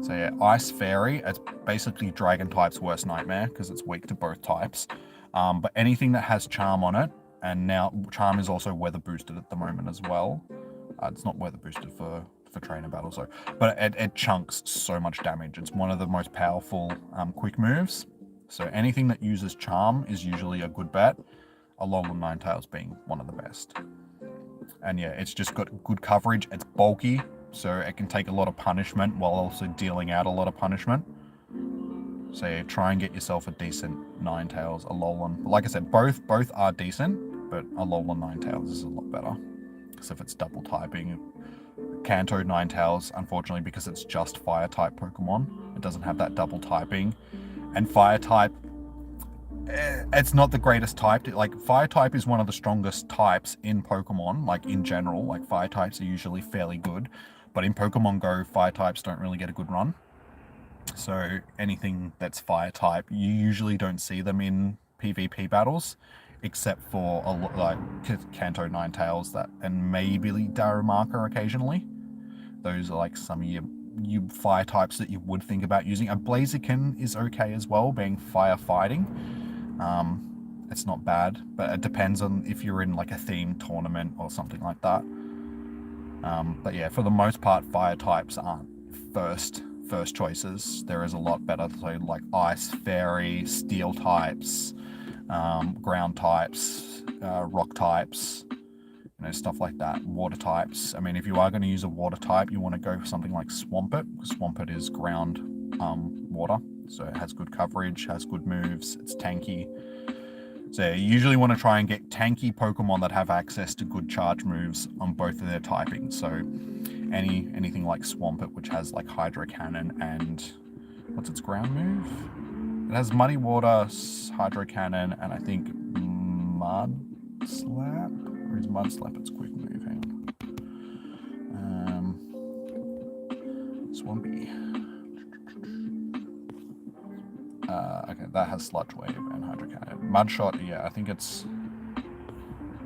So yeah, Ice Fairy, it's basically Dragon type's worst nightmare because it's weak to both types. But anything that has Charm on it, and now Charm is also weather boosted at the moment as well. It's not weather boosted for trainer battles though, but it chunks so much damage. It's one of the most powerful quick moves. So anything that uses Charm is usually a good bet. Alolan Ninetales being one of the best. And yeah, it's just got good coverage. It's bulky, so it can take a lot of punishment while also dealing out a lot of punishment. So yeah, try and get yourself a decent Ninetales, Alolan. Like I said, both are decent, but Alolan Ninetales is a lot better. Because if it's double typing, Kanto Ninetales, unfortunately, because it's just fire type Pokemon, it doesn't have that double typing. And fire type, it's not the greatest type. Like, fire type is one of the strongest types in Pokemon, like in general. Like, fire types are usually fairly good, but in Pokemon Go, fire types don't really get a good run. So anything that's fire type, you usually don't see them in PvP battles, except for like Kanto Ninetales that, and maybe Darumaka occasionally. Those are like some of your fire types that you would think about using. A Blaziken is okay as well, being firefighting. It's not bad, but it depends on if you're in like a themed tournament or something like that. But yeah, for the most part, fire types aren't first choices. There is a lot better, so like Ice, Fairy, Steel types, ground types, rock types, stuff like that. Water types. I mean, if you are going to use a water type, you want to go for something like Swampert. Swampert is ground water, so it has good coverage, has good moves, it's tanky. So you usually want to try and get tanky Pokemon that have access to good charge moves on both of their typings. So anything like Swampert, which has like Hydro Cannon and what's its ground move? It has Muddy Water, Hydro Cannon, and I think Mud Slap. Or is Mud Slap its quick move? Hang on. Swampy. Okay, that has Sludge Wave and Hydro Cannon. Mud Shot, yeah, I think it's...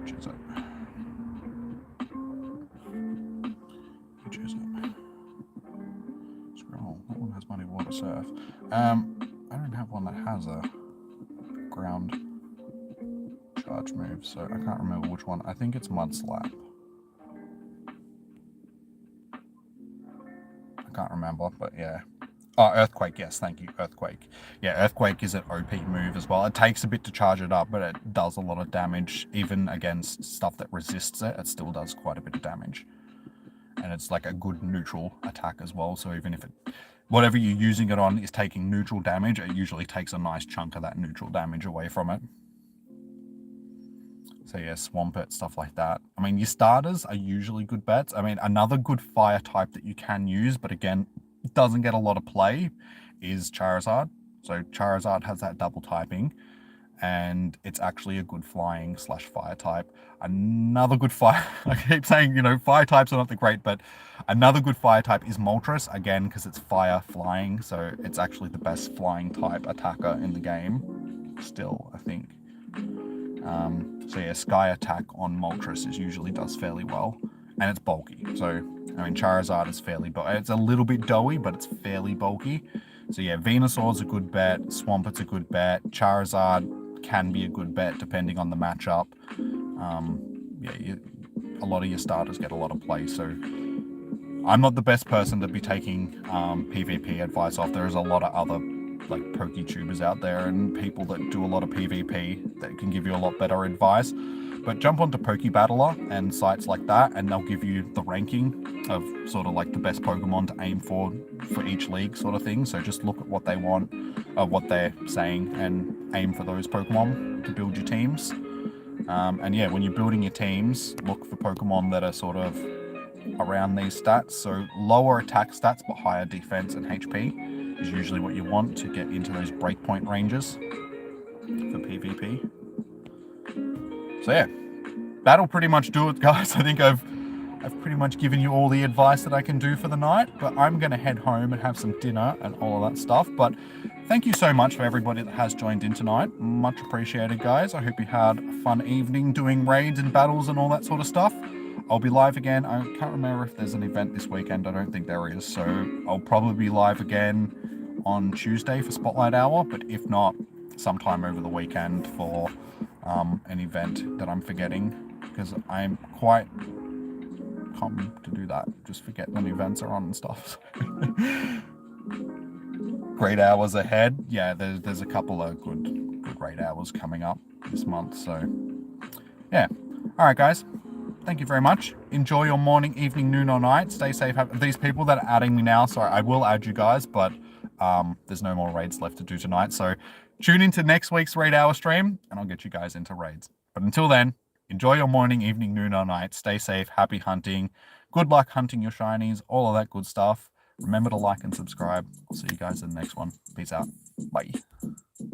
Which is it? Which is it? Scroll. That one has Muddy Water Surf. I don't have one that has a ground charge move, so I can't remember which one. I think it's Mud Slap. I can't remember, but yeah. Oh, Earthquake, yes, thank you, Earthquake. Yeah, Earthquake is an OP move as well. It takes a bit to charge it up, but it does a lot of damage. Even against stuff that resists it, it still does quite a bit of damage. And it's like a good neutral attack as well, so even if it, whatever you're using it on is taking neutral damage, it usually takes a nice chunk of that neutral damage away from it. So yeah, Swampert, stuff like that. I mean, your starters are usually good bets. I mean, another good fire type that you can use, but again, doesn't get a lot of play, is Charizard. So Charizard has that double typing, and it's actually a good flying / fire type. Another good fire, I keep saying, fire types are not the great, but another good fire type is Moltres, again, because it's fire flying, so it's actually the best flying type attacker in the game, still, I think. So yeah, Sky Attack on Moltres usually does fairly well, and it's bulky, so I mean, Charizard is fairly bulky. It's a little bit doughy, but it's fairly bulky. So yeah, Venusaur's a good bet. Swampert's a good bet. Charizard can be a good bet depending on the matchup. Yeah, a lot of your starters get a lot of play. So I'm not the best person to be taking PvP advice off. There is a lot of other like PokeTubers out there and people that do a lot of PvP that can give you a lot better advice. But jump onto PokeBattler and sites like that, and they'll give you the ranking of sort of like the best Pokemon to aim for each league sort of thing. So just look at what they want, what they're saying, and aim for those Pokemon to build your teams. And yeah, when you're building your teams, look for Pokemon that are sort of around these stats. So lower attack stats, but higher defense and HP is usually what you want to get into those breakpoint ranges for PvP. So yeah, that'll pretty much do it, guys. I think I've I've pretty much given you all the advice that I can do for the night, but I'm going to head home and have some dinner and all of that stuff. But thank you so much for everybody that has joined in tonight. Much appreciated, guys. I hope you had a fun evening doing raids and battles and all that sort of stuff. I'll be live again. I can't remember if there's an event this weekend. I don't think there is. So I'll probably be live again on Tuesday for Spotlight Hour, but if not, sometime over the weekend for an event that I'm forgetting, because I'm quite common to do that. Just forget when events are on and stuff. Great hours ahead. Yeah, there's a couple of good raid hours coming up this month. So yeah. All right, guys. Thank you very much. Enjoy your morning, evening, noon, or night. Stay safe. These people that are adding me now, sorry, I will add you guys, but there's no more raids left to do tonight. So tune into next week's raid hour stream, and I'll get you guys into raids. But until then, enjoy your morning, evening, noon, or night. Stay safe. Happy hunting. Good luck hunting your shinies. All of that good stuff. Remember to like and subscribe. I'll see you guys in the next one. Peace out. Bye.